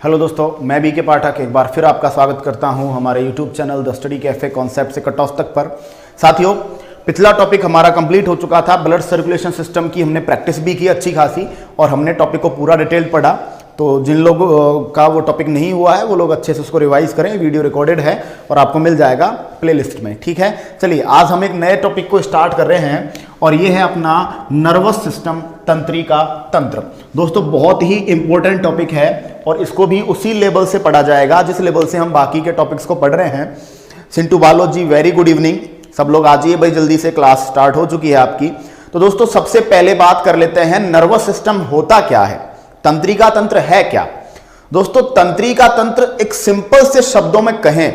Hello दोस्तों, मैं BK पाठक एक बार फिर आपका स्वागत करता हूं हमारे YouTube channel the study cafe concept से कट ऑफ तक पर। साथियों, पिछला टॉपिक हमारा कंप्लीट हो चुका था। ब्लड सर्कुलेशन सिस्टम की हमने प्रैक्टिस भी की अच्छी खासी और हमने टॉपिक को पूरा डिटेल पढ़ा। तो जिन लोगों का वो टॉपिक नहीं हुआ है वो लोग अच्छे से उसको रिवाइज करें, वीडियो रिकॉर्डेड है और आपको मिल जाएगा प्लेलिस्ट में। ठीक है, चलिए आज हम एक नए टॉपिक को स्टार्ट कर रहे हैं और ये है अपना नर्वस सिस्टम, तंत्रिका तंत्र। दोस्तों बहुत ही इंपॉर्टेंट टॉपिक है और इसको भी उसी लेवल से पढ़ा जाएगा जिस लेवल से हम बाकी के टॉपिक्स को पढ़ रहे हैं। सिंटू बालो जी, वेरी गुड इवनिंग। सब लोग आ जाइए भाई, जल्दी से क्लास स्टार्ट हो चुकी है आपकी। तो दोस्तों सबसे पहले बात कर लेते हैं, नर्वस सिस्टम होता क्या है, तंत्रिका तंत्र है क्या। दोस्तों तंत्रिका तंत्र एक सिंपल से शब्दों में कहें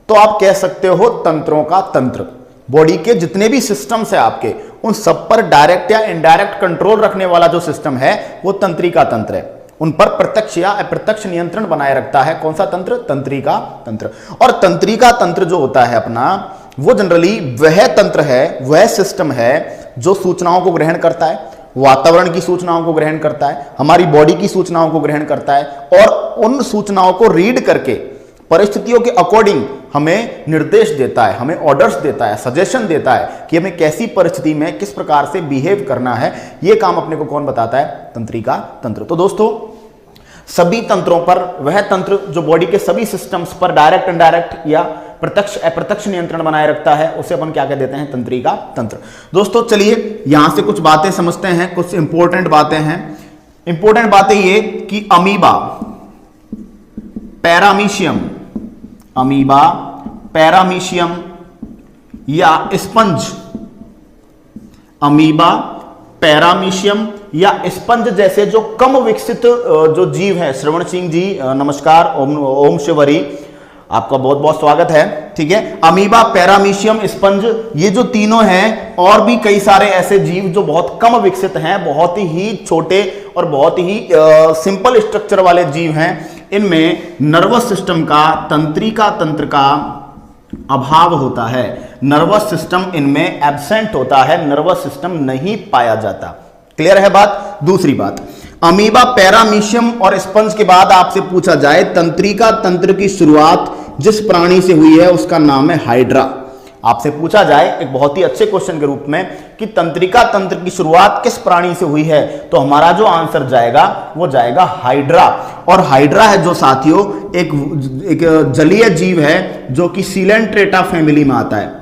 तो आप कह सकते हो तंत्रों का तंत्र। बॉडी के जितने भी सिस्टम्स है आपके, उन सब पर डायरेक्ट या इनडायरेक्ट कंट्रोल रखने वाला जो सिस्टम है वो तंत्रिका तंत्र है। उन पर प्रत्यक्ष या अप्रत्यक्ष नियंत्रण बनाए रखता है कौन सा तंत्र, तंत्रिका तंत्र। और तंत्रिका तंत्र जो होता है अपना, वो जनरली वह तंत्र है, वह सिस्टम है जो सूचनाओं को ग्रहण करता है, वातावरण की सूचनाओं को ग्रहण करता है, हमारी बॉडी की सूचनाओं को ग्रहण करता है और उन सूचनाओं को रीड करके परिस्थितियों के अकॉर्डिंग हमें निर्देश देता है, हमें ऑर्डर्स देता है, सजेशन देता है कि हमें कैसी परिस्थिति में किस प्रकार से बिहेव करना है। यह काम अपने को कौन बताता है, तंत्रिका तंत्र। तो दोस्तों सभी तंत्रों पर, वह तंत्र जो बॉडी के सभी सिस्टम्स पर डायरेक्ट इनडायरेक्ट या प्रत्यक्ष अप्रत्यक्ष नियंत्रण बनाए रखता है, उसे अपन क्या कह देते हैं, तंत्रिका तंत्र। दोस्तों चलिए यहां से कुछ बातें समझते हैं, कुछ इंपॉर्टेंट बातें हैं। इंपॉर्टेंट बातें ये कि अमीबा, पैरामीशियम, अमीबा, पैरामीशियम या स्पंज, अमीबा, पैरामीशियम या स्पंज जैसे जो कम विकसित जो जीव है, श्रवण सिंह जी नमस्कार, ओम शिवरी, आपका बहुत बहुत स्वागत है। ठीक है, अमीबा, पैरामीशियम, स्पंज, ये जो तीनों हैं और भी कई सारे ऐसे जीव जो बहुत कम विकसित हैं, बहुत ही छोटे और बहुत ही सिंपल स्ट्रक्चर वाले जीव हैं, इनमें नर्वस सिस्टम का, तंत्रिका तंत्र का अभाव होता है। नर्वस सिस्टम इनमें एब्सेंट होता है, नर्वस सिस्टम नहीं पाया जाता। क्लियर है बात। दूसरी बात, अमीबा, पैरामीशियम और स्पंज के बाद आपसे पूछा जाए तंत्रिका तंत्र की शुरुआत जिस प्राणी से हुई है उसका नाम है हाइड्रा। आपसे पूछा जाए एक बहुत ही अच्छे क्वेश्चन के रूप में कि तंत्रिका तंत्र की शुरुआत किस प्राणी से हुई है, तो हमारा जो आंसर जाएगा वो जाएगा हाइड्रा। और हाइड्रा है जो साथियों एक जलीय जीव है जो कि सीलेंट्रेटा फैमिली में आता है।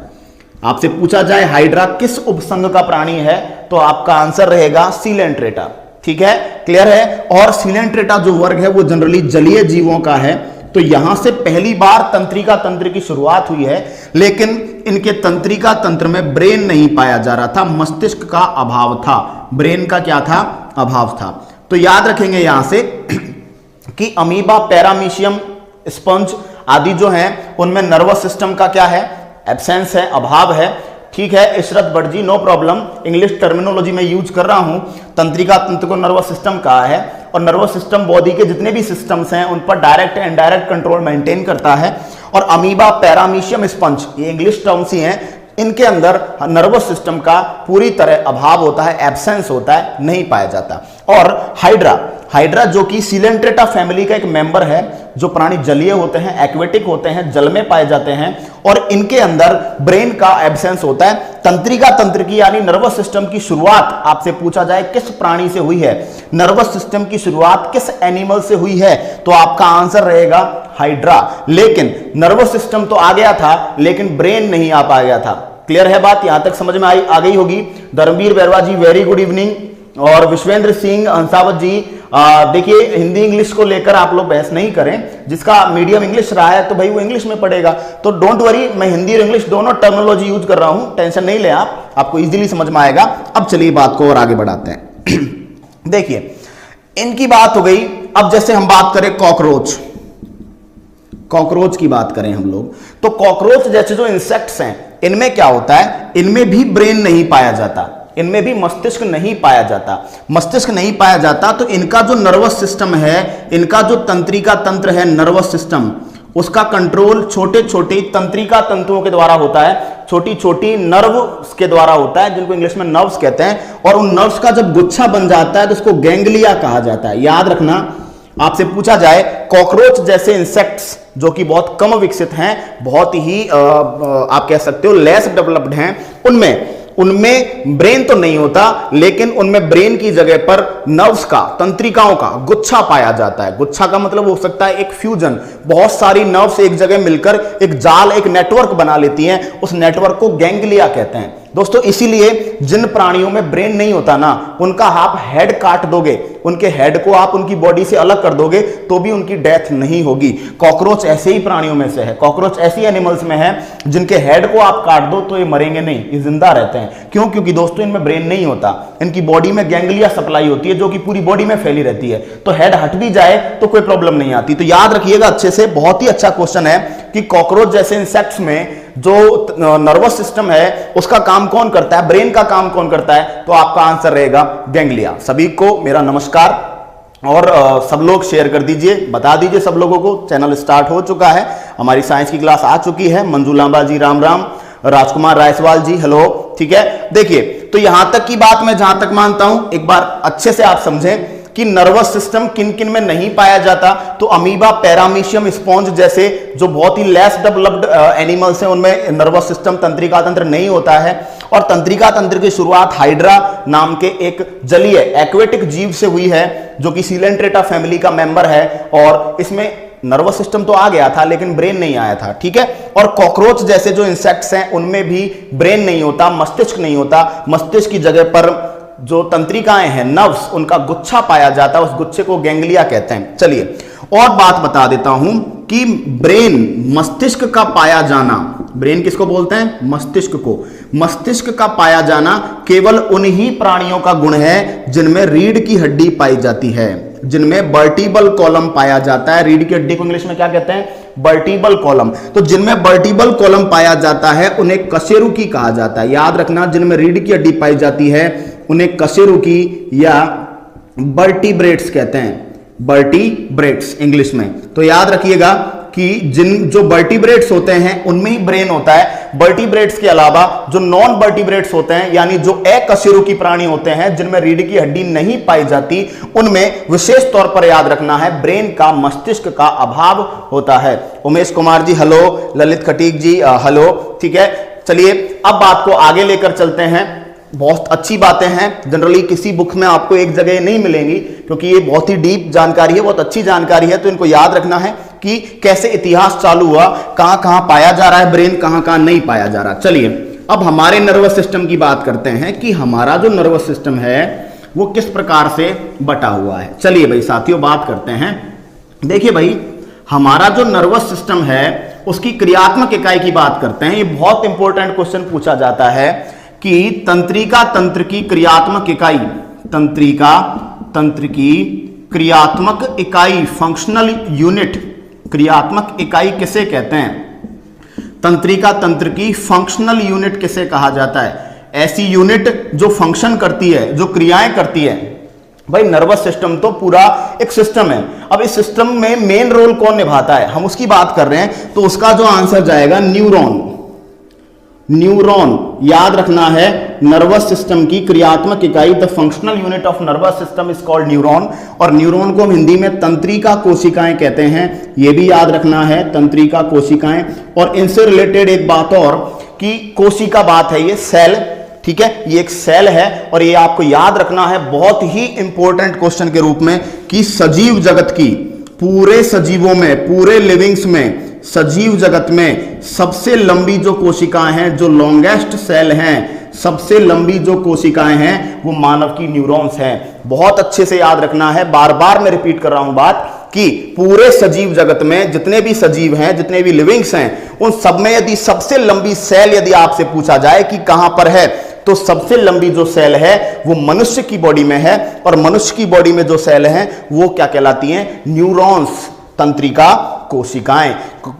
आपसे पूछा जाए हाइड्रा किस उपसंघ का प्राणी है, तो आपका आंसर रहेगा सीलेंट्रेटा। ठीक है, क्लियर है। और सीलेंट्रेटा जो वर्ग है वो जनरली जलीय जीवों का है। तो यहां से पहली बार तंत्रिका तंत्र की शुरुआत हुई है, लेकिन इनके तंत्रिका तंत्र में ब्रेन नहीं पाया जा रहा था, मस्तिष्क का अभाव था। ब्रेन का क्या था, अभाव था। तो याद रखेंगे यहां से कि अमीबा, पैरामीशियम, स्पंज आदि जो हैं उनमें नर्वस सिस्टम का क्या है, एब्सेंस है, अभाव है। ठीक है Ishrat Bhatt ji, no problem, English terminology में यूज कर रहा हूं। तंत्रिका तंत्र को नर्वस सिस्टम कहा है और नर्वस सिस्टम बॉडी के जितने भी सिस्टम्स हैं उन पर direct and indirect control maintain करता है। और अमीबा, पैरामीशियम, स्पंज ये इंग्लिश टर्म्स ही हैं, इनके अंदर नर्वस सिस्टम का पूरी तरह अभाव होता है, एब्सेंस होता है, नहीं पाया जाता। और हाइड्रा जो कि सीलेंट्रेटा फैमिली का एक मेंबर है, जो प्राणी जलीय होते हैं, एक्वेटिक होते हैं, जल में पाए जाते हैं और इनके अंदर ब्रेन का एब्सेंस होता है। तंत्रिका तंत्र की यानी नर्वस सिस्टम की शुरुआत आपसे पूछा जाए किस प्राणी से हुई है, नर्वस सिस्टम की शुरुआत किस एनिमल से हुई है, तो आपका आंसर रहेगा हाइड्रा। लेकिन नर्वस सिस्टम तो आ गया था लेकिन ब्रेन नहीं आ पाया था। क्लियर है बात, यहां तक समझ में आ गई होगी। Dharmveer Bairwa ji, very good evening. और विश्वेंद्र सिंह हंसावत जी, देखिए हिंदी इंग्लिश को लेकर आप लोग बहस नहीं करें, जिसका मीडियम इंग्लिश रहा है तो भाई वो इंग्लिश में पढ़ेगा। तो डोंट वरी, मैं हिंदी और इंग्लिश दोनों टर्मिनोलॉजी यूज कर रहा हूं, टेंशन नहीं ले आप, आपको इजीली समझ में आएगा। अब चलिए बात को और आगे बढ़ाते हैं। देखिए इनकी बात हो गई। अब जैसे हम बात करें कॉकरोच की बात करें हम लोग, तो कॉकरोच जैसे जो इंसेक्ट्स हैं इनमें क्या होता है, इनमें भी ब्रेन नहीं पाया जाता, इनमें भी मस्तिष्क नहीं पाया जाता। मस्तिष्क नहीं पाया जाता तो इनका जो नर्वस सिस्टम है, इनका जो तंत्रिका तंत्र है, नर्वस सिस्टम, उसका कंट्रोल छोटे छोटे तंत्रिका तंतुओं के द्वारा होता है, छोटी छोटी नर्व्स के द्वारा होता है, जिनको इंग्लिश में नर्व्स कहते हैं। और उन नर्व्स का जब गुच्छा बन जाता है तो उसको गैंग्लिया कहा जाता है। याद रखना, आपसे पूछा जाए कॉकरोच जैसे इंसेक्ट्स जो कि बहुत कम विकसित हैं, बहुत ही आप कह सकते हो लेस डेवलप्ड हैं, उनमें ब्रेन तो नहीं होता, लेकिन उनमें ब्रेन की जगह पर नर्व्स का, तंत्रिकाओं का गुच्छा पाया जाता है। गुच्छा का मतलब हो सकता है एक फ्यूजन, बहुत सारी नर्व्स एक जगह मिलकर एक जाल, एक नेटवर्क बना लेती हैं, उस नेटवर्क को गैंग्लिया कहते हैं। दोस्तों इसीलिए जिन प्राणियों में ब्रेन नहीं होता ना, उनका आप हेड काट दोगे, उनके हेड को आप उनकी बॉडी से अलग कर दोगे तो भी उनकी डेथ नहीं होगी। कॉकरोच ऐसे ही प्राणियों में से है, कॉकरोच ऐसी एनिमल्स में है जिनके हेड को आप काट दो तो ये मरेंगे नहीं, ये जिंदा रहते हैं। क्यों? क्योंकि दोस्तों इनमें ब्रेन नहीं होता, इनकी बॉडी में गैंग्लिया सप्लाई होती है जो कि पूरी बॉडी में फैली रहती है, तो हेड हट भी जाए तो कोई प्रॉब्लम नहीं आती। तो याद रखिएगा अच्छे से, बहुत ही अच्छा क्वेश्चन है कि कॉकरोच जैसे इंसेक्ट्स में जो नर्वस सिस्टम है उसका काम कौन करता है, ब्रेन का काम कौन करता है, तो आपका आंसर रहेगा गैंग्लिया। सभी को मेरा नमस्कार, और सब लोग शेयर कर दीजिए, बता दीजिए सब लोगों को चैनल स्टार्ट हो चुका है, हमारी साइंस की क्लास आ चुकी है। मंजू लांबा जी राम राम, राजकुमार रायसवाल जी हेलो, ठीक है। देखिए तो यहां तक की बात मैं जहां तक मानता हूं, एक बार अच्छे से आप समझें कि नर्वस सिस्टम किन किन में नहीं पाया जाता, तो अमीबा, पैरामीशियम, स्पॉन्ज जैसे जो बहुत ही लेस डेवलप्ड एनिमल्स हैं उनमें नर्वस सिस्टम, तंत्रिका तंत्र नहीं होता है। और तंत्रिका तंत्र की शुरुआत हाइड्रा नाम के एक जलीय एक्वेटिक जीव से हुई है जो कि सीलेंट्रेटा फैमिली का मेंबर है, और इसमें नर्वस सिस्टम तो आ गया था लेकिन ब्रेन नहीं आया था, ठीक है। और कॉकरोच जैसे जो इंसेक्ट्स हैं उनमें भी ब्रेन नहीं होता, मस्तिष्क नहीं होता, मस्तिष्क की जगह पर जो तंत्रिकाएं हैं, नर्व्स, उनका गुच्छा पाया जाता है, उस गुच्छे को गैंग्लिया कहते हैं। चलिए और बात बता देता हूं कि ब्रेन, मस्तिष्क का पाया जाना, ब्रेन किसको बोलते हैं? मस्तिष्क को। मस्तिष्क का पाया जाना केवल उन्हीं प्राणियों का गुण है जिनमें रीढ़ की हड्डी पाई जाती है, जिनमें वर्टिबल कॉलम पाया जाता है। रीढ़ की हड्डी को इंग्लिश में क्या कहते हैं? Vertebral column. तो जिनमें वर्टिबल कॉलम पाया जाता है उन्हें कशेरुकी कहा जाता है। याद रखना, जिनमें रीढ़ की हड्डी पाई जाती है उन्हें कशेरुकी या वर्टिब्रेट्स कहते हैं, वर्टिब्रेट्स इंग्लिश में। तो याद रखिएगा कि जो वर्टिब्रेट्स होते हैं उनमें ही ब्रेन होता है। वर्टिब्रेट्स के अलावा जो नॉन वर्टिब्रेट्स होते हैं, यानी जो अकशेरुकी प्राणी होते हैं जिनमें रीढ़ की हड्डी नहीं पाई जाती, उनमें विशेष तौर पर याद रखना है ब्रेन का, मस्तिष्क का अभाव होता है। उमेश कुमार जी हेलो, ललित खटीक जी हेलो, ठीक है। चलिए अब बात को आगे लेकर चलते हैं। बहुत अच्छी बातें हैं, जनरली किसी बुक में आपको एक जगह नहीं मिलेंगी क्योंकि ये बहुत ही डीप जानकारी है, बहुत अच्छी जानकारी है, तो इनको याद रखना है कि कैसे इतिहास चालू हुआ, कहां कहां पाया जा रहा है ब्रेन, कहां कहां नहीं पाया जा रहा। चलिए अब हमारे नर्वस सिस्टम की बात करते हैं कि हमारा जो नर्वस सिस्टम है वो किस प्रकार से बटा हुआ है। चलिए भाई साथियों बात करते हैं। देखिए भाई, हमारा जो नर्वस सिस्टम है उसकी क्रियात्मक इकाई की बात करते हैं। ये बहुत इंपॉर्टेंट क्वेश्चन पूछा जाता है कि तंत्रिका तंत्र की क्रियात्मक इकाई, तंत्रिका तंत्र की क्रियात्मक इकाई, फंक्शनल यूनिट, क्रियात्मक इकाई किसे कहते हैं? तंत्रिका तंत्र की फंक्शनल यूनिट किसे कहा जाता है? ऐसी यूनिट जो फंक्शन करती है, जो क्रियाएं करती है। भाई नर्वस सिस्टम तो पूरा एक सिस्टम है, अब इस सिस्टम में मेन रोल कौन निभाता है, हम उसकी बात कर रहे हैं, तो उसका जो आंसर जाएगा न्यूरॉन। न्यूरॉन याद रखना है, नर्वस सिस्टम की क्रियात्मक इकाई, the functional unit of nervous system is called neuron. और न्यूरॉन को हम हिंदी में तंत्रिका कोशिकाएं कहते हैं, यह भी याद रखना है, तंत्रिका कोशिकाएं। और इनसे रिलेटेड एक बात और कि कोशिका बात है, ये सेल, ठीक है, ये एक सेल है, और ये आपको याद रखना है बहुत ही इंपॉर्टेंट क्वेश्चन के रूप में कि सजीव जगत की, पूरे सजीवों में, पूरे लिविंग्स में, सजीव जगत में सबसे लंबी जो कोशिकाएं हैं, जो लॉन्गेस्ट सेल हैं, सबसे लंबी जो कोशिकाएं हैं वो मानव की न्यूरॉन्स हैं। बहुत अच्छे से याद रखना है, बार बार मैं रिपीट कर रहा हूं बात कि पूरे सजीव जगत में जितने भी सजीव हैं, जितने भी लिविंग्स हैं, उन सब में यदि सबसे लंबी सेल यदि आपसे पूछा जाए कि कहां पर है, तो सबसे लंबी जो सेल है वो मनुष्य की बॉडी में है। और मनुष्य की बॉडी में जो सेल हैं वो क्या कहलाती हैं? न्यूरॉन्स, तंत्रिका कोशिकाएं।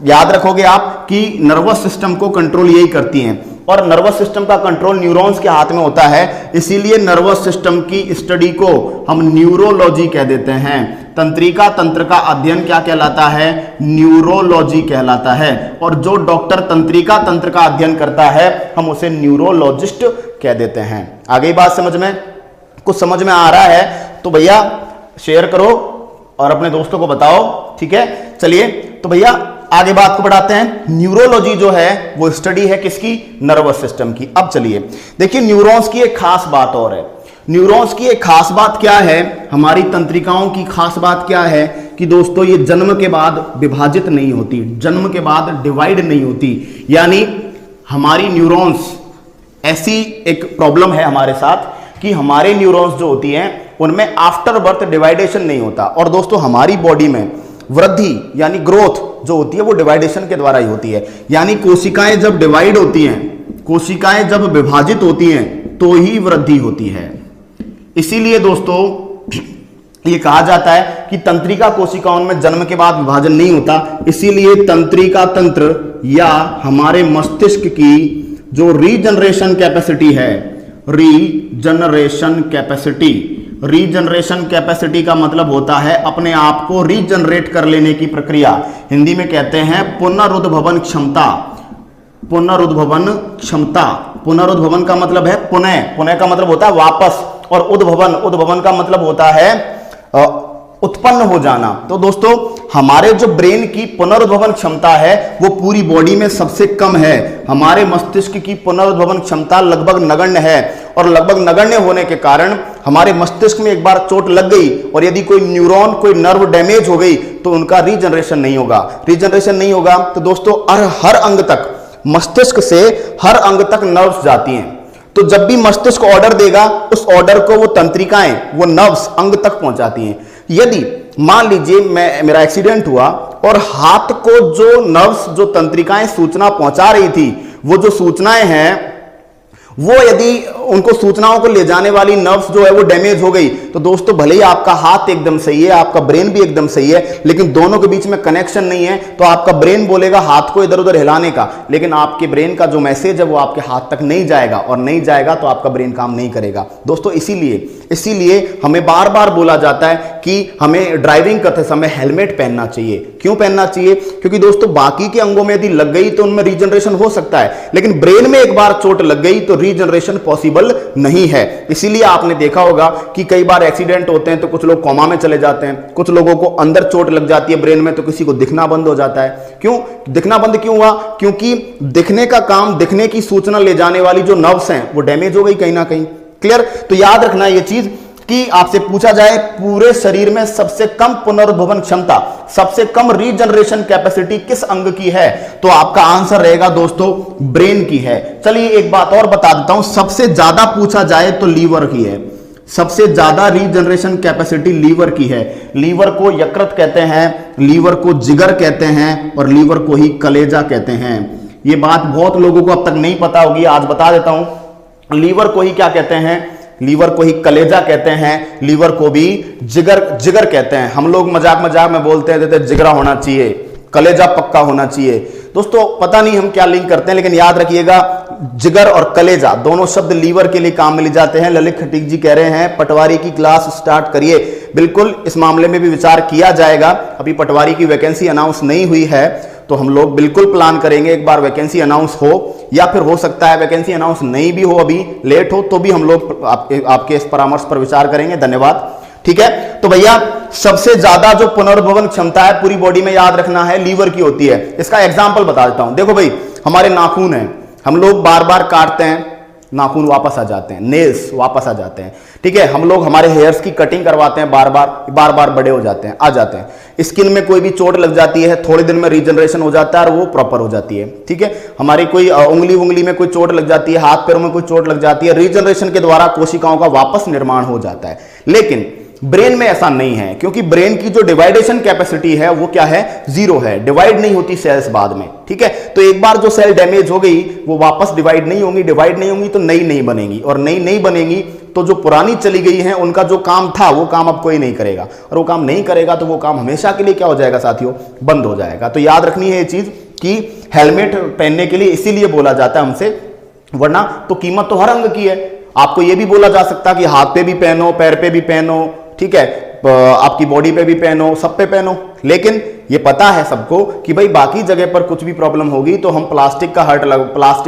याद रखोगे आप कि नर्वस सिस्टम को कंट्रोल यही करती हैं, और नर्वस सिस्टम का कंट्रोल न्यूरॉन्स के हाथ में होता है, इसीलिए नर्वस सिस्टम की स्टडी को हम न्यूरोलॉजी कह देते हैं। तंत्रिका तंत्र का अध्ययन क्या कहलाता है? न्यूरोलॉजी कहलाता है। और जो डॉक्टर तंत्रिका तंत्र का अध्ययन करता है हम उसे न्यूरोलॉजिस्ट कह देते हैं। आगे बात समझ में, कुछ समझ में आ रहा है तो भैया शेयर करो, और अपने दोस्तों को बताओ, ठीक है। चलिए तो भैया आगे बात को बढ़ाते हैं। न्यूरोलॉजी जो है वो स्टडी है किसकी? नर्वस सिस्टम की। अब चलिए देखिए, न्यूरॉन्स की एक खास बात और है। न्यूरॉन्स की एक खास बात क्या है? हमारी तंत्रिकाओं की खास बात क्या है कि दोस्तों ये जन्म के बाद विभाजित नहीं होती, जन्म के बाद डिवाइड नहीं होती। यानी हमारी न्यूरॉन्स, ऐसी एक प्रॉब्लम है हमारे साथ कि हमारे न्यूरॉन्स जो होती हैं उनमें आफ्टर बर्थ डिवाइडेशन नहीं होता। और दोस्तों हमारी बॉडी में वृद्धि यानी ग्रोथ जो होती है वो डिवाइडेशन के द्वारा ही होती है। यानी कोशिकाएं जब डिवाइड होती हैं, कोशिकाएं जब विभाजित होती हैं तो ही वृद्धि होती है। इसीलिए दोस्तों ये कहा जाता है कि तंत्रिका कोशिकाओं में जन्म के बाद विभाजन नहीं होता। इसीलिए तंत्रिका तंत्र या हमारे मस्तिष्क की जो रीजनरेशन कैपेसिटी है, रीजनरेशन कैपेसिटी, रीजनरेशन कैपेसिटी का मतलब होता है अपने आप को रीजनरेट कर लेने की प्रक्रिया। हिंदी में कहते हैं पुनरुद्भवन क्षमता। पुनरुद्भवन क्षमता, पुनरुद्भवन का मतलब है पुनः, पुनः का मतलब होता है वापस, और उद्भवन, उद्भवन का मतलब होता है उत्पन्न हो जाना। तो दोस्तों हमारे जो ब्रेन की पुनरुद्भवन क्षमता है वो पूरी बॉडी में सबसे कम है। हमारे मस्तिष्क की पुनरुद्भवन क्षमता लगभग नगण्य है, और लगभग नगण्य होने के कारण हमारे मस्तिष्क में एक बार चोट लग गई और यदि कोई न्यूरॉन, कोई नर्व डैमेज हो गई तो उनका रीजनरेशन नहीं होगा। रीजनरेशन नहीं होगा तो दोस्तों हर अंग तक, मस्तिष्क से हर अंग तक नर्व्स जाती हैं। तो जब भी मस्तिष्क ऑर्डर देगा उस ऑर्डर को वो तंत्रिकाएं, वो नर्व्स अंग तक पहुंचाती हैं। यदि मान लीजिए मेरा एक्सीडेंट हुआ और हाथ को जो नर्व्स, जो तंत्रिकाएं सूचना पहुंचा रही थी, वो जो सूचनाएं हैं वो यदि उनको सूचनाओं को ले जाने वाली नर्व्स जो है वो डैमेज हो गई तो दोस्तों भले ही आपका हाथ एकदम सही है, आपका ब्रेन भी एकदम सही है, लेकिन दोनों के बीच में कनेक्शन नहीं है, तो आपका ब्रेन बोलेगा हाथ को इधर उधर हिलाने का, लेकिन आपके ब्रेन का जो मैसेज है वो आपके हाथ तक नहीं जाएगा, और नहीं जाएगा तो आपका ब्रेन काम नहीं करेगा। दोस्तों इसीलिए हमें बार बार बोला जाता है कि हमें ड्राइविंग करते समय हेलमेट पहनना चाहिए। क्यों पहनना चाहिए? क्योंकि दोस्तों बाकी के अंगों में यदि लग गई तो उनमें रीजनरेशन हो सकता है, लेकिन ब्रेन में एक बार चोट लग गई तो रीजनरेशन पॉसिबल नहीं है। इसीलिए आपने देखा होगा कि कई बार एक्सीडेंट होते हैं तो कुछ लोग कोमा में चले जाते हैं, कुछ लोगों को अंदर चोट लग जाती है ब्रेन में तो किसी को दिखना बंद हो जाता है। क्यों दिखना बंद क्यों हुआ? क्योंकि दिखने का काम, दिखने की सूचना ले जाने वाली जो नर्व्स हैं वो डैमेज हो गई कहीं ना कहीं। क्लियर? तो याद रखना ये चीज कि आपसे पूछा जाए पूरे शरीर में सबसे कम पुनर्भवन क्षमता, सबसे कम रीजनरेशन कैपेसिटी किस अंग की है, तो आपका आंसर रहेगा दोस्तों ब्रेन की है। चलिए एक बात और बता देता हूं, सबसे ज्यादा पूछा जाए तो लीवर की है। सबसे ज्यादा रीजनरेशन कैपेसिटी लीवर की है। लीवर को यकृत कहते हैं, लीवर को जिगर कहते हैं, और लीवर को ही कलेजा कहते हैं। ये बात बहुत लोगों को अब तक नहीं पता होगी, आज बता देता हूं। लीवर को ही क्या कहते हैं? लीवर को ही कलेजा कहते हैं, लीवर को भी जिगर कहते हैं। हम लोग मजाक में बोलते हैं देते जिगरा होना चाहिए, कलेजा पक्का होना चाहिए। दोस्तों पता नहीं हम क्या लिंक करते हैं, लेकिन याद रखिएगा जिगर और कलेजा दोनों शब्द लीवर के लिए काम में ले जाते हैं। ललित खटीक जी कह रहे हैं पटवारी की क्लास स्टार्ट करिए। बिल्कुल इस मामले में भी विचार किया जाएगा। अभी पटवारी की वैकेंसी अनाउंस नहीं हुई है तो हम लोग बिल्कुल प्लान करेंगे, एक बार वैकेंसी अनाउंस हो, या फिर हो सकता है वैकेंसी अनाउंस नहीं भी हो, अभी लेट हो, तो भी हम लोग आपके इस परामर्श पर विचार करेंगे। धन्यवाद। ठीक है, तो भैया सबसे ज्यादा जो पुनर्भवन क्षमता है पूरी बॉडी में, याद रखना है, लीवर की होती है। इसका एग्जाम्पल बता देता हूं। देखो भाई, हमारे नाखून है, हम लोग बार बार काटते हैं, नाखून वापस आ जाते हैं, नेल्स वापस आ जाते हैं। ठीक है, हम लोग हमारे हेयर्स की कटिंग करवाते हैं, बार बार बड़े हो जाते हैं, आ जाते हैं। स्किन में कोई भी चोट लग जाती है, थोड़े दिन में रीजनरेशन हो जाता है और वो प्रॉपर हो जाती है। ठीक है, हमारी कोई उंगली में कोई चोट लग जाती है, हाथ पैरों में कोई चोट लग जाती है, रीजनरेशन के द्वारा कोशिकाओं का वापस निर्माण हो जाता है। लेकिन ब्रेन में ऐसा नहीं है, क्योंकि ब्रेन की जो डिवाइडेशन कैपेसिटी है वो क्या है? जीरो है। डिवाइड नहीं होती सेल्स बाद में। ठीक है, तो एक बार जो सेल डैमेज हो गई वो वापस डिवाइड नहीं होंगी, डिवाइड नहीं होंगी तो नई नहीं बनेगी, और नई नहीं बनेगी तो जो पुरानी चली गई है उनका जो काम था वो काम अब कोई नहीं करेगा, और वो काम नहीं करेगा तो वो काम हमेशा के लिए क्या हो जाएगा साथियों? बंद हो जाएगा। तो याद रखनी है ये चीज कि हेलमेट पहनने के लिए इसीलिए बोला जाता है हमसे, वरना तो कीमत तो हर अंग की है। आपको ये भी बोला जा सकता है कि हाथ पे भी पहनो, पैर पे भी पहनो, ठीक है, आपकी बॉडी पे भी पहनो, सब पे पहनो, लेकिन ये पता है सबको कि भाई बाकी जगह पर कुछ भी प्रॉब्लम होगी तो हम प्लास्टिक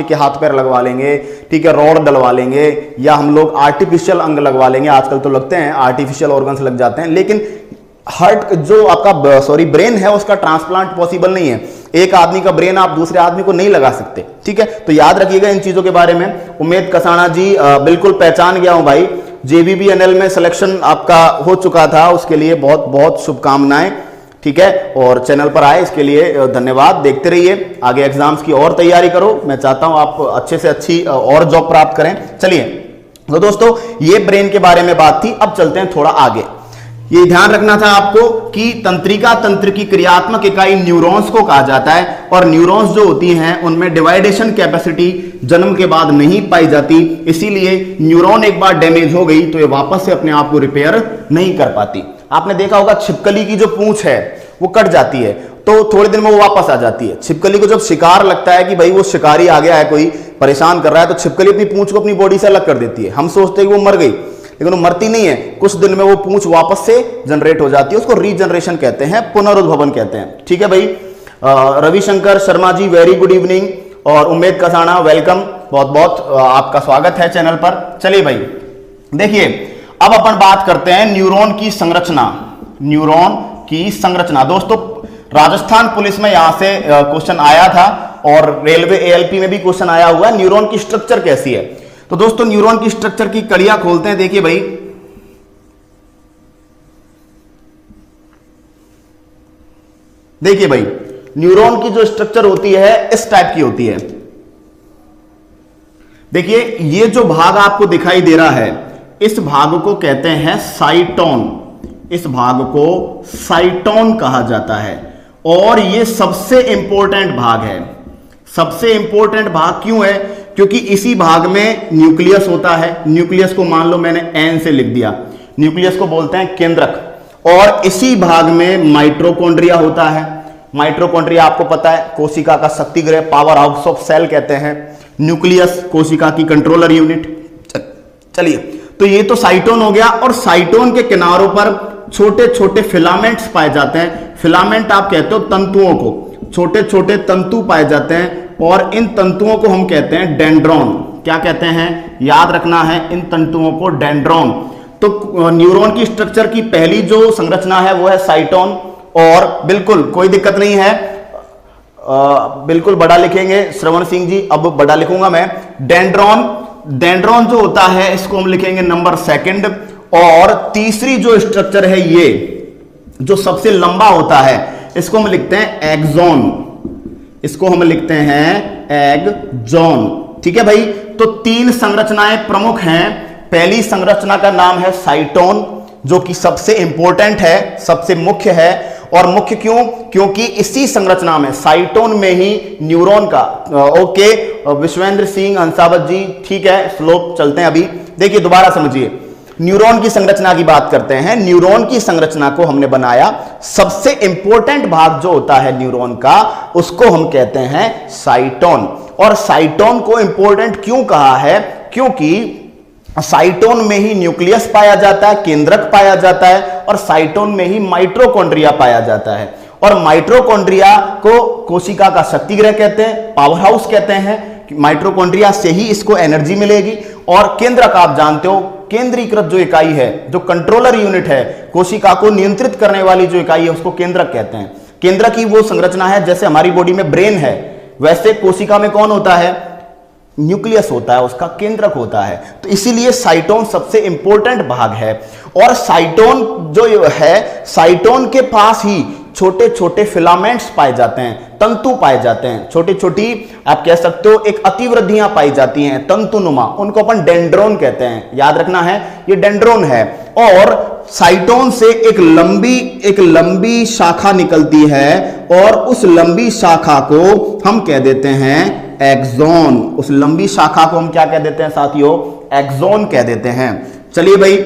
के हाथ पैर लगवा लेंगे, ठीक है, रॉड डलवा लेंगे, या हम लोग आर्टिफिशियल अंग लगवा लेंगे। आजकल तो लगते हैं आर्टिफिशियल ऑर्गन्स लग जाते हैं, लेकिन हार्ट जो आपका सॉरी ब्रेन है उसका ट्रांसप्लांट पॉसिबल नहीं है। एक आदमी का ब्रेन आप दूसरे आदमी को नहीं लगा सकते, ठीक है। तो याद रखिएगा इन चीजों के बारे में। उमेद कसाना जी बिल्कुल पहचान गया हूं भाई, JBBNL में सिलेक्शन आपका हो चुका था, उसके लिए बहुत बहुत शुभकामनाएं, ठीक है। और चैनल पर आए इसके लिए धन्यवाद। देखते रहिए, आगे एग्जाम्स की और तैयारी करो। मैं चाहता हूं आप अच्छे से अच्छी और जॉब प्राप्त करें। चलिए तो दोस्तों ये ब्रेन के बारे में बात थी। अब चलते हैं थोड़ा आगे। ये ध्यान रखना था आपको कि तंत्रिका तंत्र की क्रियात्मक इकाई न्यूरॉन्स को कहा जाता है, और न्यूरॉन्स जो होती हैं उनमें डिवाइडेशन कैपेसिटी जन्म के बाद नहीं पाई जाती, इसीलिए न्यूरॉन एक बार डैमेज हो गई तो ये वापस से अपने आप को रिपेयर नहीं कर पाती। आपने देखा होगा छिपकली की जो पूंछ है वो कट जाती है तो थोड़े दिन में वो वापस आ जाती है। छिपकली को जब शिकार लगता है कि भाई वो शिकारी आ गया है, कोई परेशान कर रहा है, तो छिपकली अपनी पूंछ को अपनी बॉडी से अलग कर देती है। हम सोचते हैं कि वो मर गई, लेकिन वो मरती नहीं है, कुछ दिन में वो पूंछ वापस से जनरेट हो जाती है। उसको रीजनरेशन कहते हैं, पुनरुद्भवन कहते हैं, ठीक है भाई। Ravishankar Sharma ji very good evening, और उमेद कसाना वेलकम, बहुत बहुत आपका स्वागत है चैनल पर। चलिए भाई देखिए, अब अपन बात करते हैं न्यूरॉन की संरचना। न्यूरॉन की संरचना दोस्तों, राजस्थान पुलिस में यहां से क्वेश्चन आया था, और रेलवे ALP में भी क्वेश्चन आया हुआ है, न्यूरॉन की स्ट्रक्चर कैसी है। तो दोस्तों न्यूरॉन की स्ट्रक्चर की कड़ियां खोलते हैं। देखिए भाई, देखिए भाई, न्यूरॉन की जो स्ट्रक्चर होती है इस टाइप की होती है। देखिए ये जो भाग आपको दिखाई दे रहा है, इस भाग को कहते हैं साइटोन। इस भाग को साइटोन कहा जाता है, और ये सबसे इंपॉर्टेंट भाग है। सबसे इंपॉर्टेंट भाग क्यों है? क्योंकि इसी भाग में न्यूक्लियस होता है। न्यूक्लियस को मान लो मैंने N से लिख दिया, न्यूक्लियस को बोलते हैं केंद्रक। और इसी भाग में माइटोकॉन्ड्रिया होता है। माइटोकॉन्ड्रिया आपको पता है कोशिका का शक्ति गृह, पावर हाउस ऑफ सेल कहते हैं। न्यूक्लियस कोशिका की कंट्रोलर यूनिट। चलिए तो ये तो साइटोन हो गया, और साइटोन के किनारों पर छोटे छोटे फिलामेंट्स पाए जाते हैं। फिलामेंट आप कहते हो तंतुओं को, छोटे छोटे तंतु पाए जाते हैं, और इन तंतुओं को हम कहते हैं डेंड्रॉन। क्या कहते हैं? याद रखना है, इन तंतुओं को डेंड्रॉन। तो न्यूरॉन की स्ट्रक्चर की पहली जो संरचना है वो है साइटोन, और बिल्कुल कोई दिक्कत नहीं है, बिल्कुल बड़ा लिखेंगे श्रवण सिंह जी, अब बड़ा लिखूंगा मैं। डेंड्रॉन, डेंड्रॉन जो होता है इसको हम लिखेंगे नंबर सेकंड। और तीसरी जो स्ट्रक्चर है ये जो सबसे लंबा होता है इसको हम लिखते हैं एक्सॉन। इसको हम लिखते हैं एक्सॉन, ठीक है भाई। तो तीन संरचनाएं प्रमुख हैं। पहली संरचना का नाम है साइटोन, जो कि सबसे इंपॉर्टेंट है, सबसे मुख्य है। और मुख्य क्यों? क्योंकि इसी संरचना में, साइटोन में ही न्यूरॉन का ओके विश्वेंद्र सिंह हंसावत जी, ठीक है, स्लो चलते हैं अभी। देखिए दोबारा समझिए, न्यूरॉन की संरचना की बात करते हैं। न्यूरॉन की संरचना को हमने बनाया, सबसे इंपॉर्टेंट भाग जो होता है न्यूरॉन का उसको हम कहते हैं साइटोन। और साइटोन को इंपॉर्टेंट क्यों कहा है? क्योंकि साइटोन में ही न्यूक्लियस पाया जाता है, केंद्रक पाया जाता है, और साइटोन में ही माइटोकॉन्ड्रिया पाया जाता है। और माइटोकॉन्ड्रिया को कोशिका का शक्ति गृह कहते हैं, पावर हाउस कहते हैं। माइटोकॉन्ड्रिया से ही इसको एनर्जी मिलेगी। और केंद्रक आप जानते हो, केंद्रीकृत जो इकाई है, जो कंट्रोलर यूनिट है, कोशिका को नियंत्रित करने वाली जो इकाई है उसको केंद्रक कहते हैं। केंद्रक की वो संरचना है, जैसे हमारी बॉडी में ब्रेन है वैसे कोशिका में कौन होता है? न्यूक्लियस होता है, उसका केंद्रक होता है। तो इसीलिए साइटोन सबसे इंपॉर्टेंट भाग है। और साइटोन जो है, साइटोन के पास ही छोटे छोटे फिलामेंट्स पाए जाते हैं, तंतु पाए जाते हैं, छोटी छोटी आप कह सकते हो एक अतिवृद्धियां पाई जाती हैं तंतुनुमा, उनको अपन डेंड्रोन कहते हैं। याद रखना है ये डेंड्रोन है। और साइटोन से एक लंबी शाखा निकलती है, और उस लंबी शाखा को हम कह देते हैं एक्सॉन। उस लंबी शाखा को हम क्या कह देते हैं साथियों? एक्सॉन कह देते हैं। चलिए भाई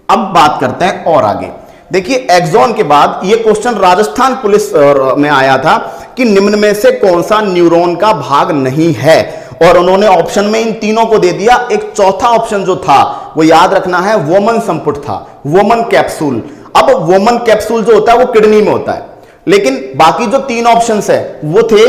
अब बात करते हैं और आगे। देखिए एक्सॉन के बाद ये क्वेश्चन राजस्थान पुलिस में आया था कि निम्न में से कौन सा न्यूरॉन का भाग नहीं है, और उन्होंने ऑप्शन में इन तीनों को दे दिया। एक चौथा ऑप्शन जो था वो याद रखना है, वोमन संपुट था, वोमन कैप्सूल। अब वोमन कैप्सूल जो होता है वो किडनी में होता है, लेकिन बाकी जो तीन ऑप्शंस है वो थे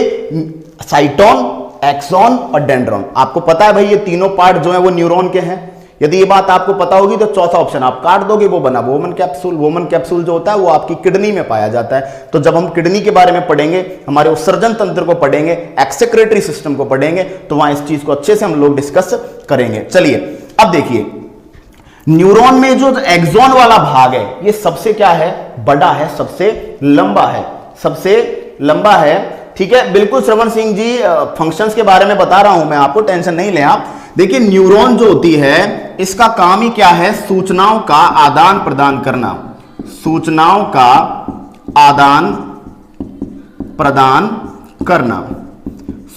साइटोन, एक्सॉन और डेंड्रॉन। आपको पता है भाई ये तीनों पार्ट जो है वो न्यूरॉन के हैं। यदि ये बात आपको पता होगी तो चौथा ऑप्शन आप काट दोगे, वो बना वोमन कैप्सूल। वोमन कैप्सूल जो होता है वो आपकी किडनी में पाया जाता है। तो जब हम किडनी के बारे में पढ़ेंगे, हमारे उत्सर्जन तंत्र को पढ़ेंगे, एक्सेक्रेटरी सिस्टम को पढ़ेंगे, तो वहां इस चीज को अच्छे से हम लोग डिस्कस करेंगे। चलिए अब देखिए, न्यूरॉन में जो एक्सॉन वाला भाग है ये सबसे क्या है, बड़ा है, सबसे लंबा है, सबसे लंबा है। ठीक है, बिल्कुल श्रवण सिंह जी, फंक्शंस के बारे में बता रहा हूं मैं आपको, टेंशन नहीं लें आप। देखिए न्यूरॉन जो होती है इसका काम ही क्या है, सूचनाओं का आदान प्रदान करना, सूचनाओं का आदान प्रदान करना,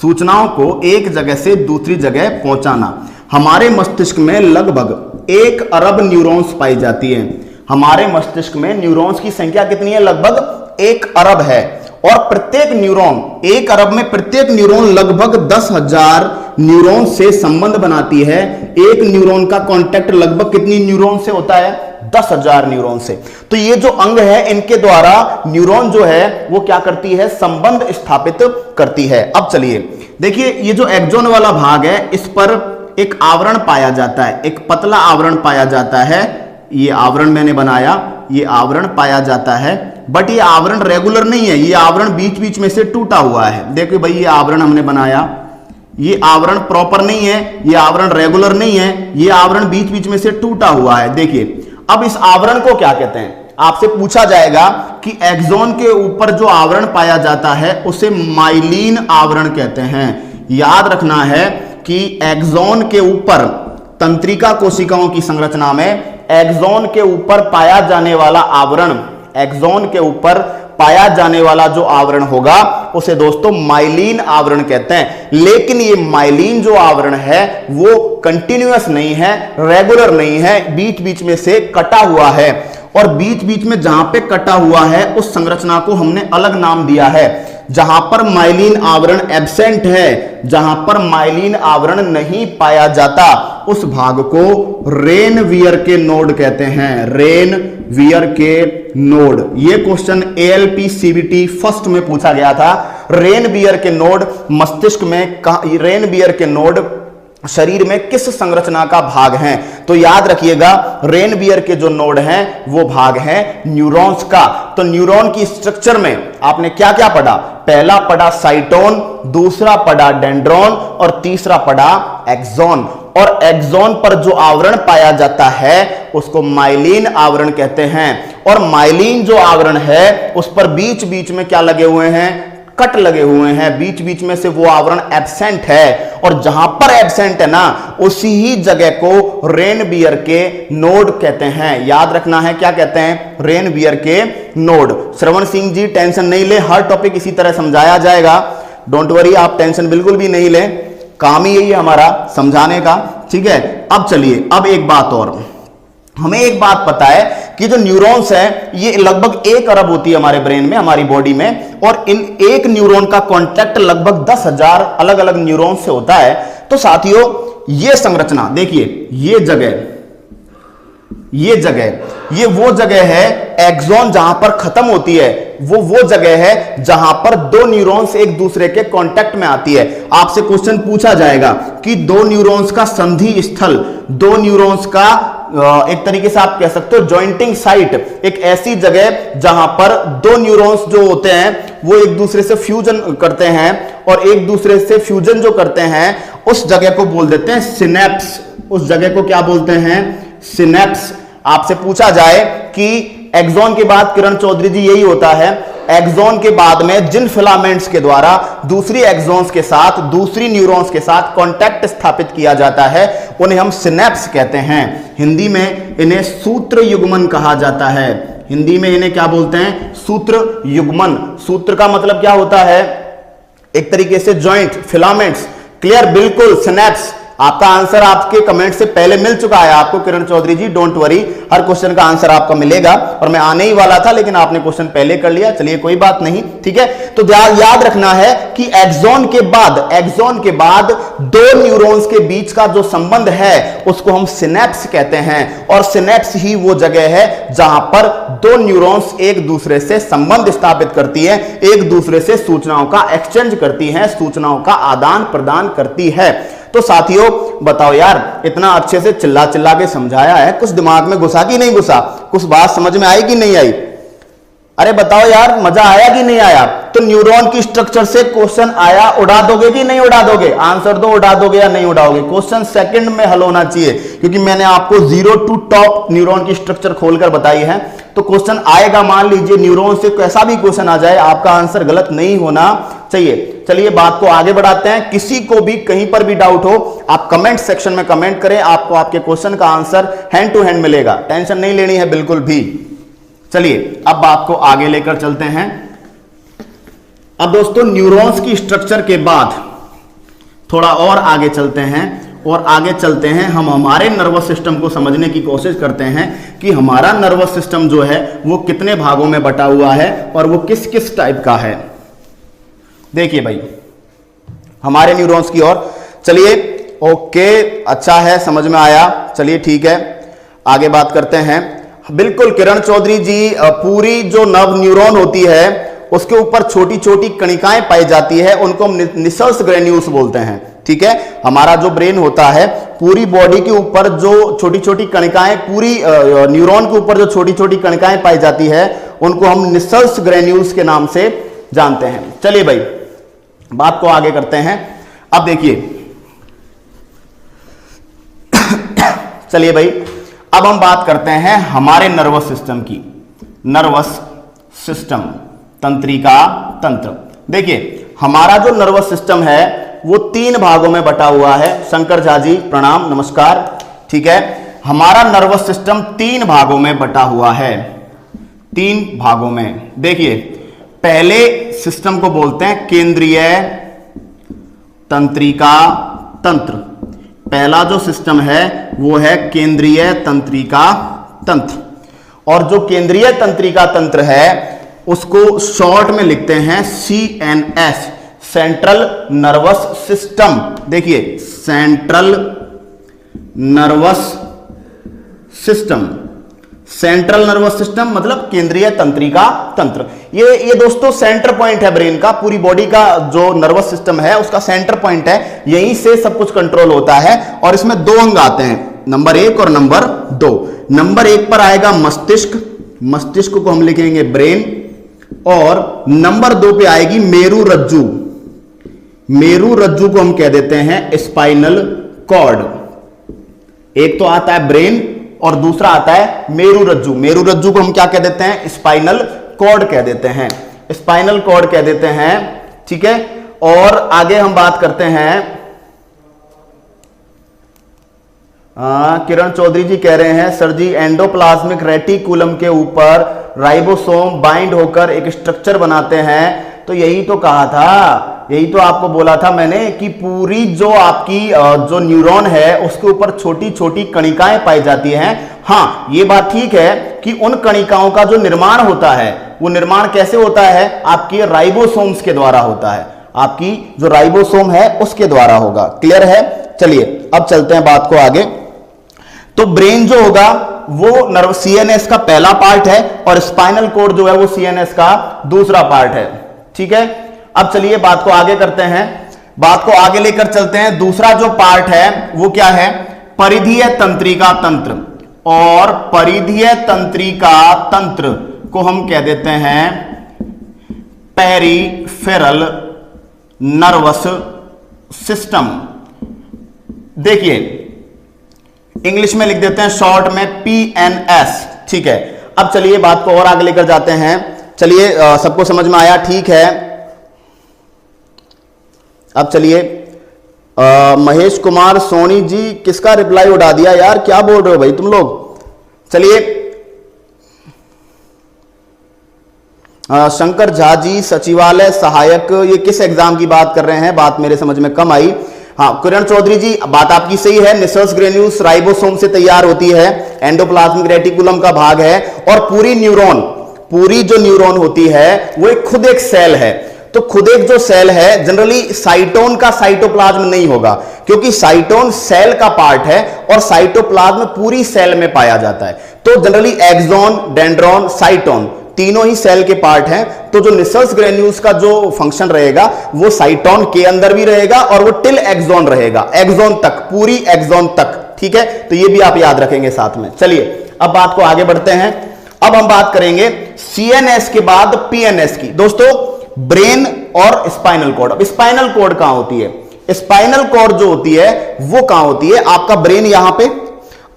सूचनाओं को एक जगह से दूसरी जगह पहुंचाना। हमारे मस्तिष्क में लगभग 1 अरब न्यूरॉन्स पाई जाती है। हमारे मस्तिष्क में न्यूरॉन्स की संख्या कितनी है, लगभग 1 अरब है। और प्रत्येक न्यूरॉन, 1 अरब में प्रत्येक न्यूरॉन लगभग 10,000 न्यूरॉन से संबंध बनाती है। एक न्यूरॉन का कांटेक्ट लगभग कितनी न्यूरॉन से होता है, 10,000 न्यूरॉन से। तो ये जो अंग है इनके द्वारा न्यूरॉन जो है वो क्या करती है, संबंध स्थापित करती है। अब चलिए देखिए, ये जो एक्सॉन वाला भाग है इस पर एक आवरण पाया जाता है, एक पतला आवरण पाया जाता है। ये आवरण मैंने बनाया, ये आवरण पाया जाता है, बट ये आवरण रेगुलर नहीं है, ये आवरण बीच बीच में से टूटा हुआ है। देखो भाई, ये आवरण हमने बनाया, ये आवरण प्रॉपर नहीं है, ये आवरण रेगुलर नहीं है, ये आवरण बीच बीच में से टूटा हुआ है। देखिए अब इस आवरण को क्या कहते हैं, आपसे पूछा जाएगा कि एक्सॉन के ऊपर जो आवरण पाया जाता है उसे माइलिन आवरण कहते हैं। याद रखना है कि एक्सॉन के ऊपर, तंत्रिका कोशिकाओं की संरचना में एक्सॉन के ऊपर पाया जाने वाला आवरण, एक्सॉन के ऊपर पाया जाने वाला जो आवरण होगा उसे दोस्तों माइलिन आवरण कहते हैं। लेकिन ये माइलिन जो आवरण है वो कंटिन्यूअस नहीं है, रेगुलर नहीं है, बीच बीच में से कटा हुआ है। और बीच बीच में जहां पे कटा हुआ है उस संरचना को हमने अलग नाम दिया है। जहां पर माइलिन आवरण एब्सेंट है, जहां पर माइलिन आवरण नहीं पाया जाता, उस भाग को रेनवियर के नोड कहते हैं, रेनवियर के नोड। ये क्वेश्चन ALP CBT फर्स्ट में पूछा गया था। रेनवियर के नोड मस्तिष्क में, रेनवियर के नोड शरीर में किस संरचना का भाग है, तो याद रखिएगा रेनवियर के जो नोड हैं वो भाग है न्यूरॉन्स का। तो न्यूरॉन की स्ट्रक्चर में आपने क्या क्या पढ़ा, पहला पढ़ा साइटोन, दूसरा पढ़ा डेंड्रॉन और तीसरा पढ़ा एक्सॉन। और एक्सॉन पर जो आवरण पाया जाता है उसको माइलिन आवरण कहते हैं। और माइलिन जो आवरण है उस पर बीच बीच में क्या लगे हुए हैं, कट लगे हुए हैं, बीच बीच में से वो आवरण एब्सेंट है। और जहां पर एब्सेंट है ना उसी ही जगह को रेनवियर के नोड कहते हैं। याद रखना है, क्या कहते हैं, रेनवियर के नोड। श्रवण सिंह जी टेंशन नहीं ले, हर टॉपिक इसी तरह समझाया जाएगा, डोंट वरी, आप टेंशन बिल्कुल भी नहीं लें, काम ही यही है हमारा समझाने का। ठीक है, अब चलिए, अब एक बात और, हमें एक बात पता है कि जो न्यूरॉन्स हैं ये लगभग 1 अरब होती है हमारे ब्रेन में, हमारी बॉडी में। और इन एक न्यूरॉन का कांटेक्ट लगभग 10,000 अलग अलग न्यूरॉन से होता है। तो साथियों ये संरचना देखिए, ये जगह, ये वो जगह है एक्सॉन जहां पर खत्म होती है, वो जगह है जहां पर 2 न्यूरॉन्स एक दूसरे के कांटेक्ट में आती है। आपसे क्वेश्चन पूछा जाएगा कि 2 न्यूरॉन्स का संधि स्थल, 2 न्यूरॉन्स का एक तरीके से आप कह सकते हो जॉइंटिंग साइट, एक ऐसी जगह जहां पर 2 न्यूरॉन्स जो होते हैं वो एक दूसरे से फ्यूजन करते हैं, और एक दूसरे से फ्यूजन जो करते हैं उस जगह को बोल देते हैं सिनेप्स। उस जगह को क्या बोलते हैं, सिनेप्स। आपसे पूछा जाए कि एक्सॉन के बाद, किरण चौधरी जी यही होता है, एक्सॉन के बाद में जिन फिलामेंट्स के द्वारा दूसरी एक्सॉन्स के साथ, दूसरी न्यूरॉन्स के साथ कांटेक्ट स्थापित किया जाता है उन्हें हम सिनेप्स कहते हैं। हिंदी में इन्हें सूत्र युग्मन कहा जाता है। हिंदी में इन्हें क्या बोलते हैं, सूत्र युग्मन। सूत्र का मतलब क्या होता है, एक तरीके से जॉइंट, फिलामेंट्स। क्लियर, बिल्कुल, सिनेप्स। आपका आंसर आपके कमेंट से पहले मिल चुका है आपको किरण चौधरी जी, डोंट वरी, हर क्वेश्चन का आंसर आपका मिलेगा। और मैं आने ही वाला था लेकिन आपने क्वेश्चन पहले कर लिया, चलिए कोई बात नहीं, ठीक है। तो याद रखना है कि एक्सॉन के बाद 2 न्यूरॉन्स के बीच का जो संबंध है उसको हम सिनेप्स कहते हैं। और सिनेप्स ही वो जगह है जहां पर 2 न्यूरॉन्स एक दूसरे से संबंध स्थापित करती है, एक दूसरे से सूचनाओं का एक्सचेंज करती है, सूचनाओं का आदान प्रदान करती है। तो साथियों बताओ यार, इतना अच्छे से चिल्ला चिल्ला के समझाया है, कुछ दिमाग में घुसा कि नहीं घुसा, कुछ बात समझ में आई कि नहीं आई? अरे बताओ यार, मजा आया कि नहीं आया? तो न्यूरॉन की स्ट्रक्चर से क्वेश्चन आया, उड़ा दोगे कि नहीं उड़ा दोगे? आंसर दो, उड़ा दोगे या नहीं उड़ाओगे? क्वेश्चन सेकंड में हल होना चाहिए, क्योंकि मैंने आपको 0 to टॉप न्यूरॉन की स्ट्रक्चर खोलकर बताई है। तो क्वेश्चन आएगा, मान लीजिए न्यूरॉन से कैसा भी क्वेश्चन आ जाए, आपका आंसर गलत नहीं होना चाहिए। चलिए बात को आगे बढ़ाते हैं। किसी को भी कहीं पर भी डाउट हो, आप कमेंट सेक्शन में कमेंट करें, आपको आपके क्वेश्चन का आंसर हैंड टू हैंड मिलेगा, टेंशन नहीं लेनी है बिल्कुल भी। चलिए अब बात को आगे लेकर चलते हैं। अब दोस्तों न्यूरॉन्स की स्ट्रक्चर के बाद थोड़ा और आगे चलते हैं, और आगे चलते हैं हम हमारे नर्वस सिस्टम को समझने की कोशिश करते हैं कि हमारा नर्वस सिस्टम जो है वो कितने भागों में बटा हुआ है और वो किस किस टाइप का है। देखिए भाई हमारे न्यूरॉन्स की ओर चलिए। ओके, अच्छा है, समझ में आया। चलिए ठीक है, आगे बात करते हैं। बिल्कुल किरण चौधरी जी, पूरी जो नर्व न्यूरॉन होती है उसके ऊपर छोटी छोटी कणिकाएं पाई जाती है, उनको हम निसल्स ग्रेन्यूल्स बोलते हैं। ठीक है, हमारा जो ब्रेन होता है, पूरी बॉडी के ऊपर जो छोटी छोटी कणिकाएं, पूरी न्यूरॉन के ऊपर जो छोटी छोटी कणिकाएं पाई जाती है, उनको हम निसल्स ग्रेन्यूल्स के नाम से जानते हैं। चलिए भाई बात को आगे करते हैं। अब देखिए चलिए भाई अब हम बात करते हैं हमारे नर्वस सिस्टम की। नर्वस सिस्टम, तंत्रिका तंत्र। देखिए हमारा जो नर्वस सिस्टम है वो 3 भागों में बटा हुआ है। शंकर झा जी प्रणाम, नमस्कार। ठीक है, हमारा नर्वस सिस्टम 3 भागों में बटा हुआ है, 3 भागों में। देखिए पहले सिस्टम को बोलते हैं केंद्रीय तंत्रिका तंत्र। पहला जो सिस्टम है वो है केंद्रीय तंत्रिका तंत्र, और जो केंद्रीय तंत्रिका तंत्र है उसको शॉर्ट में लिखते हैं CNS, सेंट्रल नर्वस सिस्टम। देखिए central nervous system, central nervous system मतलब केंद्रीय तंत्रिका तंत्र। ये दोस्तों सेंटर पॉइंट है ब्रेन का, पूरी बॉडी का जो नर्वस सिस्टम है उसका सेंटर पॉइंट है, यहीं से सब कुछ कंट्रोल होता है। और इसमें 2 अंग आते हैं, नंबर 1 और नंबर 2। नंबर 1 पर आएगा मस्तिष्क, मस्तिष्क को हम लिखेंगे ब्रेन, और नंबर 2 पे आएगी मेरु रज्जु, मेरु रज्जु को हम कह देते हैं स्पाइनल कॉर्ड। एक तो आता है ब्रेन और दूसरा आता है मेरु रज्जु। मेरु रज्जु को हम क्या कह देते हैं? स्पाइनल कॉर्ड कह देते हैं, स्पाइनल कॉर्ड कह देते हैं। ठीक है, और आगे हम बात करते हैं। किरण चौधरी जी कह रहे हैं सर जी एंडोप्लाज्मिक रेटिकुलम के ऊपर राइबोसोम बाइंड होकर एक स्ट्रक्चर बनाते हैं। तो यही तो कहा था, यही तो आपको बोला था मैंने कि पूरी जो आपकी जो न्यूरॉन है उसके ऊपर छोटी छोटी कणिकाएं पाई जाती हैं। हाँ ये बात ठीक है कि उन कणिकाओं का जो निर्माण होता है वो निर्माण कैसे होता है? आपके राइबोसोम्स के द्वारा होता है, आपकी जो राइबोसोम है उसके द्वारा होगा। क्लियर है? चलिए अब चलते हैं बात को आगे। तो ब्रेन जो होगा वो नर्व CNS का पहला पार्ट है और स्पाइनल कॉर्ड जो है वो CNS का दूसरा पार्ट है। ठीक है, अब चलिए बात को आगे करते हैं, बात को आगे लेकर चलते हैं। दूसरा जो पार्ट है वो क्या है? परिधीय तंत्रिका तंत्र, और परिधीय तंत्रिका तंत्र को हम कह देते हैं पेरिफेरल नर्वस सिस्टम। देखिए इंग्लिश में लिख देते हैं शॉर्ट में PNS। ठीक है, अब चलिए बात को और आगे लेकर जाते हैं। चलिए सबको समझ में आया? ठीक है, अब चलिए महेश कुमार सोनी जी किसका रिप्लाई उड़ा दिया यार, क्या बोल रहे हो भाई तुम लोग? चलिए शंकर झा जी सचिवालय सहायक, ये किस एग्जाम की बात कर रहे हैं? बात मेरे समझ में कम आई। हाँ किरण चौधरी जी बात आपकी सही है, निसल्स ग्रेन्यूल्स राइबोसोम से तैयार होती है, एंडोप्लाज्मिक रेटिकुलम का भाग है, और पूरी न्यूरॉन, पूरी जो न्यूरॉन होती है वो खुद एक सेल है। तो खुद एक जो सेल है, जनरली साइटोन का साइटोप्लाज्म नहीं होगा, क्योंकि साइटोन सेल का पार्ट है और साइटोप्लाज्म पूरी सेल में पाया जाता है। तो जनरली एक्सॉन, डेंड्रॉन, साइटोन तीनों ही सेल के पार्ट हैं, तो जो निसल्स ग्रेन्यूल्स का जो फंक्शन रहेगा वो साइटोन के अंदर भी रहेगा और वो टिल एक्सॉन रहेगा, एक्सॉन तक, पूरी एक्सॉन तक। ठीक है, तो ये भी आप याद रखेंगे साथ में। चलिए अब बात को आगे बढ़ते हैं। अब हम बात करेंगे सीएनएस के बाद पीएनएस की। दोस्तों ब्रेन और स्पाइनल कॉर्ड। अब स्पाइनल कॉर्ड कहां होती है? स्पाइनल कॉर्ड जो होती है वो कहां होती है? आपका ब्रेन यहां पे,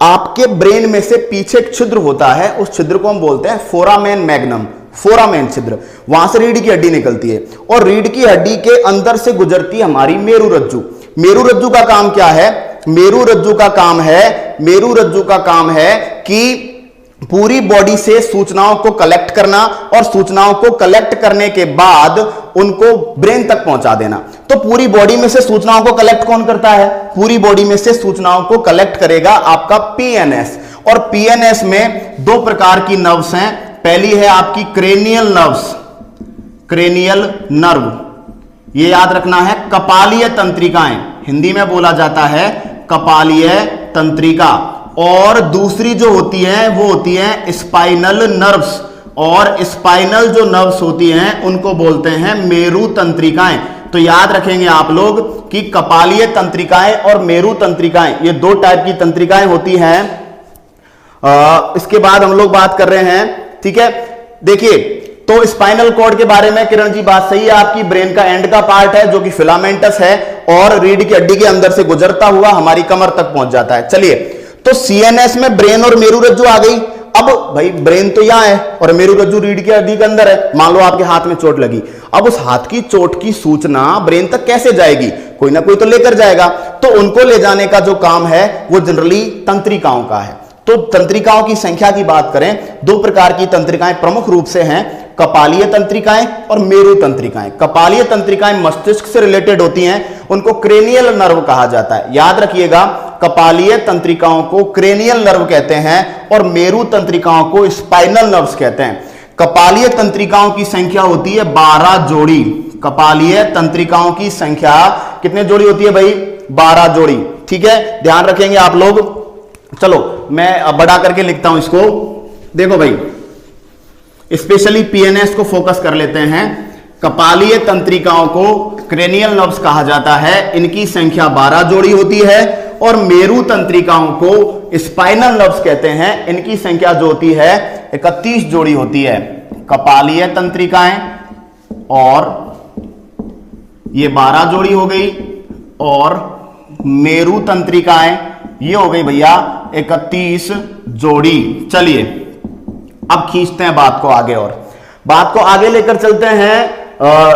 आपके ब्रेन में से पीछे एक छिद्र होता है, उस छिद्र को हम बोलते हैं फोरामेन मैग्नम, फोरामेन छिद्र। वहां से रीढ़ की हड्डी निकलती है और रीढ़ की हड्डी के अंदर से गुजरती है हमारी मेरु रज्जु। मेरु रज्जु का काम क्या है? मेरु रज्जु का काम है, मेरु रज्जु का काम है कि पूरी बॉडी से सूचनाओं को कलेक्ट करना और सूचनाओं को कलेक्ट करने के बाद उनको ब्रेन तक पहुंचा देना। तो पूरी बॉडी में से सूचनाओं को कलेक्ट कौन करता है? पूरी बॉडी में से सूचनाओं को कलेक्ट करेगा आपका पीएनएस। और पीएनएस में दो प्रकार की नर्व्स हैं। पहली है आपकी क्रेनियल नर्व्स, क्रेनियल नर्व, ये याद रखना है। कपालीय तंत्रिकाएं, हिंदी में बोला जाता है कपालीय तंत्रिका। और दूसरी जो होती है वो होती है स्पाइनल नर्व्स, और स्पाइनल जो नर्व्स होती हैं उनको बोलते हैं मेरु तंत्रिकाएं। तो याद रखेंगे आप लोग कि कपालीय तंत्रिकाएं और मेरु तंत्रिकाएं, ये दो टाइप की तंत्रिकाएं होती हैं। इसके बाद हम लोग बात कर रहे हैं, ठीक है। देखिए, तो स्पाइनल कॉर्ड के बारे में किरण जी बात सही है आपकी, ब्रेन का एंड का पार्ट है जो कि फिलामेंटस है और रीढ़ की हड्डी के अंदर से गुजरता हुआ हमारी कमर तक पहुंच जाता है। चलिए, तो सीएनएस में ब्रेन और मेरु रज्जु आ गई। अब भाई ब्रेन तो यहां है और मेरु रज्जु रीढ़ की हड्डी के अंदर है। मान लो आपके हाथ में चोट लगी, अब उस हाथ की चोट की सूचना ब्रेन तक कैसे जाएगी? कोई ना कोई तो लेकर जाएगा। तो उनको ले जाने का जो काम है वो जनरली तंत्रिकाओं का है। तो तंत्रिकाओं की संख्या की बात करें, दो प्रकार की तंत्रिकाएं प्रमुख रूप से हैं, कपालीय तंत्रिकाएं और मेरु तंत्रिकाएं। कपालीय तंत्रिकाएं मस्तिष्क से रिलेटेड होती हैं, उनको क्रेनियल नर्व कहा जाता है। याद रखिएगा, कपालीय तंत्रिकाओं को क्रेनियल नर्व कहते हैं और मेरु तंत्रिकाओं को स्पाइनल नर्व्स कहते हैं। कपालीय तंत्रिकाओं की संख्या होती है 12 जोड़ी। कपालीय तंत्रिकाओं की संख्या कितने जोड़ी होती है भाई? 12 जोड़ी। ठीक है, ध्यान रखेंगे आप लोग। चलो मैं बड़ा करके लिखता हूं इसको। देखो भाई, स्पेशली पीएनएस को फोकस कर लेते हैं। कपालीय तंत्रिकाओं को क्रेनियल नर्व्स कहा जाता है, इनकी संख्या 12 जोड़ी होती है। और मेरु तंत्रिकाओं को स्पाइनल नर्व्स कहते हैं, इनकी संख्या जो होती है 31 जोड़ी होती है। कपालीय तंत्रिकाएं और ये 12 जोड़ी हो गई, और मेरु तंत्रिकाएं ये हो गई भैया 31 जोड़ी। चलिए अब खींचते हैं बात को आगे और बात को आगे लेकर चलते हैं।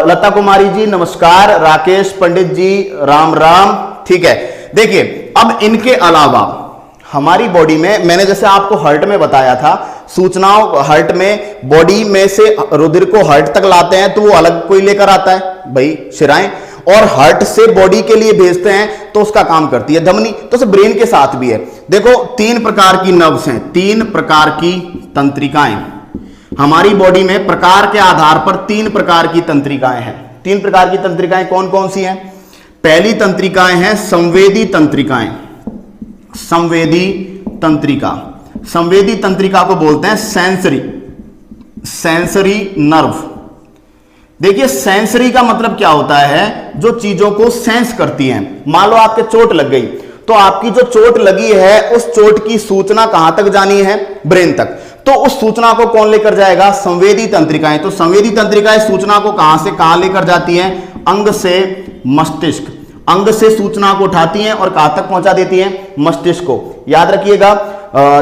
लता कुमारी जी नमस्कार, राकेश पंडित जी राम राम। ठीक है, देखिए अब इनके अलावा हमारी बॉडी में, मैंने जैसे आपको हार्ट में बताया था, सूचनाओं हार्ट में, बॉडी में से रुधिर को हार्ट तक लाते हैं तो वो अलग कोई लेकर आता है भाई शिराएं, और हार्ट से बॉडी के लिए भेजते हैं तो उसका काम करती है धमनी। तो ब्रेन के साथ भी है। देखो 3 प्रकार की नर्व्स हैं, 3 प्रकार की तंत्रिकाएं हमारी बॉडी में, प्रकार के आधार पर 3 प्रकार की तंत्रिकाएं हैं। 3 प्रकार की तंत्रिकाएं कौन कौन सी हैं? पहली तंत्रिकाएं हैं संवेदी तंत्रिकाएं। संवेदी तंत्रिका, संवेदी तंत्रिका को बोलते हैं सेंसरी नर्व। देखिए सेंसरी का मतलब क्या होता है? जो चीजों को सेंस करती हैं। मान लो आपके चोट लग गई, तो आपकी जो चोट लगी है उस चोट की सूचना कहां तक जानी है? ब्रेन तक। तो उस सूचना को कौन लेकर जाएगा? संवेदी तंत्रिकाएं। तो संवेदी तंत्रिकाएं सूचना को कहां से कहां लेकर जाती हैं? अंग से मस्तिष्क। अंग से सूचना को उठाती हैं और कहां तक पहुंचा देती हैं? मस्तिष्क को। याद रखिएगा।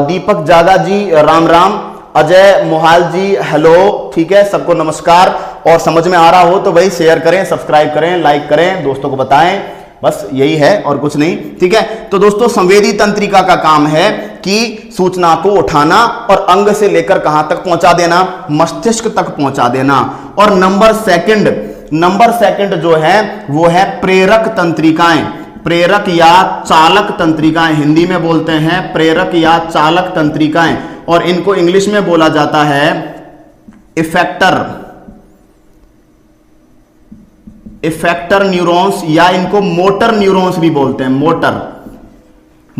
दीपक जागा जी राम राम, अजय मोहाल जी हेलो। ठीक है, सबको नमस्कार। और समझ में आ रहा हो तो भाई शेयर करें, सब्सक्राइब करें, लाइक करें, दोस्तों को बताएं, बस यही है और कुछ नहीं। ठीक है, तो दोस्तों संवेदी तंत्रिका का काम है कि सूचना को उठाना और अंग से लेकर कहां तक पहुंचा देना? मस्तिष्क तक पहुंचा देना। और नंबर सेकंड जो है वो है प्रेरक तंत्रिकाएं। प्रेरक या चालक तंत्रिकाएं, हिंदी में बोलते हैं प्रेरक या चालक तंत्रिकाएं, और इनको इंग्लिश में बोला जाता है इफेक्टर न्यूरॉन्स, या इनको मोटर न्यूरॉन्स भी बोलते हैं।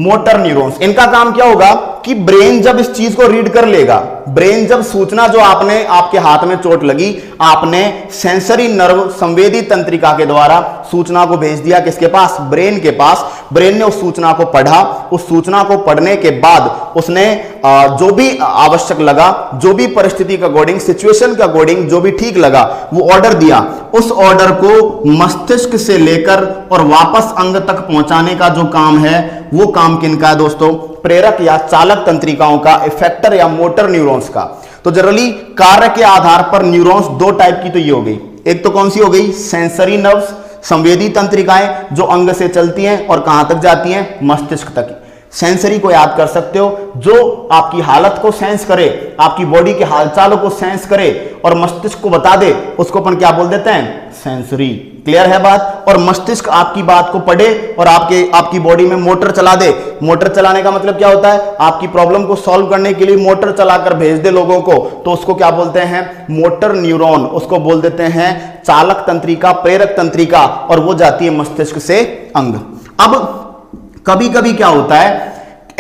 मोटर न्यूरॉन्स, इनका काम क्या होगा कि ब्रेन जब इस चीज को रीड कर लेगा, ब्रेन जब सूचना जो आपने, आपके हाथ में चोट लगी, आपने सेंसरी नर्व संवेदी तंत्रिका के द्वारा सूचना को भेज दिया किसके पास, ब्रेन के पास। ब्रेन ने उस सूचना को पढ़ा, उस सूचना को पढ़ने के बाद उसने जो भी आवश्यक लगा, जो भी परिस्थिति के अकॉर्डिंग, सिचुएशन के अकॉर्डिंग जो भी ठीक लगा वो ऑर्डर दिया। उस ऑर्डर को मस्तिष्क से लेकर और वापस अंग तक पहुंचाने का जो काम है वो काम किनका है दोस्तों, प्रेरक या चालक तंत्रिकाओं का, इफेक्टर या मोटर न्यूरॉन्स का। तो जनरली कार्य के आधार पर न्यूरॉन्स दो टाइप की तो ये हो गई, एक तो कौन सी हो गई, सेंसरी नर्व्स संवेदी तंत्रिकाएं जो अंग से चलती हैं और कहां तक जाती हैं, मस्तिष्क तक। सेंसरी को याद कर सकते हो, जो आपकी हालत को सेंस करे, आपकी बॉडी के हालचालों को सेंस करे और मस्तिष्क को बता दे, उसको अपन क्या बोल देते हैं, सेंसरी। क्लियर है बात। और मस्तिष्क आपकी बात को पढ़े और आपकी बॉडी में मोटर चला दे। मोटर चलाने का मतलब क्या होता है, आपकी प्रॉब्लम को सॉल्व करने के लिए मोटर चलाकर भेज दे लोगों को, तो उसको क्या बोलते हैं, मोटर न्यूरॉन। उसको बोल देते हैं चालक तंत्रिका, प्रेरक तंत्रिका, और वो जाती है मस्तिष्क से अंग। अब कभी कभी क्या होता है,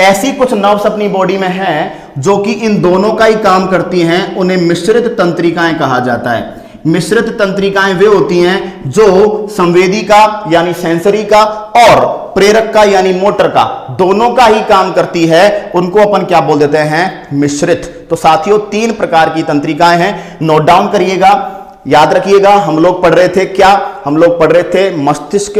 ऐसी कुछ नर्व्स अपनी बॉडी में हैं जो कि इन दोनों का ही काम करती हैं, उन्हें मिश्रित तंत्रिकाएं कहा जाता है। मिश्रित तंत्रिकाएं वे होती हैं जो संवेदी का यानी सेंसरी का और प्रेरक का यानी मोटर का, दोनों का ही काम करती है, उनको अपन क्या बोल देते हैं, मिश्रित। तो साथियों 3 प्रकार की तंत्रिकाएं हैं, नोट डाउन करिएगा, याद रखिएगा। हम लोग पढ़ रहे थे क्या, हम लोग पढ़ रहे थे मस्तिष्क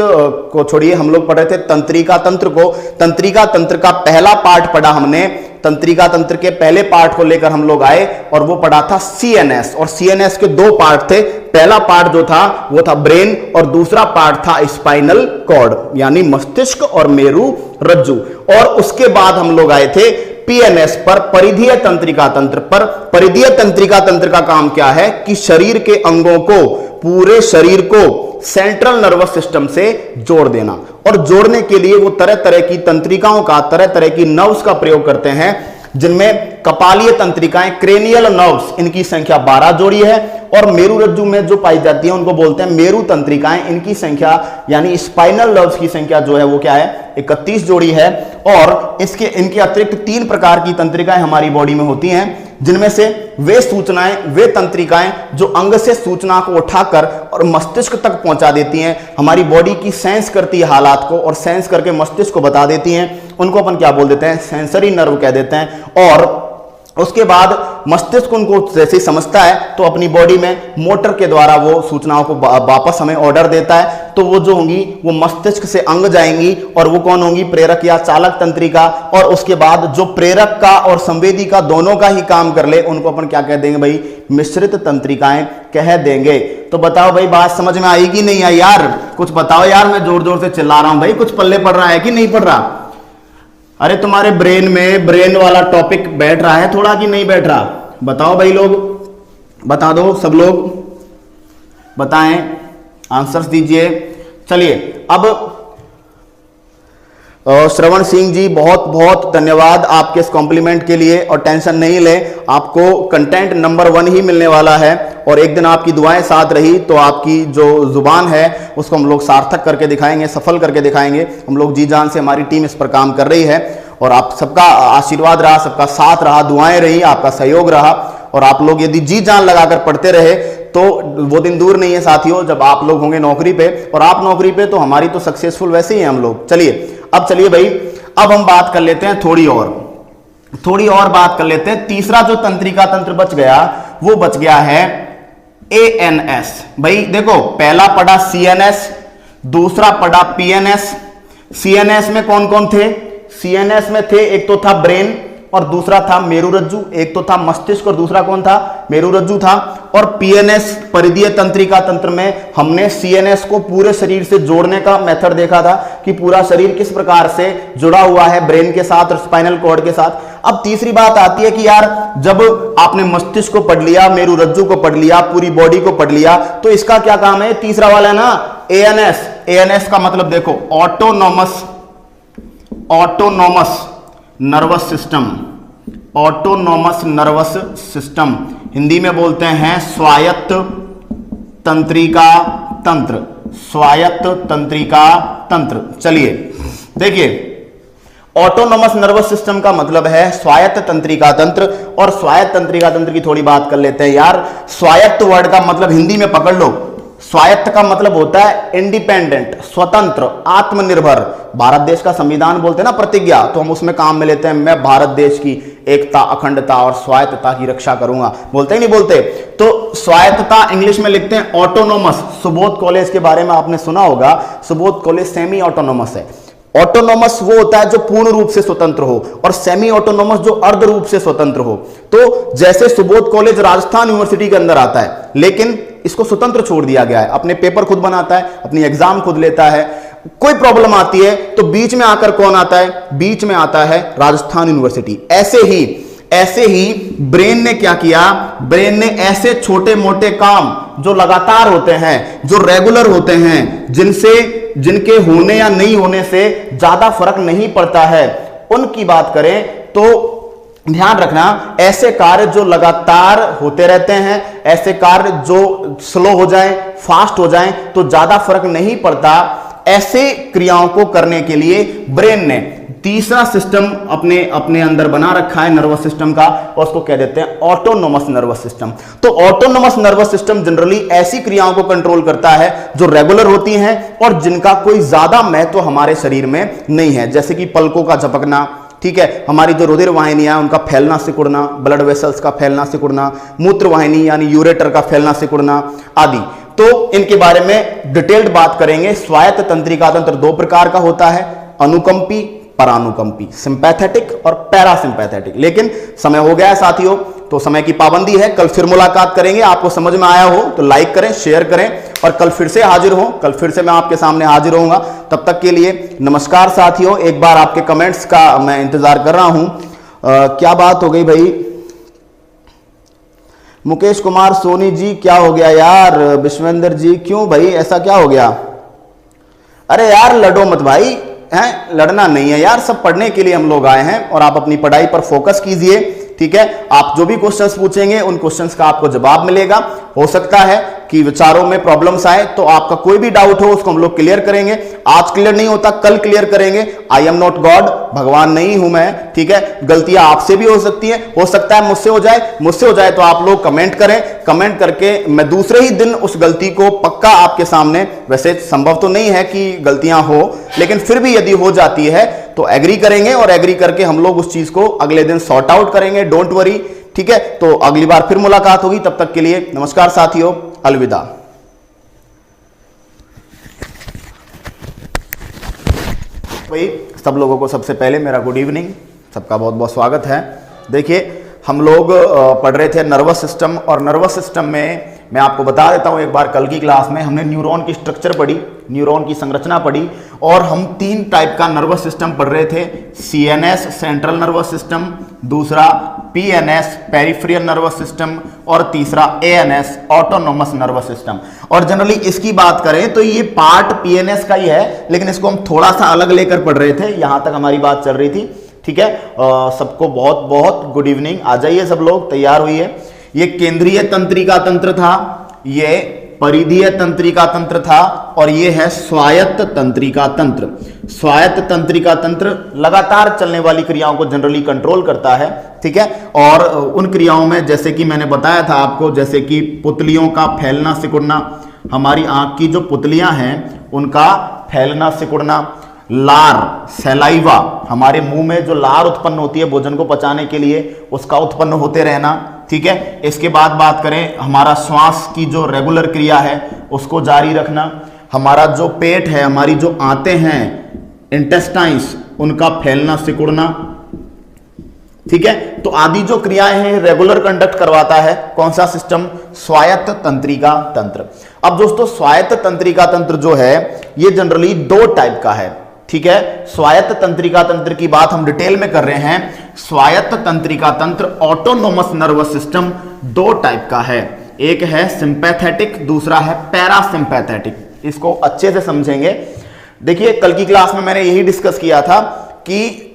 को छोड़िए, हम लोग पढ़ रहे थे तंत्रिका तंत्र को। तंत्रिका तंत्र का पहला पार्ट पढ़ा हमने, तंत्रिका तंत्र के पहले पार्ट को लेकर हम लोग आए और वो पढ़ा था सीएनएस। और सीएनएस के 2 पार्ट थे, पहला पार्ट जो था वो था ब्रेन और दूसरा पार्ट था स्पाइनल कॉर्ड यानी मस्तिष्क और मेरु रज्जु। और उसके बाद हम लोग आए थे पीएनएस पर, परिधीय तंत्रिका तंत्र पर। परिधीय तंत्रिका तंत्र का काम क्या है कि शरीर के अंगों को, पूरे शरीर को सेंट्रल नर्वस सिस्टम से जोड़ देना, और जोड़ने के लिए वो तरह तरह की तंत्रिकाओं का, तरह तरह की नर्व्स का प्रयोग करते हैं, जिनमें कपालीय तंत्रिकाएं, क्रेनियल नर्व्स, इनकी संख्या 12 जोड़ी है, और मेरु रज्जु में जो पाई जाती है उनको बोलते हैं मेरु तंत्रिकाएं, इनकी संख्या यानी स्पाइनल नर्व्स की संख्या जो है वो क्या है, 31 जोड़ी है। और इनके अतिरिक्त 3 प्रकार की तंत्रिकाएं हमारी बॉडी में होती हैं, जिनमें से वे सूचनाएं, वे तंत्रिकाएं जो अंग से सूचना को उठाकर और मस्तिष्क तक पहुंचा देती हैं, हमारी बॉडी की सेंस करती है हालात को, और सेंस करके मस्तिष्क को बता देती हैं, उनको अपन क्या बोल देते हैं, सेंसरी नर्व कह देते हैं। और उसके बाद मस्तिष्क उनको जैसे ही समझता है तो अपनी बॉडी में मोटर के द्वारा वो सूचनाओं को वापस हमें ऑर्डर देता है, तो वो जो होंगी वो मस्तिष्क से अंग जाएंगी, और वो कौन होंगी, प्रेरक या चालक तंत्रिका। और उसके बाद जो प्रेरक का और संवेदी का दोनों का ही काम कर ले, उनको अपन क्या कह देंगे भाई, मिश्रित तंत्रिकाएं कह देंगे। तो बताओ भाई बात समझ में आई कि नहीं आई यार, कुछ बताओ यार, मैं जोर जोर से चिल्ला रहा हूं भाई, कुछ पल्ले पड़ रहा है कि नहीं पड़ रहा। अरे तुम्हारे ब्रेन में ब्रेन वाला टॉपिक बैठ रहा है थोड़ा कि नहीं बैठ रहा, बताओ भाई लोग, बता दो, सब लोग बताएं, आंसर्स दीजिए। चलिए अब श्रवण सिंह जी बहुत बहुत धन्यवाद आपके इस कॉम्प्लीमेंट के लिए, और टेंशन नहीं ले, आपको कंटेंट नंबर 1 ही मिलने वाला है, और एक दिन आपकी दुआएं साथ रही तो आपकी जो जुबान है उसको हम लोग सार्थक करके दिखाएंगे, सफल करके दिखाएंगे। हम लोग जी जान से, हमारी टीम इस पर काम कर रही है, और आप सबका आशीर्वाद रहा, सबका साथ रहा, दुआएं रही, आपका सहयोग रहा, और आप लोग यदि जी जान लगाकर पढ़ते रहे तो वो दिन दूर नहीं है साथियों जब आप लोग होंगे नौकरी पे, और आप नौकरी पे तो हमारी तो सक्सेसफुल वैसे ही हैं हम लोग। चलिए अब चलिए भाई, अब हम बात कर लेते हैं थोड़ी और बात कर लेते हैं। तीसरा जो तंत्रिका तंत्र बच गया वो बच गया है एएनएस। भाई देखो, पहला पढ़ा सीएनएस, दूसरा पढ़ा पीएनएस। सीएनएस में कौन कौन थे, सीएनएस में थे एक तो था ब्रेन और दूसरा था मेरुरज्जु, एक तो था मस्तिष्क और दूसरा कौन था, मेरुरज्जु था। और पीएनएस परिधीय तंत्रिका तंत्र में हमने सीएनएस को पूरे शरीर से जोड़ने का मेथड देखा था कि पूरा शरीर किस प्रकार से जुड़ा हुआ है ब्रेन के साथ और स्पाइनल कॉर्ड के साथ। अब तीसरी बात आती है कि यार जब आपने मस्तिष्क को पढ़ लिया, मेरुरज्जु को पढ़ लिया, पूरी बॉडी को पढ़ लिया, तो इसका क्या काम है, तीसरा वाला है ना एएनएस। एएनएस का मतलब देखो, autonomous nervous system, autonomous nervous system, Hindi में बोलते हैं स्वायत्त तंत्रिका तंत्र, स्वायत्त तंत्रिका तंत्र। चलिए देखिए, ऑटोनोमस नर्वस सिस्टम का मतलब है स्वायत्त तंत्रिका तंत्र। और स्वायत्त तंत्रिका तंत्र की थोड़ी बात कर लेते हैं यार। स्वायत्त वर्ड का मतलब हिंदी में पकड़ लो, स्वायत्त का मतलब होता है इंडिपेंडेंट, स्वतंत्र, आत्मनिर्भर। भारत देश का संविधान बोलते हैं ना प्रतिज्ञा, तो हम उसमें काम में लेते हैं मैं भारत देश की एकता, अखंडता और स्वायत्तता की रक्षा करूंगा, बोलते ही नहीं बोलते। तो स्वायत्तता इंग्लिश में लिखते हैं ऑटोनोमस। सुबोध कॉलेज के बारे में आपने सुना होगा, सुबोध कॉलेज सेमी ऑटोनोमस है। ऑटोनोमस वो होता है जो पूर्ण रूप से स्वतंत्र हो, और सेमी ऑटोनोमस जो अर्ध रूप से स्वतंत्र हो। तो जैसे सुबोध कॉलेज राजस्थान यूनिवर्सिटी के अंदर आता है, लेकिन इसको स्वतंत्र छोड़ दिया गया है, अपने पेपर खुद बनाता है, अपनी एग्जाम खुद लेता है। कोई प्रॉब्लम आती है तो बीच में आकर कौन आता है? बीच में आता है राजस्थान यूनिवर्सिटी। ऐसे ही ब्रेन ने क्या किया? ब्रेन ने ऐसे छोटे मोटे काम जो लगातार होते हैं, जो रेगुलर होते हैं, जिनके होने या नहीं होने से ज्यादा फर्क नहीं पड़ता है, उनकी बात करें तो ध्यान रखना, ऐसे कार्य जो लगातार होते रहते हैं, ऐसे कार्य जो स्लो हो जाएं, फास्ट हो जाएं, तो ज्यादा फर्क नहीं पड़ता। ऐसे क्रियाओं को करने के लिए ब्रेन ने तीसरा सिस्टम अपने अंदर बना रखा है नर्वस सिस्टम का, और उसको कह देते हैं ऑटोनोमस नर्वस सिस्टम। तो ऑटोनोमस नर्वस सिस्टम जनरली ऐसी क्रियाओं को कंट्रोल करता है जो रेगुलर होती हैं और जिनका कोई ज्यादा महत्व हमारे शरीर में नहीं है, जैसे कि पलकों का झपकना, ठीक है, हमारी जो रुधिर वाहिनियां उनका फैलना सिकुड़ना, ब्लड वेसल्स का फैलना सिकुड़ना, मूत्र वाहिनी यानी यूरेटर का फैलना सिकुड़ना आदि। तो इनके बारे में डिटेल्ड बात करेंगे। स्वायत्त तंत्रिका तंत्र दो प्रकार का होता है, अनुकंपी, परानुकंपी, सिंपैथेटिक और पैरासिंपैथेटिक। लेकिन समय हो गया है साथियों, तो समय की पाबंदी है। कल फिर मुलाकात करेंगे। आपको समझ में आया हो तो लाइक करें, शेयर करें, और कल फिर से हाजिर हो। कल फिर से मैं आपके सामने हाजिर होऊंगा। तब तक के लिए नमस्कार साथियों। एक बार आपके कमेंट्स का मैं इंतजार कर रहा हूं। क्या बात हो गई भाई? मुकेश कुमार सोनी जी, क्या हो गया यार? विश्वेंद्र जी, क्यों भाई ऐसा क्या हो गया? अरे यार लड़ो मत भाई, हैं? लड़ना नहीं है यार, सब पढ़ने के लिए हम लोग आए हैं, और आप अपनी पढ़ाई पर फोकस कीजिए, ठीक है। आप जो भी क्वेश्चंस पूछेंगे उन क्वेश्चंस का आपको जवाब मिलेगा। हो सकता है कि विचारों में प्रॉब्लम्स आए, तो आपका कोई भी डाउट हो उसको हम लोग क्लियर करेंगे। आज क्लियर नहीं होता, कल क्लियर करेंगे। आई एम नॉट गॉड, भगवान नहीं हूं मैं, ठीक है। गलतियां आपसे भी हो सकती है, हो सकता है मुझसे हो जाए तो आप लोग कमेंट करें। कमेंट करके मैं दूसरे ही दिन उस गलती को पक्का आपके सामने, वैसे संभव तो नहीं है कि गलतियां हो, लेकिन फिर भी यदि हो जाती है तो एग्री करेंगे, और एग्री करके हम लोग उस चीज को अगले दिन सॉर्ट आउट करेंगे। डोंट वरी, ठीक है। तो अगली बार फिर मुलाकात होगी, तब तक के लिए नमस्कार साथियों, अलविदा। भाई सब लोगों को सबसे पहले मेरा गुड इवनिंग, सबका बहुत बहुत स्वागत है। देखिए हम लोग पढ़ रहे थे नर्वस सिस्टम, और नर्वस सिस्टम में मैं आपको बता देता हूं, एक बार कल की क्लास में हमने न्यूरॉन की स्ट्रक्चर पढ़ी, न्यूरॉन की संरचना पढ़ी, और हम तीन टाइप का नर्वस सिस्टम पढ़ रहे थे। सीएनएस सेंट्रल नर्वस सिस्टम, दूसरा पीएनएस पेरिफेरल नर्वस सिस्टम, और तीसरा एएनएस ऑटोनोमस नर्वस सिस्टम। और जनरली इसकी बात करें तो ये पार्ट पीएनएस का ही है, लेकिन इसको हम थोड़ा सा अलग लेकर पढ़ रहे थे। यहां तक हमारी बात चल रही थी, ठीक है। सबको बहुत बहुत गुड इवनिंग। आ जाइए सब लोग, तैयार हुई है। ये केंद्रीय तंत्रिका तंत्र था, ये परिधीय तंत्रिका तंत्र था, और ये है स्वायत्त तंत्रिका तंत्र। स्वायत्त तंत्रिका तंत्र लगातार चलने वाली क्रियाओं को जनरली कंट्रोल करता है, ठीक है। और उन क्रियाओं में जैसे कि मैंने बताया था आपको, जैसे कि पुतलियों का फैलना सिकुड़ना, हमारी आंख की जो पुतलियां हैं उनका फैलना सिकुड़ना, लार सैलाइवा, हमारे मुंह में जो लार उत्पन्न होती है भोजन को पचाने के लिए, उसका उत्पन्न होते रहना, ठीक है। इसके बाद बात करें हमारा श्वास की जो रेगुलर क्रिया है उसको जारी रखना, हमारा जो पेट है, हमारी जो आंतें हैं इंटेस्टाइन्स, उनका फैलना सिकुड़ना, ठीक है। तो आदि जो क्रियाएं हैं रेगुलर कंडक्ट करवाता है कौन सा सिस्टम? स्वायत्त तंत्रिका तंत्र। अब दोस्तों स्वायत्त तंत्रिका तंत्र जो है ये जनरली दो टाइप का है, ठीक है। स्वायत्त तंत्रिका तंत्र की बात हम डिटेल में कर रहे हैं। स्वायत्त तंत्रिका तंत्र ऑटोनोमस नर्वस सिस्टम दो टाइप का है, एक है सिंपैथेटिक, दूसरा है पैरासिम्पैथेटिक। इसको अच्छे से समझेंगे। देखिए कल की क्लास में मैंने यही डिस्कस किया था कि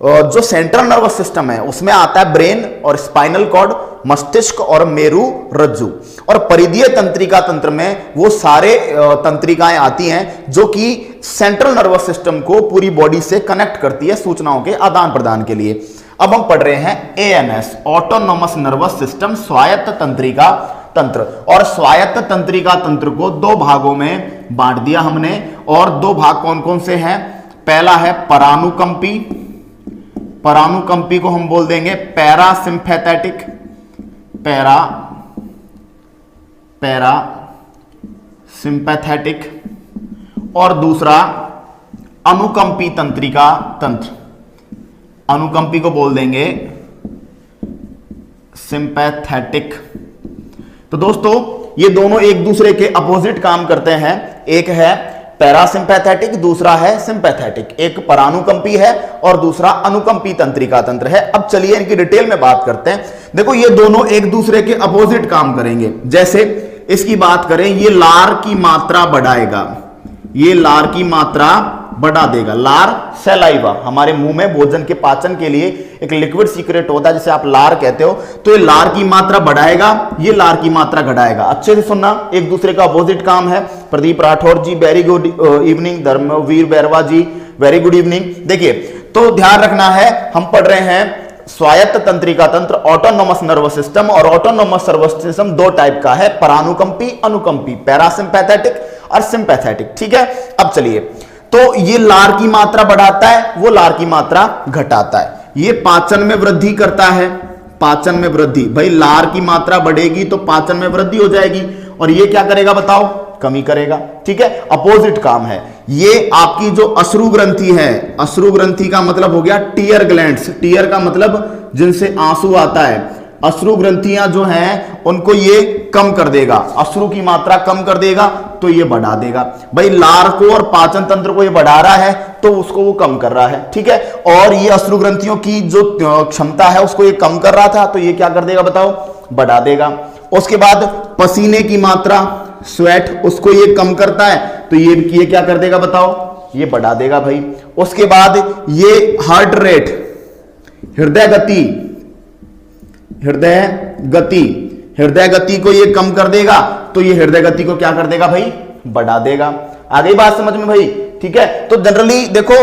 जो सेंट्रल नर्वस सिस्टम है उसमें आता है ब्रेन और स्पाइनल कॉर्ड, मस्तिष्क और मेरु रज्जु, और परिधीय तंत्रिका तंत्र में वो सारे तंत्रिकाएं आती हैं जो कि सेंट्रल नर्वस सिस्टम को पूरी बॉडी से कनेक्ट करती है सूचनाओं के आदान प्रदान के लिए। अब हम पढ़ रहे हैं एएनएस, ऑटोनोमस नर्वस सिस्टम, स्वायत्त तंत्रिका तंत्र। और स्वायत्त तंत्रिका तंत्र को दो भागों में बांट दिया हमने, और दो भाग कौन कौन से हैं? पहला है परानुकंपी, परानुकंपी को हम बोल देंगे पैरासिम्पैथेटिक, पैरासिम्पैथेटिक, और दूसरा अनुकंपी तंत्रिका तंत्र, अनुकंपी को बोल देंगे सिंपैथेटिक। तो दोस्तों ये दोनों एक दूसरे के अपोजिट काम करते हैं, एक है पैरासिम्पैथेटिक, दूसरा है सिंपैथेटिक। एक परानुकंपी है और दूसरा अनुकंपी तंत्रिका तंत्र है। अब चलिए इनकी डिटेल में बात करते हैं। देखो ये दोनों एक दूसरे के अपोजिट काम करेंगे। जैसे इसकी बात करें, ये लार की मात्रा बढ़ाएगा, ये लार की मात्रा बढ़ा देगा। लार सैलाइवा, हमारे मुंह में भोजन के पाचन के लिए एक लिक्विड सीक्रेट होता है जिसे आप लार कहते हो। तो ये लार की मात्रा बढ़ाएगा, ये लार की मात्रा घटाएगा। अच्छे से सुनना, एक दूसरे का अपोजिट काम है। Pradeep Rathore ji very good evening, Dharmveer Bairwa ji very good evening. देखिए तो ध्यान रखना है, हम पढ़ रहे हैं स्वायत्त तंत्रिका तंत्र, ऑटोनोमस नर्वस सिस्टम। और ऑटोनोमस नर्वस सिस्टम दो टाइप का है, परानुकंपी, अनुकंपी, पैरासिम्पैथेटिक और सिंपैथेटिक। ठीक है, अब चलिए, तो ये लार की मात्रा बढ़ाता है, वो लार की मात्रा घटाता है। ये पाचन में वृद्धि करता है, पाचन में वृद्धि। भाई लार की मात्रा बढ़ेगी तो पाचन में वृद्धि हो जाएगी, और ये क्या करेगा बताओ? कमी करेगा। ठीक है, अपोजिट काम है। ये आपकी जो अश्रु ग्रंथि है, अश्रु ग्रंथि का मतलब हो गया टीयर ग्लैंड्स, टीयर का मतलब जिनसे आंसू आता है। अश्रु ग्रंथियां जो हैं उनको ये कम कर देगा, अश्रु की मात्रा कम कर देगा, तो ये बढ़ा देगा। भाई लार को और पाचन तंत्र को ये बढ़ा रहा है तो उसको वो कम कर रहा है। ठीक है, और ये अश्रु ग्रंथियों की जो क्षमता है उसको ये कम कर रहा था, तो ये क्या कर देगा बताओ? बढ़ा देगा। उसके बाद पसीने की मात्रा, स्वेट, उसको ये कम करता है, तो ये क्या कर देगा बताओ? ये बढ़ा देगा भाई। उसके बाद ये हार्ट रेट, हृदय गति, हृदय गति, हृदय गति को ये कम कर देगा, तो ये हृदय गति को क्या कर देगा भाई? बढ़ा देगा। आ गई बात समझ में भाई? ठीक है, तो जनरली देखो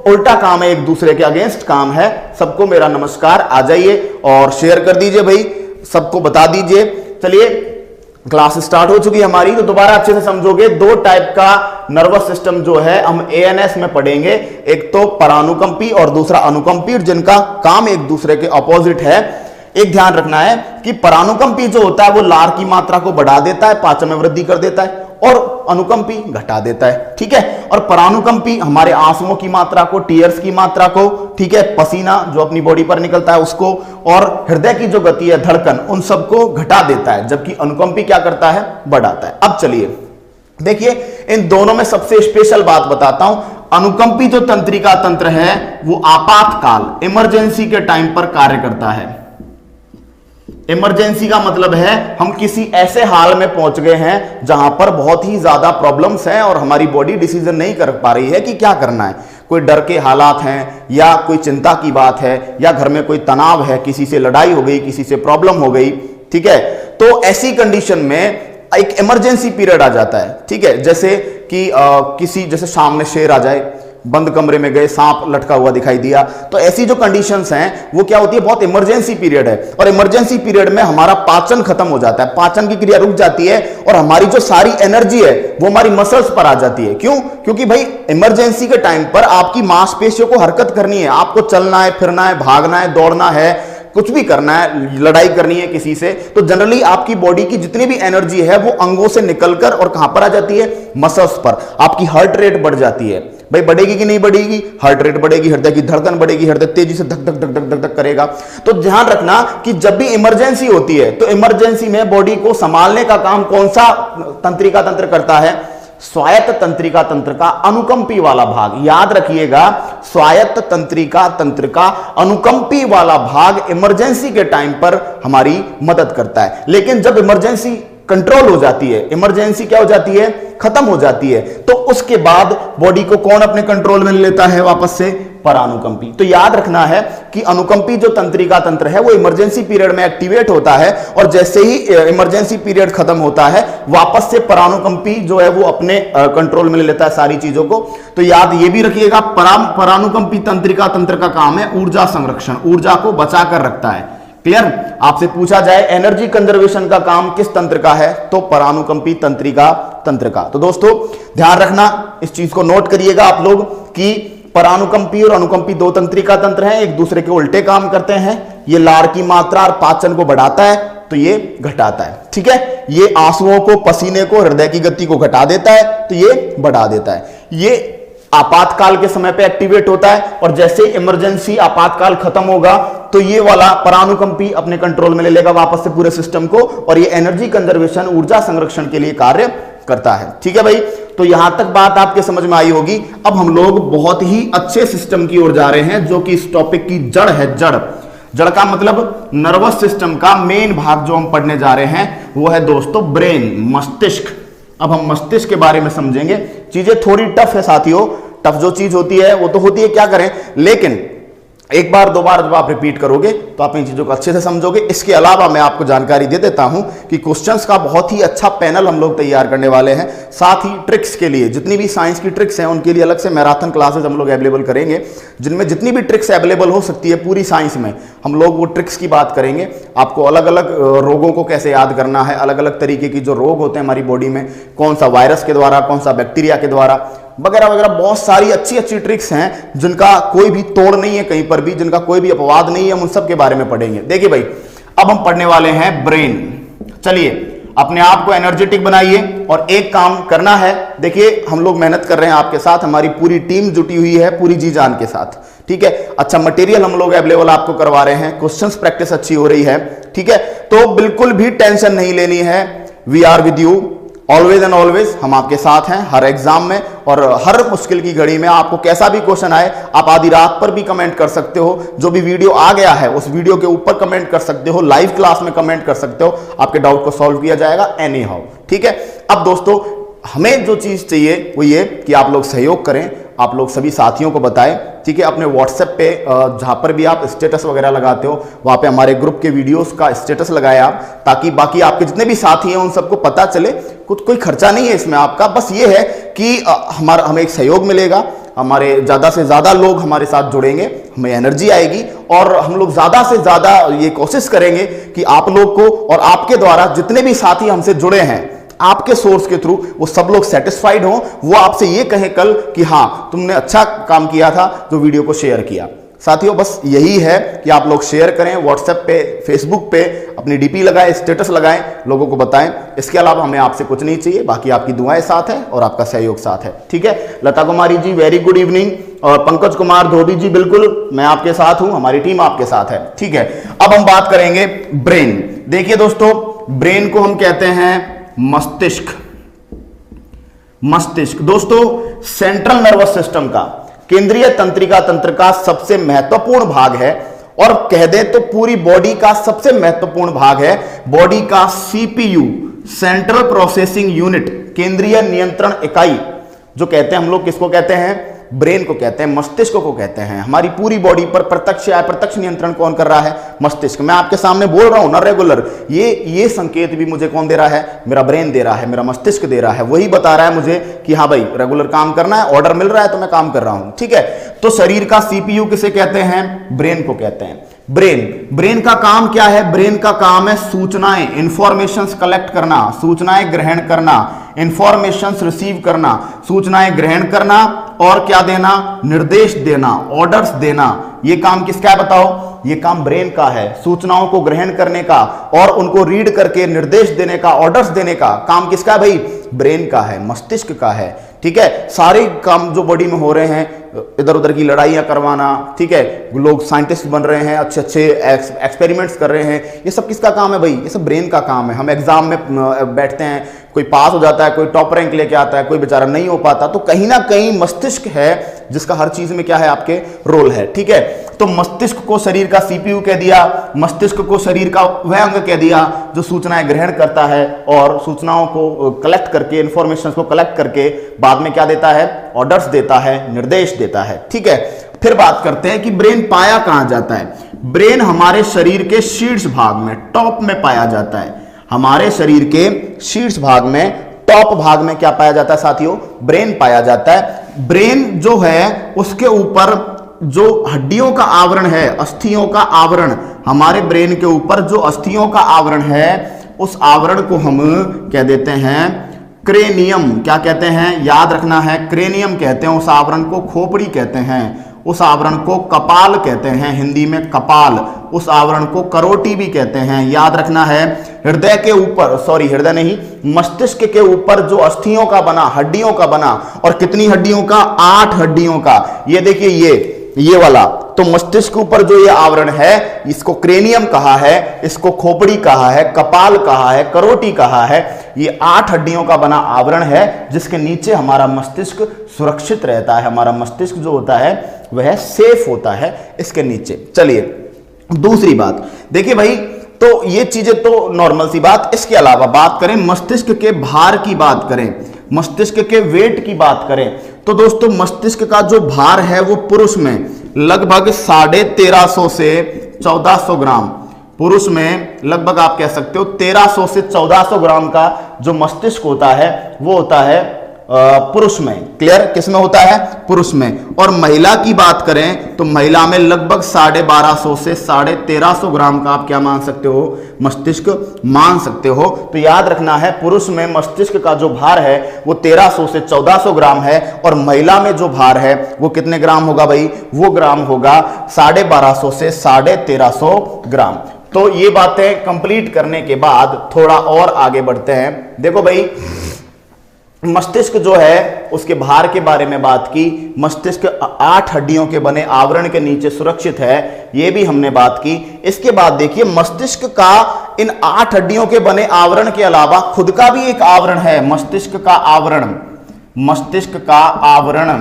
उल्टा काम है, एक दूसरे के अगेंस्ट काम है। सबको मेरा नमस्कार, आ जाइए और शेयर कर दीजिए भाई, सबको बता दीजिए। चलिए क्लास स्टार्ट हो चुकी है हमारी, तो दोबारा अच्छे से समझोगे। दो टाइप का नर्वस सिस्टम जो है हम एएनएस में पढ़ेंगे, एक तो परानुकंपी और दूसरा अनुकंपी, जिनका काम एक दूसरे के अपोजिट है। एक ध्यान रखना है कि परानुकंपी जो होता है वो लार की मात्रा को बढ़ा देता है, पाचन में वृद्धि कर देता है, और अनुकंपी घटा देता है। ठीक है, और परानुकंपी हमारे आंसुओं की मात्रा को, टीयर्स की मात्रा को, ठीक है, पसीना जो अपनी बॉडी पर निकलता है उसको, और हृदय की जो गति है, धड़कन, उन सबको घटा देता है, जबकि अनुकंपी क्या करता है? बढ़ाता है। अब चलिए देखिए, इन दोनों में सबसे स्पेशल बात बताता हूं। अनुकंपी जो तंत्रिका तंत्र है वो आपातकाल, इमरजेंसी के टाइम पर कार्य करता है। इमरजेंसी का मतलब है हम किसी ऐसे हाल में पहुंच गए हैं जहां पर बहुत ही ज्यादा प्रॉब्लम्स हैं और हमारी बॉडी डिसीजन नहीं कर पा रही है कि क्या करना है। कोई डर के हालात हैं, या कोई चिंता की बात है, या घर में कोई तनाव है, किसी से लड़ाई हो गई, किसी से प्रॉब्लम हो गई। ठीक है, तो ऐसी कंडीशन में एक इमरजेंसी पीरियड आ जाता है। ठीक है, जैसे कि किसी, जैसे सामने शेर आ जाए, बंद कमरे में गए, सांप लटका हुआ दिखाई दिया, तो ऐसी जो कंडीशंस हैं वो क्या होती है? बहुत इमरजेंसी पीरियड है। और इमरजेंसी पीरियड में हमारा पाचन खत्म हो जाता है, पाचन की क्रिया रुक जाती है, और हमारी जो सारी एनर्जी है वो हमारी मसल्स पर आ जाती है। क्यों? क्योंकि भाई इमरजेंसी के टाइम पर आपकी मांसपेशियों को हरकत करनी है, आपको चलना है, फिरना है, भागना है, दौड़ना है, कुछ भी करना है, लड़ाई करनी है किसी से, तो जनरली आपकी बॉडी की जितनी भी एनर्जी है वो अंगों से निकलकर और कहां पर आ जाती है? मसल्स पर। आपकी हार्ट रेट बढ़ जाती है। भाई बढ़ेगी कि नहीं बढ़ेगी? हार्ट रेट बढ़ेगी, हृदय की धड़कन बढ़ेगी, हृदय तेजी से धक धक धक धक धक धक करेगा। तो ध्यान रखना कि जब भी इमरजेंसी होती है तो इमरजेंसी में बॉडी को संभालने का काम कौन सा तंत्रिका तंत्र करता है? स्वायत्त तंत्रिका तंत्र का अनुकंपी वाला भाग। याद रखिएगा, स्वायत्त तंत्रिका तंत्र का अनुकंपी वाला भाग इमरजेंसी के टाइम पर हमारी मदद करता है। लेकिन जब इमरजेंसी कंट्रोल हो जाती है, इमरजेंसी क्या हो जाती है? खत्म हो जाती है, तो उसके बाद बॉडी को कौन अपने कंट्रोल में लेता है? वापस से परानुकंपी। तो याद रखना है कि अनुकंपी जो तंत्रिका तंत्र है वो इमरजेंसी पीरियड में एक्टिवेट होता है और जैसे ही इमरजेंसी पीरियड खत्म होता है वापस से परानुकंपी जो है वो अपने कंट्रोल में ले लेता है सारी चीजों को। तो याद ये भी रखिएगा, परानुकंपी तंत्रिका तंत्र का काम है ऊर्जा संरक्षण, ऊर्जा को बचा कर रखता है। क्लियर? आपसे पूछा जाए एनर्जी कंजर्वेशन का काम किस तंत्र का है, तो परानुकंपी तंत्रिका तंत्र का। तो दोस्तों ध्यान रखना, इस चीज को नोट करिएगा आप लोग कि परानुकंपी और अनुकंपी दो तंत्रिका तंत्र हैं, एक दूसरे के उल्टे काम करते हैं। ये लार की मात्रा और पाचन को बढ़ाता है तो ये घटाता है। ठीक है, ये आंसुओं को, पसीने को, हृदय की गति को घटा देता है तो ये बढ़ा देता है। ये आपातकाल के समय पे एक्टिवेट होता है और जैसे इमरजेंसी आपातकाल खत्म होगा तो ये वाला परानुकंपी अपने कंट्रोल में ले लेगा वापस से पूरे सिस्टम को और ये एनर्जी कंजर्वेशन, ऊर्जा संरक्षण के लिए कार्य करता है। ठीक है भाई, तो यहां तक बात आपके समझ में आई होगी। अब हम लोग बहुत ही अच्छे सिस्टम की ओर जा रहे हैं जो कि इस टॉपिक की जड़ है। जड़ का मतलब नर्वस सिस्टम का मेन भाग जो हम पढ़ने जा रहे हैं वो है दोस्तों ब्रेन, मस्तिष्क। अब हम मस्तिष्क के बारे में समझेंगे। चीजें थोड़ी टफ है साथियों, टफ जो चीज होती है वो तो होती है, क्या करें, लेकिन एक बार दो बार जब आप रिपीट करोगे तो आप इन चीजों को अच्छे से समझोगे। इसके अलावा मैं आपको जानकारी दे देता हूं कि क्वेश्चंस का बहुत ही अच्छा पैनल हम लोग तैयार करने वाले हैं। साथ ही ट्रिक्स के लिए जितनी भी साइंस की ट्रिक्स हैं उनके लिए अलग से मैराथन क्लासेस हम लोग अवेलेबल करेंगे, जिनमें जितनी भी ट्रिक्स अवेलेबल हो सकती है पूरी साइंस में हम लोग वो ट्रिक्स की बात करेंगे। आपको अलग अलग रोगों को कैसे याद करना है, अलग अलग तरीके की जो रोग होते हैं हमारी बॉडी में, कौन सा वायरस के द्वारा, कौन सा बैक्टीरिया के द्वारा, वगैरह वगैरह बहुत सारी अच्छी अच्छी ट्रिक्स हैं जिनका कोई भी तोड़ नहीं है कहीं पर भी, जिनका कोई भी अपवाद नहीं है। हम उन सब के बारे में पढ़ेंगे। देखिए भाई, अब हम पढ़ने वाले हैं ब्रेन। चलिए अपने आप को एनर्जेटिक बनाइए और एक काम करना है। देखिए हम लोग मेहनत कर रहे हैं आपके साथ, हमारी पूरी टीम जुटी हुई है पूरी जी जान के साथ। ठीक है, अच्छा मटेरियल हम लोग अवेलेबल आपको करवा रहे हैं, क्वेश्चंस प्रैक्टिस अच्छी हो रही है। ठीक है, तो बिल्कुल भी टेंशन नहीं लेनी है। We are with you always and always, हम आपके साथ हैं हर एग्जाम में और हर मुश्किल की घड़ी में। आपको कैसा भी क्वेश्चन आए आप आधी रात पर भी कमेंट कर सकते हो, जो भी वीडियो आ गया है उस वीडियो के ऊपर कमेंट कर सकते हो, लाइव क्लास में कमेंट कर सकते हो, आपके डाउट को सॉल्व किया जाएगा एनी हाउ। ठीक है, अब दोस्तों हमें जो चीज चाहिए वो ये कि आप लोग सहयोग करें, आप लोग सभी साथियों को बताएं। ठीक है, अपने व्हाट्सएप पे जहां पर भी आप स्टेटस वगैरह लगाते हो वहां पे हमारे ग्रुप के वीडियोस का स्टेटस लगाएं आप, ताकि बाकी आपके जितने भी साथी हैं उन सबको पता चले। कुछ कोई खर्चा नहीं है इसमें आपका, बस ये है कि हमें एक सहयोग मिलेगा, हमारे ज्यादा से ज्यादा लोग हमारे साथ जुड़ेंगे, हमें एनर्जी आएगी और हम लोग ज्यादा से ज्यादा ये कोशिश करेंगे कि आप लोग को और आपके द्वारा जितने भी साथी हमसे जुड़े हैं आपके सोर्स के थ्रू वो सब लोग सेटिस्फाइड हो, वो आपसे ये कहें कल कि हाँ तुमने अच्छा काम किया था जो वीडियो को शेयर किया। साथियों बस यही है कि आप लोग शेयर करें, व्हाट्सएप पे, फेसबुक पे अपनी डीपी लगाएं, स्टेटस लगाएं, लोगों को बताएं। इसके अलावा हमें आपसे कुछ नहीं चाहिए, बाकी आपकी दुआएं साथ है और आपका सहयोग साथ है। ठीक है, लता Kumari ji very good evening, और पंकज कुमार धोबी जी बिल्कुल मैं आपके साथ हूं, हमारी टीम आपके साथ है। ठीक है, अब हम बात करेंगे ब्रेन। देखिए दोस्तों, ब्रेन को हम कहते हैं मस्तिष्क। मस्तिष्क दोस्तों सेंट्रल नर्वस सिस्टम का, केंद्रीय तंत्रिका तंत्र का सबसे महत्वपूर्ण भाग है और कह दें तो पूरी बॉडी का सबसे महत्वपूर्ण भाग है। बॉडी का सीपीयू, सेंट्रल प्रोसेसिंग यूनिट, केंद्रीय नियंत्रण इकाई जो कहते हैं हम लोग, किसको कहते हैं, ब्रेन को कहते हैं, मस्तिष्क को कहते हैं। हमारी पूरी बॉडी पर प्रत्यक्ष या अप्रत्यक्ष नियंत्रण कौन कर रहा है, मस्तिष्क। मैं आपके सामने बोल रहा हूं ना रेगुलर, ये संकेत भी मुझे कौन दे रहा है, मेरा ब्रेन दे रहा है, मेरा मस्तिष्क दे रहा है। वही बता रहा है मुझे कि हाँ भाई रेगुलर काम करना है, ऑर्डर मिल रहा है तो मैं काम कर रहा हूं। ठीक है, तो शरीर का सीपीयू किसे कहते हैं, ब्रेन को कहते हैं। ब्रेन का काम क्या है, ब्रेन का काम है सूचनाएं, इंफॉर्मेशंस कलेक्ट करना, सूचनाएं ग्रहण करना, इंफॉर्मेशंस रिसीव करना, सूचनाएं ग्रहण करना और क्या देना, निर्देश देना, ऑर्डर्स देना। ये काम किसका है बताओ, ये काम ब्रेन का है। सूचनाओं को ग्रहण करने का और उनको रीड करके निर्देश देने का, ऑर्डर्स देने का काम किसका है भाई, ब्रेन का है, मस्तिष्क का है। ठीक है, सारे काम जो बॉडी में हो रहे हैं, इधर उधर की लड़ाइयां करवाना, ठीक है, लोग साइंटिस्ट बन रहे हैं, अच्छे अच्छे एक्सपेरिमेंट्स कर रहे हैं, ये सब किसका काम है भाई, ये सब ब्रेन का काम है। हम एग्जाम में बैठते हैं, कोई पास हो जाता है, कोई टॉप रैंक लेके आता है, कोई बेचारा नहीं हो पाता, तो कहीं ना कहीं मस्तिष्क है जिसका हर चीज में क्या है, आपके रोल है। ठीक है, तो मस्तिष्क को शरीर का सीपीयू कह दिया, मस्तिष्क को शरीर का वह अंग कह दिया जो सूचनाएं ग्रहण करता है और सूचनाओं को कलेक्ट करके, इंफॉर्मेशन को कलेक्ट करके बाद में क्या देता है, ऑर्डर्स देता है, निर्देश देता है। ठीक है, फिर बात करते हैं कि ब्रेन पाया कहां जाता है। ब्रेन हमारे शरीर के शीर्ष भाग में, टॉप में पाया जाता है। हमारे शरीर के शीर्ष भाग में, टॉप भाग में क्या पाया जाता है साथियों? ब्रेन पाया जाता है। ब्रेन जो है उसके ऊपर जो हड्डियों का आवरण है, अस्थियों का आवरण, हमारे ब्रेन के ऊपर जो अस्थियों का आवरण है, उस आवरण को हम कह देते हैं क्रेनियम। क्या कहते हैं? याद रखना है, क्रेनियम कहते हैं उस आवरण को, खोपड़ी कहते हैं उस आवरण को, कपाल कहते हैं हिंदी में कपाल, उस आवरण को करोटी भी कहते हैं, याद रखना है। हृदय के ऊपर, सॉरी हृदय नहीं, मस्तिष्क के ऊपर जो अस्थियों का बना, हड्डियों का बना, और कितनी हड्डियों का? 8 हड्डियों का। ये देखिए ये वाला, तो मस्तिष्क के ऊपर जो ये आवरण है, इसको क्रेनियम कहा है, इसको खोपड़ी कहा है, कपाल कहा है, करोटी कहा है। ये 8 हड्डियों का बना आवरण है जिसके नीचे हमारा मस्तिष्क सुरक्षित रहता है। हमारा मस्तिष्क जो होता है वह सेफ होता है इसके नीचे। चलिए दूसरी बात देखिए भाई, तो ये चीजें तो नॉर्मल सी बात। इसके अलावा बात करें मस्तिष्क के भार की, बात करें मस्तिष्क के वेट की बात करें, तो दोस्तों मस्तिष्क का जो भार है वो पुरुष में लगभग 1350 से 1400 ग्राम, पुरुष में लगभग आप कह सकते हो 1300 से 1400 ग्राम का जो मस्तिष्क होता है वो होता है पुरुष में। क्लियर? किसमें होता है? पुरुष में। और महिला की बात करें तो महिला में लगभग 1250 से 1350 ग्राम का आप क्या मान सकते हो? मस्तिष्क मान सकते हो। तो याद रखना है, पुरुष में मस्तिष्क का जो भार है वो 1300 से 1400 ग्राम है, और महिला में जो भार है वो कितने ग्राम होगा भाई? वो ग्राम होगा 1250 से 1350 ग्राम। तो ये बातें कंप्लीट करने के बाद थोड़ा और आगे बढ़ते हैं। देखो भाई, मस्तिष्क जो है उसके भार के बारे में बात की। मस्तिष्क 8 हड्डियों के बने आवरण के नीचे सुरक्षित है, यह भी हमने बात की। इसके बाद देखिए, मस्तिष्क का इन 8 हड्डियों के बने आवरण के अलावा खुद का भी एक आवरण है, मस्तिष्क का आवरण। मस्तिष्क का आवरण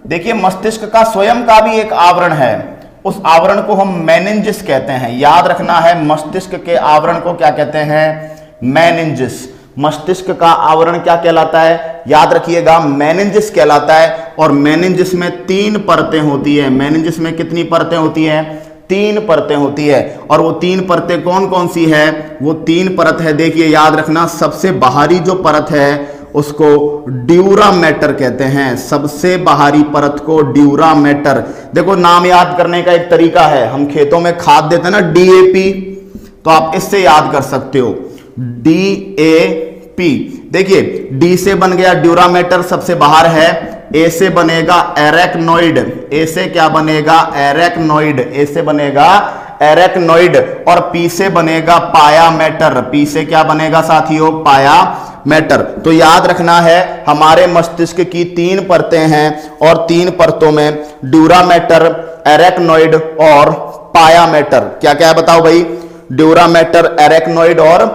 देखिए, मस्तिष्क का स्वयं का भी एक आवरण है, उस आवरण को हम मेनिंजिस कहते हैं। याद रखना है, मस्तिष्क के आवरण को क्या कहते हैं? मेनिंजिस। मस्तिष्क का आवरण क्या कहलाता है? याद रखिएगा, मेनिंजिस कहलाता है। और मेनिंजिस में 3 परतें होती है। मेनिंजिस में कितनी परतें होती हैं? 3 परतें होती है। और वो 3 परतें कौन कौन सी है? वो 3 परत है, देखिए याद रखना, सबसे बाहरी जो परत है उसको ड्यूरामेटर कहते हैं। सबसे बाहरी परत को ड्यूरामेटर। देखो, नाम याद करने का एक तरीका है, हम खेतों में खाद देते हैं ना, DAP, तो आप इससे याद कर सकते हो, DAP। देखिए, D से बन गया ड्यूरामेटर, सबसे बाहर है। A से बनेगा एरेक्नोइड, A से क्या बनेगा? एरेक्नोइड, A से बनेगा एरेक्नोइड। और P से बनेगा पायामेटर, P से क्या बनेगा साथियों? पायामेटर। तो याद रखना है, हमारे मस्तिष्क की 3 परतें हैं, और 3 परतों में ड्यूरामेटर, एरेक्नोइड और पायामेटर। क्या क्या है बताओ भाई? ड्यूरामेटर, एरेक्नोइड और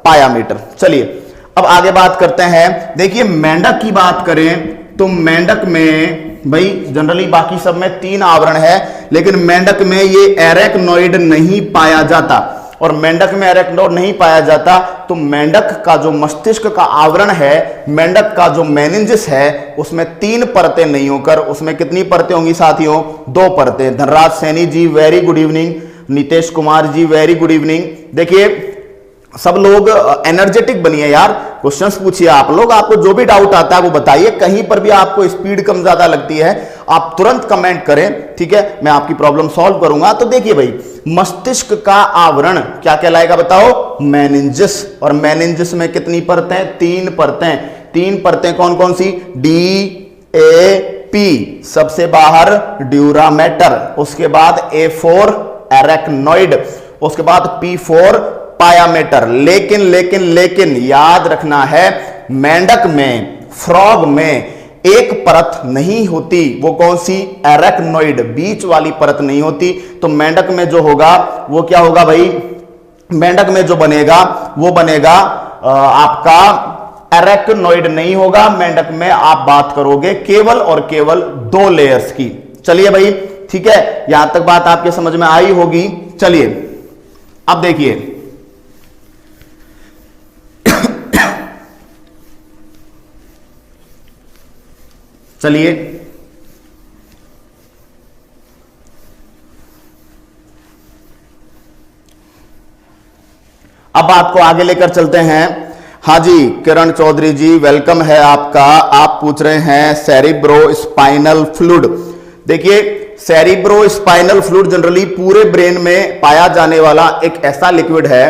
पायामीटर। चलिए अब आगे बात करते हैं। देखिए, मेंढक की बात करें तो मेंढक में भाई जनरली बाकी सब में 3 आवरण है, लेकिन मेंढक में ये एरेक्नोइड नहीं पाया जाता। और मेंढक में एरेक्नोइड नहीं पाया जाता, तो मेंढक का जो मस्तिष्क का आवरण है, मेंढक का जो मेनिंजिस है, उसमें 3 परतें नहीं होकर उसमें कितनी परतें होंगी साथियों? 2 परतें। Dhanraj Saini ji very good evening, Nitish Kumar ji very good evening. देखिए, सब लोग एनर्जेटिक बनिए यार, क्वेश्चंस पूछिए आप लोग, आपको जो भी डाउट आता है वो बताइए। कहीं पर भी आपको स्पीड कम ज्यादा लगती है आप तुरंत कमेंट करें, ठीक है, मैं आपकी प्रॉब्लम सॉल्व करूंगा। तो देखिए भाई, मस्तिष्क का आवरण क्या कहलाएगा बताओ? मेनिंजिस। और मेनिंजिस में कितनी परतें? 3 परतें। 3 परतें कौन कौन सी? DAP, सबसे बाहर ड्यूरामेटर, उसके बाद A4 एरेक्नोइड, उसके बाद P4 पायामेटर। लेकिन लेकिन लेकिन याद रखना है, मेंढक में, फ्रॉग में एक परत नहीं होती। वो कौन सी? एरेक्नोइड, बीच वाली परत नहीं होती। तो मेंढक में जो होगा वो क्या होगा भाई? मेंढक में जो बनेगा वो बनेगा आपका एरेक्नोइड नहीं होगा। मेंढक में आप बात करोगे केवल और केवल 2 लेयर्स की। चलिए भाई, ठीक है, यहां तक बात आपके समझ में आई होगी। चलिए अब देखिए, बात को आगे लेकर चलते हैं। हाँ जी, किरण चौधरी जी वेलकम है आपका। आप पूछ रहे हैं सेरिब्रो स्पाइनल फ्लूइड। देखिए, सेरिब्रो स्पाइनल फ्लूइड जनरली पूरे ब्रेन में पाया जाने वाला एक ऐसा लिक्विड है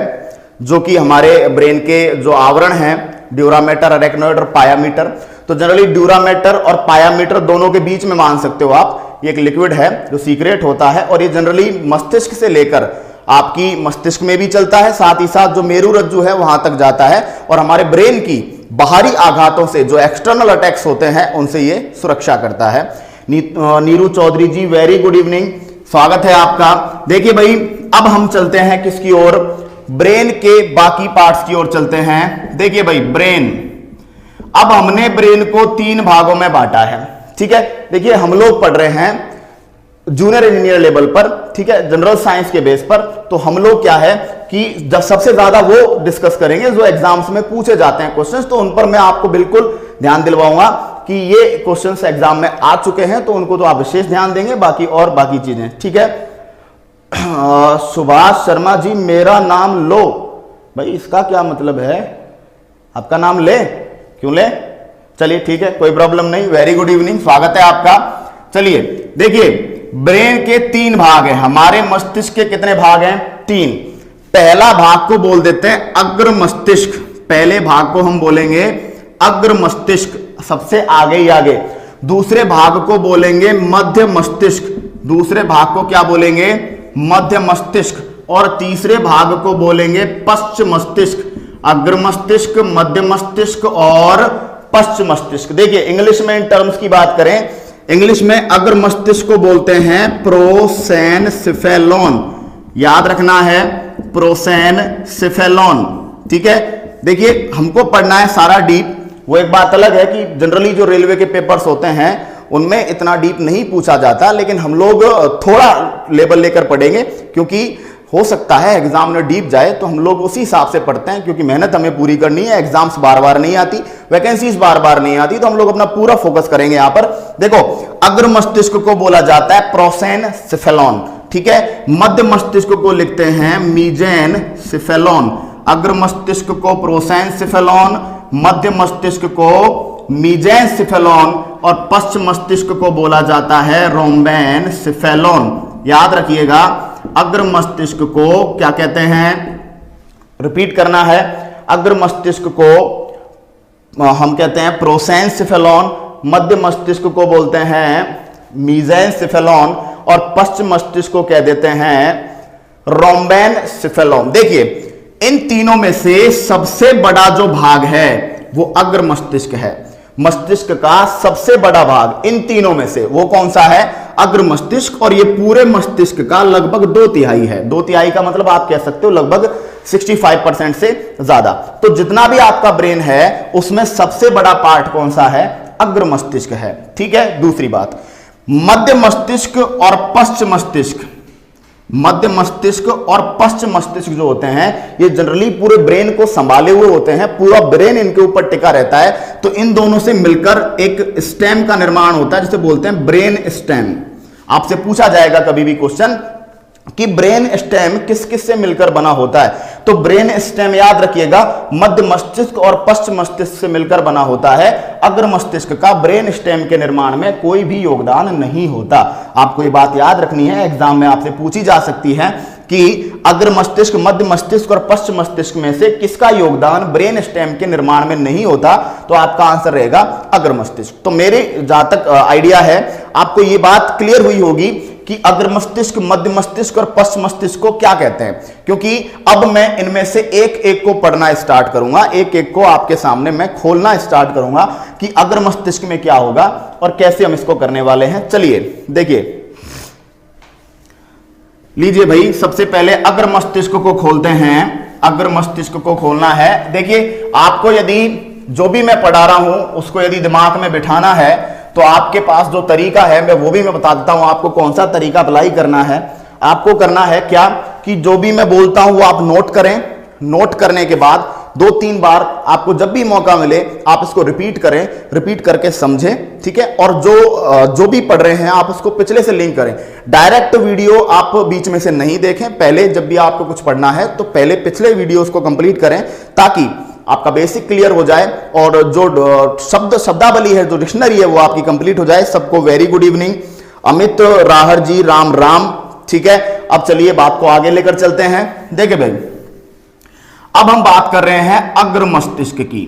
जो कि हमारे ब्रेन के जो आवरण हैं, ड्यूरामेटर, अरेक्नोइड और पायामीटर, तो जनरली ड्यूरामेटर और पायामीटर दोनों के बीच में मान सकते हो आप, ये एक लिक्विड है जो सीक्रेट होता है और ये जनरली मस्तिष्क से लेकर आपकी मस्तिष्क में भी चलता है, साथ ही साथ जो मेरु रज्जु है वहां तक जाता है और हमारे ब्रेन की बाहरी आघातों से, जो एक्सटर्नल अटैक्स होते हैं, उनसे ये सुरक्षा करता है। नीरू चौधरी जी वेरी गुड इवनिंग, स्वागत है आपका। देखिए भाई, अब हम चलते हैं किसकी ओर, ब्रेन के बाकी पार्ट्स की ओर चलते हैं। देखिए भाई, ब्रेन, अब हमने ब्रेन को 3 भागों में बांटा है, ठीक है। देखिए, हम लोग पढ़ रहे हैं जूनियर इंजीनियर लेवल पर, ठीक है, जनरल साइंस के बेस पर, तो हम लोग क्या है कि जब सबसे ज्यादा वो डिस्कस करेंगे जो एग्जाम्स में पूछे जाते हैं क्वेश्चंस, तो उन पर मैं आपको बिल्कुल ध्यान दिलवाऊंगा कि ये क्वेश्चंस एग्जाम में आ चुके हैं, तो उनको तो आप विशेष ध्यान देंगे, बाकी चीजें, ठीक है। सुभाष शर्मा जी, मेरा नाम लो। भाई, इसका क्या मतलब है? आपका नाम ले? क्यों ले? चलिए ठीक है, कोई प्रॉब्लम नहीं। वेरी गुड इवनिंग, स्वागत है आपका। चलिए देखिए, ब्रेन के 3 भाग हैं। हमारे मस्तिष्क के कितने भाग हैं? 3। पहला भाग को बोल देते हैं अग्र मस्तिष्क। पहले भाग को हम बोलेंगे अग्र मस्तिष्क, सबसे आगे ही आगे। दूसरे भाग को बोलेंगे मध्य मस्तिष्क। दूसरे भाग को क्या बोलेंगे? मध्य मस्तिष्क। और तीसरे भाग को बोलेंगे पश्च मस्तिष्क। अग्र मस्तिष्क, मध्य मस्तिष्क और पश्च मस्तिष्क। देखिए, इंग्लिश में इन टर्म्स की बात करें, इंग्लिश में अग्र मस्तिष्क को बोलते हैं प्रोसेनसिफेलॉन। याद रखना है, प्रोसेनसिफेलॉन, ठीक है। देखिए, हमको पढ़ना है सारा डीप। वो एक बात अलग है कि जनरली जो रेलवे के पेपर्स होते हैं उनमें इतना डीप नहीं पूछा जाता, लेकिन हम लोग थोड़ा लेवल लेकर पढ़ेंगे, क्योंकि हो सकता है एग्जाम में डीप जाए, तो हम लोग उसी हिसाब से पढ़ते हैं, क्योंकि मेहनत हमें पूरी करनी है। एग्जाम्स बार बार नहीं आती, वैकेंसीज बार बार नहीं आती, तो हम लोग अपना पूरा फोकस करेंगे यहां पर। देखो, अग्र मस्तिष्क को बोला जाता है प्रोसेनसिफेलॉन, ठीक है। मध्य मस्तिष्क को लिखते हैं मीजेनसिफेलॉन। अग्र मस्तिष्क को प्रोसेनसिफेलॉन, मध्य मस्तिष्क को मीजेनसिफेलॉन और पश्च मस्तिष्क को बोला जाता है रोम्बेनसिफेलॉन। याद रखिएगा, अग्र मस्तिष्क को क्या कहते हैं? रिपीट करना है, अग्र मस्तिष्क को हम कहते हैं प्रोसेनसिफेलॉन, मध्य मस्तिष्क को बोलते हैं मीजेनसिफेलॉन और पश्च मस्तिष्क को कह देते हैं रोम्बेनसिफेलॉन। देखिए, इन तीनों में से सबसे बड़ा जो भाग है वो अग्र मस्तिष्क है। मस्तिष्क का सबसे बड़ा भाग इन तीनों में से वो कौन सा है? अग्र मस्तिष्क। और ये पूरे मस्तिष्क का लगभग 2/3 है। 2/3 का मतलब आप कह सकते हो लगभग 65% से ज्यादा। तो जितना भी आपका ब्रेन है उसमें सबसे बड़ा पार्ट कौन सा है? अग्र मस्तिष्क है, ठीक है। दूसरी बात, मध्य मस्तिष्क और पश्च मस्तिष्क, मध्य मस्तिष्क और पश्च मस्तिष्क जो होते हैं ये जनरली पूरे ब्रेन को संभाले हुए होते हैं, पूरा ब्रेन इनके ऊपर टिका रहता है। तो इन दोनों से मिलकर एक स्टेम का निर्माण होता है जिसे बोलते हैं ब्रेन स्टेम। आपसे पूछा जाएगा कभी भी क्वेश्चन कि ब्रेन स्टेम किस किस से मिलकर बना होता है, तो ब्रेन स्टेम याद रखिएगा मध्य मस्तिष्क और पश्च मस्तिष्क से मिलकर बना होता है। अग्र मस्तिष्क का ब्रेन स्टेम के निर्माण में कोई भी योगदान नहीं होता। आपको ये बात याद रखनी है, एग्जाम में आपसे पूछी जा सकती है कि अग्र मस्तिष्क, मध्य मस्तिष्क और पश्च मस्तिष्क में से किसका योगदान ब्रेन स्टेम के निर्माण में नहीं होता, तो आपका आंसर रहेगा अग्र मस्तिष्क। तो मेरे जहां तक आइडिया है आपको ये बात क्लियर हुई होगी कि अग्र मस्तिष्क, मध्य मस्तिष्क और पश्च मस्तिष्क को क्या कहते हैं, क्योंकि अब मैं इनमें से एक एक को पढ़ना स्टार्ट करूंगा, एक एक को आपके सामने मैं खोलना स्टार्ट करूंगा कि अग्र मस्तिष्क में क्या होगा और कैसे हम इसको करने वाले हैं। चलिए देखिए, लीजिए भाई, सबसे पहले अग्र मस्तिष्क को खोलते हैं। अग्र मस्तिष्क को खोलना है। देखिए, आपको यदि जो भी मैं पढ़ा रहा हूं उसको यदि दिमाग में बिठाना है तो आपके पास जो तरीका है मैं बता देता हूं आपको कौन सा तरीका अप्लाई करना है। आपको करना है क्या कि जो भी मैं बोलता हूं वो आप नोट करें। नोट करने के बाद 2-3 बार आपको जब भी मौका मिले आप इसको रिपीट करें, रिपीट करके समझें, ठीक है। और जो भी पढ़ रहे हैं आप उसको पिछले से लिंक करें। डायरेक्ट वीडियो आप बीच में से नहीं देखें, पहले जब भी आपको कुछ पढ़ना है तो पहले पिछले वीडियोस को कंप्लीट करें ताकि आपका बेसिक क्लियर हो जाए और जो शब्दावली है, जो डिक्शनरी है वो आपकी कंप्लीट हो जाए। सबको वेरी गुड इवनिंग। अमित राहर जी राम राम, ठीक है। अब चलिए बात को आगे लेकर चलते हैं। देखिए भाई, अब हम बात कर रहे हैं अग्र मस्तिष्क की।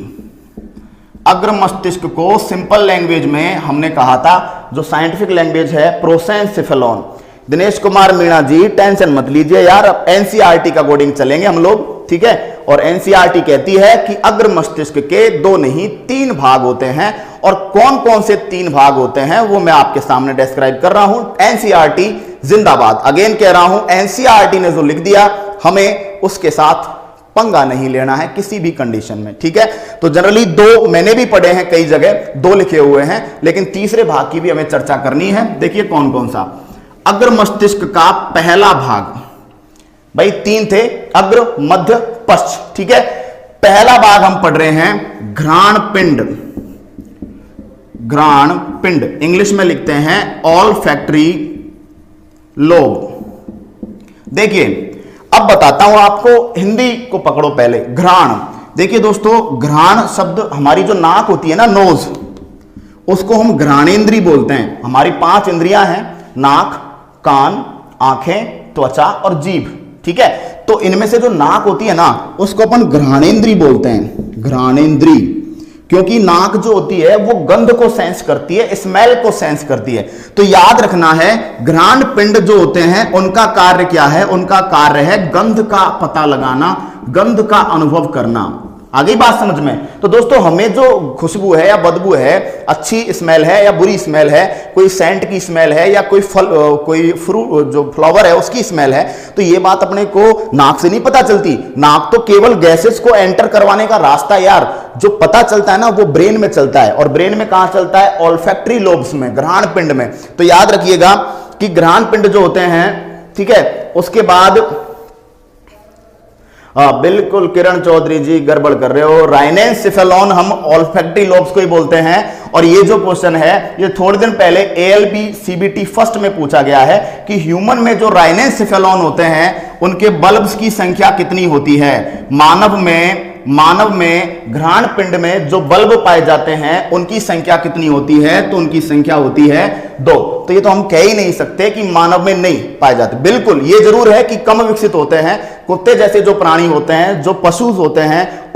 अग्र मस्तिष्क को सिंपल लैंग्वेज में हमने कहा था, जो साइंटिफिक लैंग्वेज है प्रोसेंसिफेलॉन। दिनेश कुमार मीणा जी टेंशन मत लीजिए यार, अब एनसीईआरटी का कोडिंग चलेंगे हम लोग, ठीक है। और एनसीईआरटी कहती है कि अग्र मस्तिष्क के 2 नहीं 3 भाग होते हैं, और कौन कौन से 3 भाग होते हैं वो मैं आपके सामने डिस्क्राइब कर रहा हूं। एनसीईआरटी जिंदाबाद। अगेन कह रहा हूं, एनसीईआरटी ने जो लिख दिया हमें उसके साथ पंगा नहीं लेना है किसी भी कंडीशन में, ठीक है। तो जनरली 2 मैंने भी पढ़े हैं, कई जगह 2 लिखे हुए हैं, लेकिन तीसरे भाग की भी हमें चर्चा करनी है। देखिए कौन कौन सा। अग्र मस्तिष्क का पहला भाग, भाई 3 थे, अग्र मध्य पश्च, ठीक है। पहला भाग हम पढ़ रहे हैं घ्राण पिंड। घ्राण पिंड इंग्लिश में लिखते हैं ऑल्फैक्टरी लोब। देखिए अब बताता हूं आपको, हिंदी को पकड़ो पहले। घ्राण, देखिए दोस्तों, घ्राण शब्द, हमारी जो नाक होती है ना, नोज, उसको हम घ्राणेंद्री बोलते हैं। हमारी 5 इंद्रियां हैं, नाक, कान, आंखें, त्वचा और जीभ, ठीक है। तो इनमें से जो नाक होती है ना, उसको अपन घ्राणेंद्री बोलते हैं, घ्राणेंद्री, क्योंकि नाक जो होती है वो गंध को सेंस करती है, स्मेल को सेंस करती है। तो याद रखना है, घ्राण पिंड जो होते हैं उनका कार्य क्या है? उनका कार्य है गंध का पता लगाना, गंध का अनुभव करना। आगे बात समझ में? तो दोस्तों, हमें जो खुशबू है या बदबू है, अच्छी स्मेल है या बुरी स्मेल है, कोई सेंट की स्मेल है या कोई फल, कोई फ्रूट जो फ्लावर है उसकी स्मेल है, तो ये बात अपने को नाक से नहीं पता चलती। नाक तो केवल गैसेस को एंटर करवाने का रास्ता यार, जो पता चलता है ना वो ब्रेन में चलता है। और ब्रेन में कहां चलता है? ऑल्फैक्टरी लोब्स में, घ्राण पिंड में। तो याद रखिएगा कि घ्राण पिंड जो होते हैं, ठीक है। उसके बाद बिल्कुल किरण चौधरी जी गड़बड़ कर रहे हो, राइनेंसिफेलॉन हम ऑल्फैक्टरी लोब्स को ही बोलते हैं। और ये जो क्वेश्चन है ये थोड़े दिन पहले एएलबी सीबीटी फर्स्ट में पूछा गया है कि ह्यूमन में जो राइनेंसिफेलॉन होते हैं उनके बल्ब्स की संख्या कितनी होती है। मानव में घ्राण पिंड में जो बल्ब पाए जाते हैं उनकी संख्या कितनी होती है? तो उनकी संख्या होती है 2। तो ये तो हम कह ही नहीं सकते कि मानव में नहीं पाए जाते। बिल्कुल ये जरूर है कि कम विकसित होते हैं, कुत्ते जैसे जो प्राणी होते हैं, जो पशु होते हैं,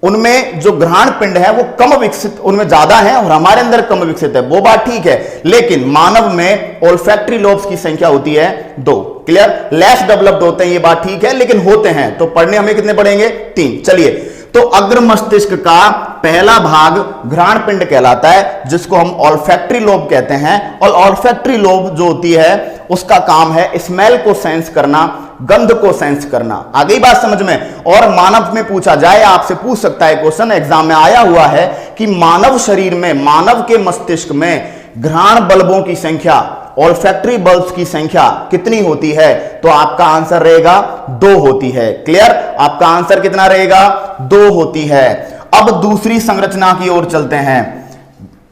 उनमें जो घ्राण पिंड है वो कम विकसित, उनमें ज्यादा है और हमारे अंदर कम विकसित है, वो बात ठीक है। लेकिन मानव में ओल्फैक्टरी लोब्स की संख्या होती है 2। क्लियर? लेस डेवलप्ड होते हैं, ये बात ठीक है, लेकिन होते हैं। तो पढ़ने हमें कितने पड़ेंगे? 3। चलिए, तो अग्र मस्तिष्क का पहला भाग घ्राण पिंड कहलाता है, जिसको हम ऑल्फैक्टरी लोब कहते हैं। और ऑल्फैक्टरी लोब जो होती है उसका काम है स्मेल को सेंस करना, गंध को सेंस करना। आ गई बात समझ में? और मानव में पूछा जाए, आपसे पूछ सकता है क्वेश्चन, एग्जाम में आया हुआ है कि मानव शरीर में, मानव के मस्तिष्क में घ्राण बल्बों की संख्या, ऑल्फैक्टरी बल्ब्स की संख्या कितनी होती है? तो आपका आंसर रहेगा 2 होती है। क्लियर? आपका आंसर कितना रहेगा? 2 होती है। अब दूसरी संरचना की ओर चलते हैं।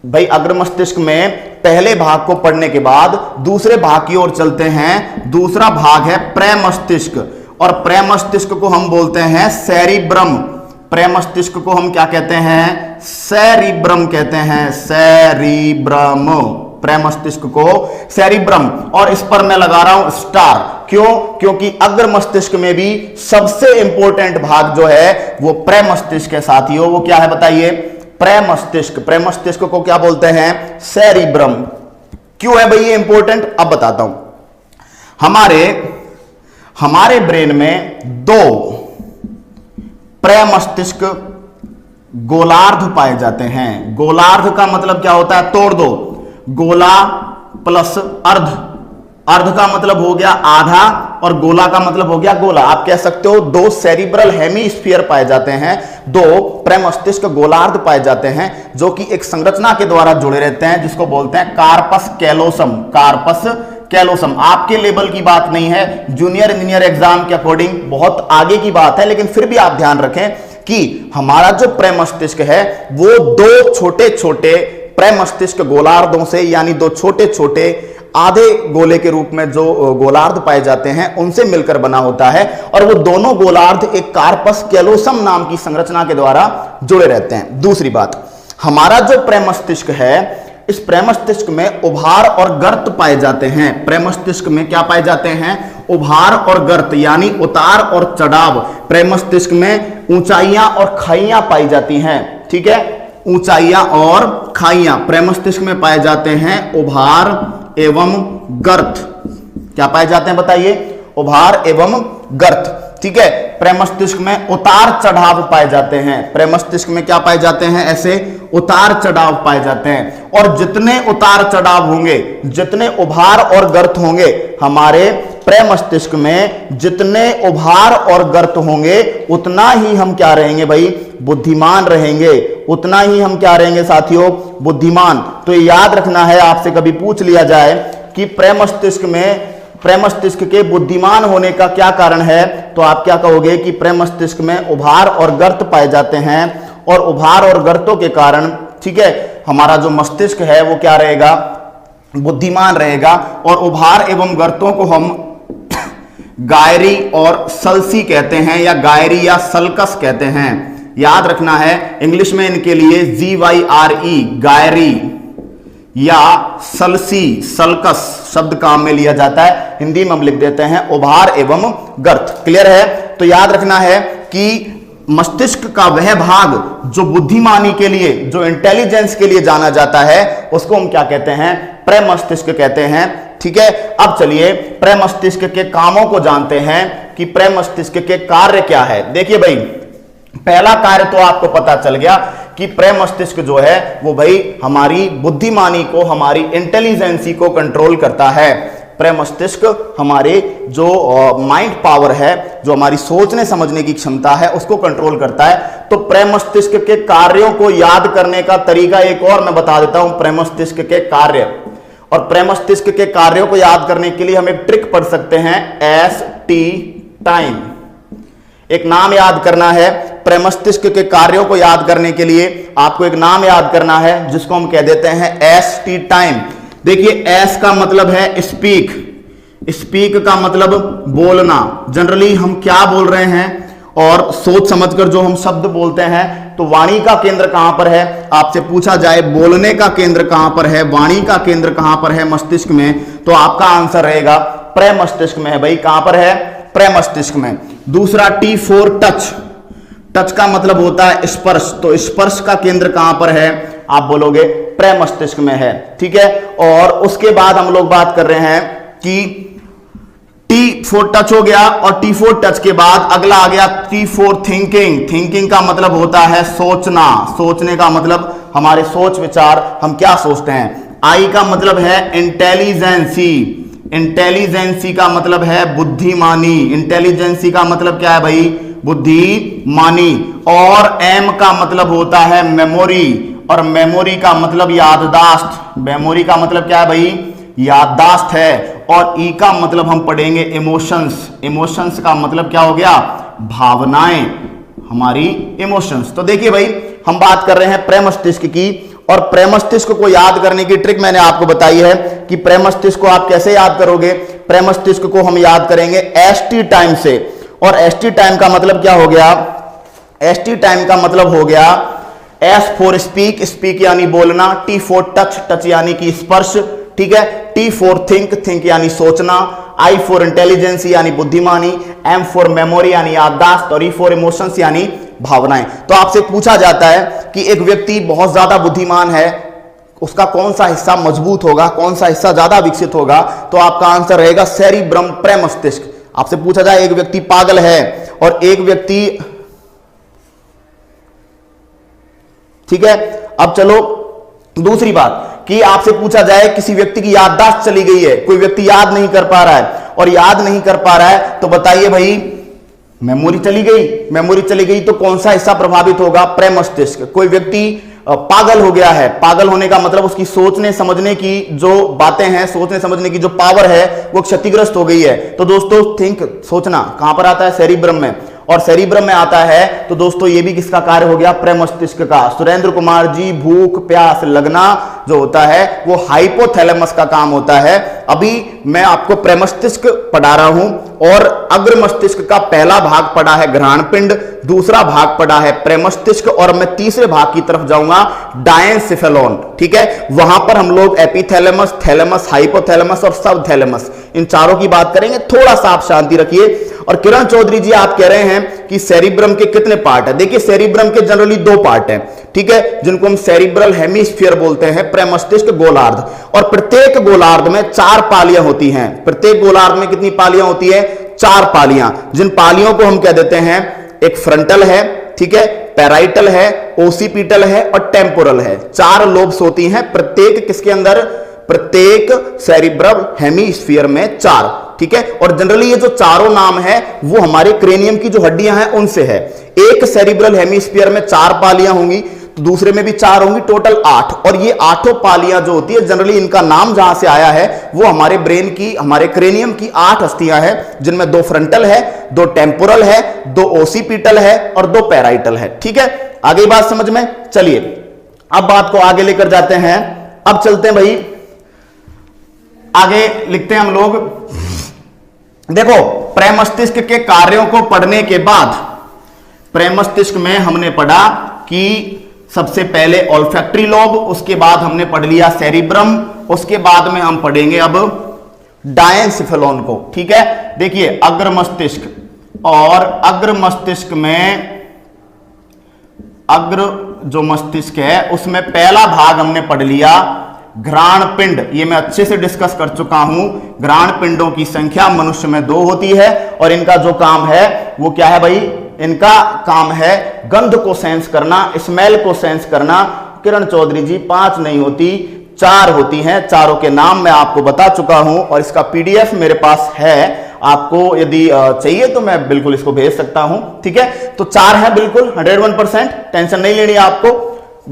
भाई अग्र मस्तिष्क में पहले भाग को पढ़ने के बाद दूसरे भाग की ओर चलते हैं। दूसरा भाग है प्रमस्तिष्क, और प्रमस्तिष्क को हम बोलते हैं सेरिब्रम। प्रमस्तिष्क को हम क्या कहते हैं? सेरिब्रम कहते हैं, सेरिब्रम। प्रमस्तिष्क को सेरिब्रम। और इस पर मैं लगा रहा हूं स्टार। क्यों? क्योंकि अग्र मस्तिष्क में भी सबसे इंपॉर्टेंट भाग जो है वो प्रमस्तिष्क है साथियों। वो क्या है बताइए? प्रमस्तिष्क। प्रमस्तिष्क को क्या बोलते हैं? सेरिब्रम। क्यों है भाई ये इंपॉर्टेंट? अब बताता हूं। हमारे ब्रेन में 2 प्रमस्तिष्क गोलार्ध पाए जाते हैं। गोलार्ध का मतलब क्या होता है? तोड़ दो। गोला प्लस अर्ध, अर्ध का मतलब हो गया आधा और गोला का मतलब हो गया गोला। आप कह सकते हो 2 सेरिब्रल हेमीस्फीयर पाए जाते हैं, 2 प्रमस्तिष्क गोलार्ध पाए जाते हैं, जो कि एक संरचना के द्वारा जुड़े रहते हैं, जिसको बोलते हैं कार्पस कैलोसम। Corpus callosum. आपके लेवल की बात नहीं है, जूनियर इंजीनियर एग्जाम के अकॉर्डिंग बहुत आगे की बात है, लेकिन फिर भी आप ध्यान रखें कि हमारा जो प्रमस्तिष्क है वो दो छोटे छोटे प्रमस्तिष्क गोलार्धों से, यानी दो छोटे छोटे आधे गोले के रूप में जो गोलार्ध पाए जाते हैं उनसे मिलकर बना होता है, और वो दोनों गोलार्ध एक कार्पस कैलोसम नाम की संरचना के द्वारा जुड़े रहते हैं। दूसरी बात, हमारा जो प्रमस्तिष्क है, इस प्रमस्तिष्क में उभार और गर्त पाए जाते हैं। प्रमस्तिष्क में क्या पाए जाते हैं? उभार और गर्त, यानी उतार और चढ़ाव। प्रमस्तिष्क में ऊंचाइयां और खाइयां पाई जाती हैं, ठीक है, ऊंचाइयां और खाइयां प्रमस्तिष्क में पाए जाते हैं। उभार एवं गर्त क्या पाए जाते हैं बताइए? उभार एवं गर्त, ठीक है। प्रमस्तिष्क में उतार चढ़ाव पाए जाते हैं। प्रमस्तिष्क में क्या पाए जाते हैं? ऐसे उतार चढ़ाव पाए जाते हैं, और जितने उतार चढ़ाव होंगे, जितने उभार और गर्त होंगे हमारे प्रमस्तिष्क में, जितने उभार और गर्त होंगे उतना ही हम क्या रहेंगे भाई? बुद्धिमान रहेंगे। उतना ही हम क्या रहेंगे साथियों? बुद्धिमान। तो याद रखना है, आपसे कभी पूछ लिया जाए कि प्रमस्तिष्क के बुद्धिमान होने का क्या कारण है, तो आप क्या कहोगे कि प्रमस्तिष्क में उभार और गर्त पाए जाते हैं, और उभार और गर्तों के कारण, ठीक है, हमारा जो मस्तिष्क है वो क्या रहेगा? बुद्धिमान रहेगा। और उभार एवं गर्तों को हम गायरी और सल्सी कहते हैं, या गायरी या सल्कस कहते हैं। याद रखना है, इंग्लिश में इनके लिए GYRE गायरी या सल्सी सल्कस शब्द काम में लिया जाता है। हिंदी में हम लिख देते हैं उभार एवं गर्त। क्लियर है? तो याद रखना है कि मस्तिष्क का वह भाग जो बुद्धिमानी के लिए, जो इंटेलिजेंस के लिए जाना जाता है, उसको हम क्या कहते हैं? प्रमस्तिष्क कहते हैं, ठीक है। अब चलिए प्रमस्तिष्क के कामों को जानते हैं कि प्रमस्तिष्क के कार्य क्या है। देखिए भाई, पहला कार्य तो आपको पता चल गया कि प्रमस्तिष्क जो है वो भाई हमारी बुद्धिमानी को, हमारी इंटेलिजेंसी को कंट्रोल करता है। प्रमस्तिष्क हमारे जो माइंड पावर है, जो हमारी सोचने समझने की क्षमता है, उसको कंट्रोल करता है। तो प्रमस्तिष्क के कार्यों को याद करने का तरीका एक और मैं बता देता हूं, प्रमस्तिष्क के कार्य। और प्रमस्तिष्क के कार्यों को याद करने के लिए हम एक ट्रिक पढ़ सकते हैं, ST टाइम। एक नाम याद करना है प्रमस्तिष्क के कार्यों को याद करने के लिए, आपको एक नाम याद करना है जिसको हम कह देते हैं ST टाइम। देखिए, S का मतलब है स्पीक, स्पीक का मतलब बोलना। जनरली हम क्या बोल रहे हैं, और सोच समझकर जो हम शब्द बोलते हैं, तो वाणी का केंद्र कहां पर है? आपसे पूछा जाए बोलने का केंद्र कहां पर है, वाणी का केंद्र कहां पर है मस्तिष्क में, तो आपका आंसर रहेगा प्रमस्तिष्क में है भाई। कहां पर है? प्रमस्तिष्क में। दूसरा T4 टच, टच का मतलब होता है स्पर्श, तो स्पर्श का केंद्र कहां पर है? आप बोलोगे प्रमस्तिष्क में है, ठीक है। और उसके बाद हम लोग बात कर रहे हैं कि T4 टच हो गया, और T4 टच के बाद अगला आ गया T4 थिंकिंग। थिंकिंग का मतलब होता है सोचना, सोचने का मतलब हमारे सोच विचार, हम क्या सोचते हैं। I का मतलब है इंटेलिजेंसी, इंटेलिजेंसी का मतलब है बुद्धिमानी, इंटेलिजेंसी का मतलब क्या है भाई? बुद्धिमानी। और M का मतलब होता है मेमोरी, और मेमोरी का मतलब याददाश्त। मेमोरी का मतलब क्या है भाई? याददाश्त है। और E का मतलब हम पढ़ेंगे इमोशंस, इमोशंस का मतलब क्या हो गया? भावनाएं, हमारी इमोशंस। तो देखिए भाई, हम बात कर रहे हैं प्रमस्तिष्क की, और प्रमस्तिष्क को याद करने की ट्रिक मैंने आपको बताई है कि प्रमस्तिष्क को आप कैसे याद करोगे। प्रमस्तिष्क को हम याद करेंगे ST टाइम से, और ST टाइम का मतलब क्या हो गया? ST टाइम का मतलब हो गया S फॉर स्पीक, स्पीक यानी बोलना, T4 टच, टच यानी कि स्पर्श, ठीक है। T4 थिंक, थिंक यानी सोचना, I फॉर इंटेलिजेंस यानी बुद्धिमानी, M फॉर मेमोरी यानी याददाश्त, और E फॉर इमोशंस यानी भावनाएं। तो आपसे पूछा जाता है कि एक व्यक्ति बहुत ज्यादा बुद्धिमान है, उसका कौन सा हिस्सा मजबूत होगा, कौन सा हिस्सा ज्यादा विकसित होगा, तो आपका आंसर रहेगा सेरिब्रम, प्रमस्तिष्क। आपसे पूछा जाए एक व्यक्ति पागल है और एक व्यक्ति, ठीक है। अब चलो दूसरी बात कि आपसे पूछा जाए किसी व्यक्ति की याददाश्त चली गई है, कोई व्यक्ति याद नहीं कर पा रहा है, और याद नहीं कर पा रहा है, तो बताइए भाई मेमोरी चली गई, मेमोरी चली गई तो कौन सा हिस्सा प्रभावित होगा? प्रमस्तिष्क। कोई व्यक्ति पागल हो गया है। पागल होने का मतलब उसकी सोचने समझने की जो बातें हैं, सोचने समझने की जो पावर है वो क्षतिग्रस्त हो गई है। तो दोस्तों थिंक, सोचना कहां पर आता है? सेरिब्रम में। और सेरिब्रम में आता है तो दोस्तों ये भी किसका कार्य हो गया? प्रमस्तिष्क का। सुरेंद्र कुमार जी, भूख प्यास लगना जो होता है वो हाइपोथैलेमस का काम होता है। अभी मैं आपको प्रमस्तिष्क पढ़ा रहा हूं और अग्र मस्तिष्क का पहला भाग पढ़ा है घ्राण पिंड, दूसरा भाग पढ़ा है प्रमस्तिष्क, और मैं तीसरे भाग की तरफ जाऊंगा डायनसिफेलॉन। ठीक है, वहां पर हम लोग एपिथैलेमस, थैलेमस, हाइपोथैलेमस और सबथैलेमस, इन चारों की बात करेंगे। थोड़ा सा आप शांति रखिए। और किरण चौधरी जी आप कह रहे हैं कि सेरिब्रम के कितने पार्ट है? देखिए सेरिब्रम के जनरली 2 पार्ट हैं, ठीक है, जिनको हम सेरिब्रल हेमिस्फीयर बोलते हैं, प्रमस्तिष्क गोलार्ध। और प्रत्येक गोलार्ध में 4 पालियां होती हैं। प्रत्येक गोलार्ध में कितनी पालियां होती है? 4 पालियां, जिन पालियों को हम कह देते हैं, एक फ्रंटल है, ठीक है, पैराइटल है, ओसिपिटल है और टेम्पोरल है। 4 लोब्स होती हैं प्रत्येक किसके अंदर? प्रत्येक सेरिब्रल हेमिस्फीयर में 4, ठीक है। और जनरली ये जो चारों नाम है वो हमारे क्रेनियम की जो हड्डियां हैं उनसे है। एक सेरिब्रल हेमिस्फीयर में 4 पालियां होंगी, तो दूसरे में भी 4 होंगी, टोटल 8। और ये 8 पालियां जो होती है जनरली इनका नाम जहां से आया है वो हमारे ब्रेन की, हमारे क्रेनियम की 8 अस्थियां हैं, जिनमें 2 फ्रंटल है, 2 टेम्पोरल है, 2 ओसिपिटल है और 2 पैराइटल है। ठीक है, आगे बात समझ में? चलिए अब बात को आगे लेकर जाते हैं। अब चलते हैं भाई आगे, लिखते हैं हम लोग। देखो प्रमस्तिष्क के कार्यों को पढ़ने के बाद प्रमस्तिष्क में हमने पढ़ा कि सबसे पहले ऑल्फैक्टरी लोब, उसके बाद हमने पढ़ लिया सेरिब्रम, उसके बाद में हम पढ़ेंगे अब डायनसिफेलॉन को। ठीक है, देखिए अग्र मस्तिष्क, और अग्र मस्तिष्क में, अग्र जो मस्तिष्क है उसमें पहला भाग हमने पढ़ लिया घ्राण पिंड। ये मैं अच्छे से डिस्कस कर चुका हूं। घ्राण पिंडों की संख्या मनुष्य में 2 होती है और इनका जो काम है वो क्या है भाई? इनका काम है गंध को सेंस करना, स्मेल को सेंस करना। किरण चौधरी जी 5 नहीं होती, 4 होती हैं। चारों के नाम मैं आपको बता चुका हूं और इसका PDF मेरे पास है। आपको यदि चाहिए तो मैं बिल्कुल इसको भेज सकता हूं। ठीक है, तो 4 है बिल्कुल 101%, टेंशन नहीं लेनी आपको।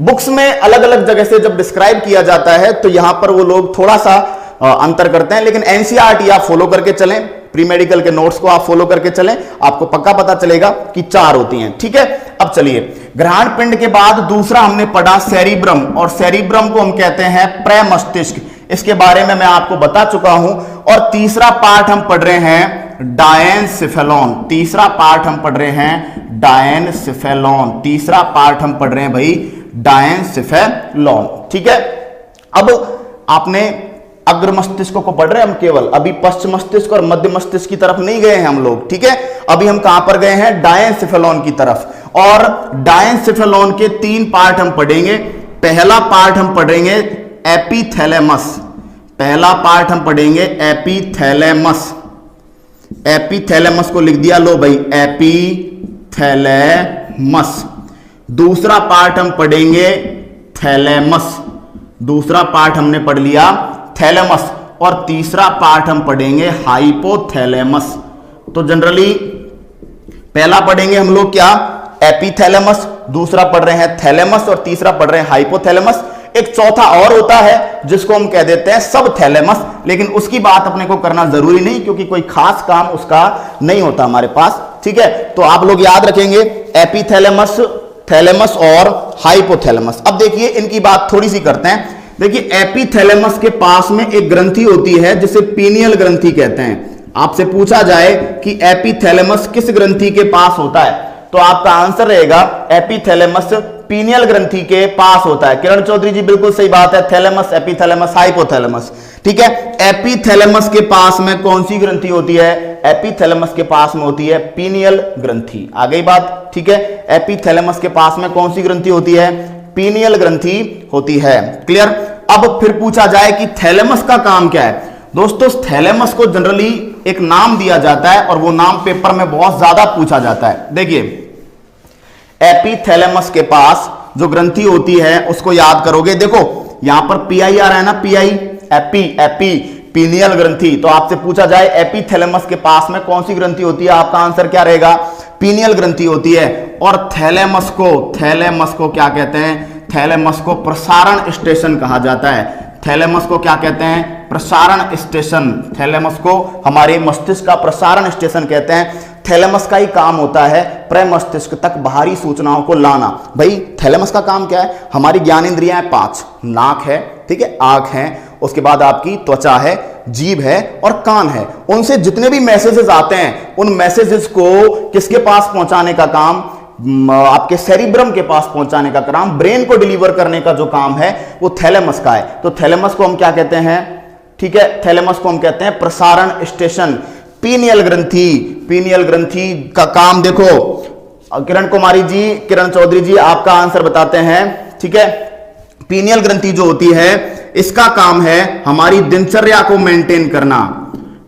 बुक्स में अलग अलग जगह से जब डिस्क्राइब किया जाता है तो यहां पर वो लोग थोड़ा सा अंतर करते हैं, लेकिन NCERT आप फॉलो करके चलें, प्री मेडिकल के नोट्स को आप फॉलो करके चलें, आपको पक्का पता चलेगा कि 4 होती हैं। ठीक है, अब चलिए घ्राण पिंड के बाद दूसरा हमने पढ़ा सेरिब्रम, और सेरिब्रम को हम कहते हैं प्रमस्तिष्क। इसके बारे में मैं आपको बता चुका हूं। और तीसरा पार्ट हम पढ़ रहे हैं डायनसिफेलॉन। तीसरा पार्ट हम पढ़ रहे हैं डायनसिफेलॉन। तीसरा पार्ट हम पढ़ रहे हैं भाई डायनसिफेलॉन। ठीक है, अब आपने अग्र मस्तिष्क को पढ़ रहे हैं हम, केवल अभी पश्चिम मस्तिष्क और मध्य मस्तिष्क की तरफ नहीं गए हैं हम लोग। ठीक है, अभी हम कहां पर गए हैं? डायनसिफेलॉन की तरफ। और डायनसिफेलॉन के 3 पार्ट हम पढ़ेंगे। पहला पार्ट हम पढ़ेंगे एपिथैलेमस। पहला पार्ट हम पढ़ेंगे एपिथैलेमस। एपिथैलेमस को लिख दिया, लो भाई एपिथैलेमस। दूसरा पार्ट हम पढ़ेंगे थैलेमस। दूसरा पार्ट हमने पढ़ लिया थैलेमस। और तीसरा पार्ट हम पढ़ेंगे हाइपोथैलेमस। तो जनरली पहला पढ़ेंगे हम लोग क्या? एपिथैलेमस, दूसरा पढ़ रहे हैं थैलेमस और तीसरा पढ़ रहे हैं हाइपोथैलेमस। एक चौथा और होता है जिसको हम कह देते हैं सबथैलेमस, लेकिन उसकी बात अपने को करना जरूरी नहीं क्योंकि कोई खास काम उसका नहीं होता हमारे पास। ठीक है, तो आप लोग याद रखेंगे एपिथैलेमस, थैलेमस और हाइपोथैलेमस। अब देखिए इनकी बात थोड़ी सी करते हैं। देखिए एपिथैलेमस के पास में एक ग्रंथि होती है जिसे पीनियल ग्रंथि कहते हैं। आपसे पूछा जाए कि एपिथैलेमस किस ग्रंथि के पास होता है तो आपका आंसर रहेगा एपिथैलेमस पीनियल ग्रंथि के पास होता है। किरण चौधरी जी बिल्कुल सही बात है, थैलेमस, एपिथैलेमस, हाइपोथैलेमस। ठीक है, एपिथैलेमस के पास में कौन सी ग्रंथि होती है? एपिथैलेमस के पास में होती है पीनियल ग्रंथि। आ गई बात? ठीक है, एपिथैलेमस के पास में कौन सी ग्रंथि होती है? पीनियल ग्रंथि होती है। क्लियर? अब फिर पूछा जाए कि थैलेमस का काम क्या है? दोस्तों थैलेमस को जनरली एक नाम दिया जाता है और वो नाम पेपर में बहुत ज्यादा पूछा जाता है। देखिए एपिथैलेमस के पास जो ग्रंथि होती है उसको याद करोगे। देखो यहां पर PI आ रहा है ना, PI, एपी, पीनियल ग्रंथि। तो आपसे पूछा जाए एपिथैलेमस के पास में कौन सी ग्रंथि होती है, आपका आंसर क्या रहेगा? पीनियल ग्रंथि होती है। और थैलेमस को क्या कहते हैं? थैलेमस को प्रसारण स्टेशन कहा जाता है। थैलेमस को क्या कहते हैं? प्रसारण स्टेशन। थैलेमस को हमारे मस्तिष्क का प्रसारण स्टेशन कहते हैं। थैलेमस का ही काम होता है प्रमस्तिष्क तक बाहरी सूचनाओं को लाना। भाई थैलेमस का काम क्या है? हमारी ज्ञानेंद्रियां हैं 5, नाक है, ठीक है, आंख है, उसके बाद आपकी त्वचा है, जीभ है और कान है। उनसे जितने भी मैसेजेस आते हैं उन मैसेजेस को किसके पास पहुंचाने का काम? आपके सेरिब्रम के पास पहुंचाने का काम, ब्रेन को डिलीवर करने का जो काम है वो थैलेमस का है। तो थैलेमस को हम क्या कहते हैं? ठीक है, थैलेमस को हम कहते हैं प्रसारण स्टेशन। पीनियल ग्रंथि, पीनियल ग्रंथि का काम देखो, किरण कुमारी जी, किरण चौधरी जी आपका आंसर बताते हैं। ठीक है, पीनियल ग्रंथि जो होती है इसका काम है हमारी दिनचर्या को मेंटेन करना।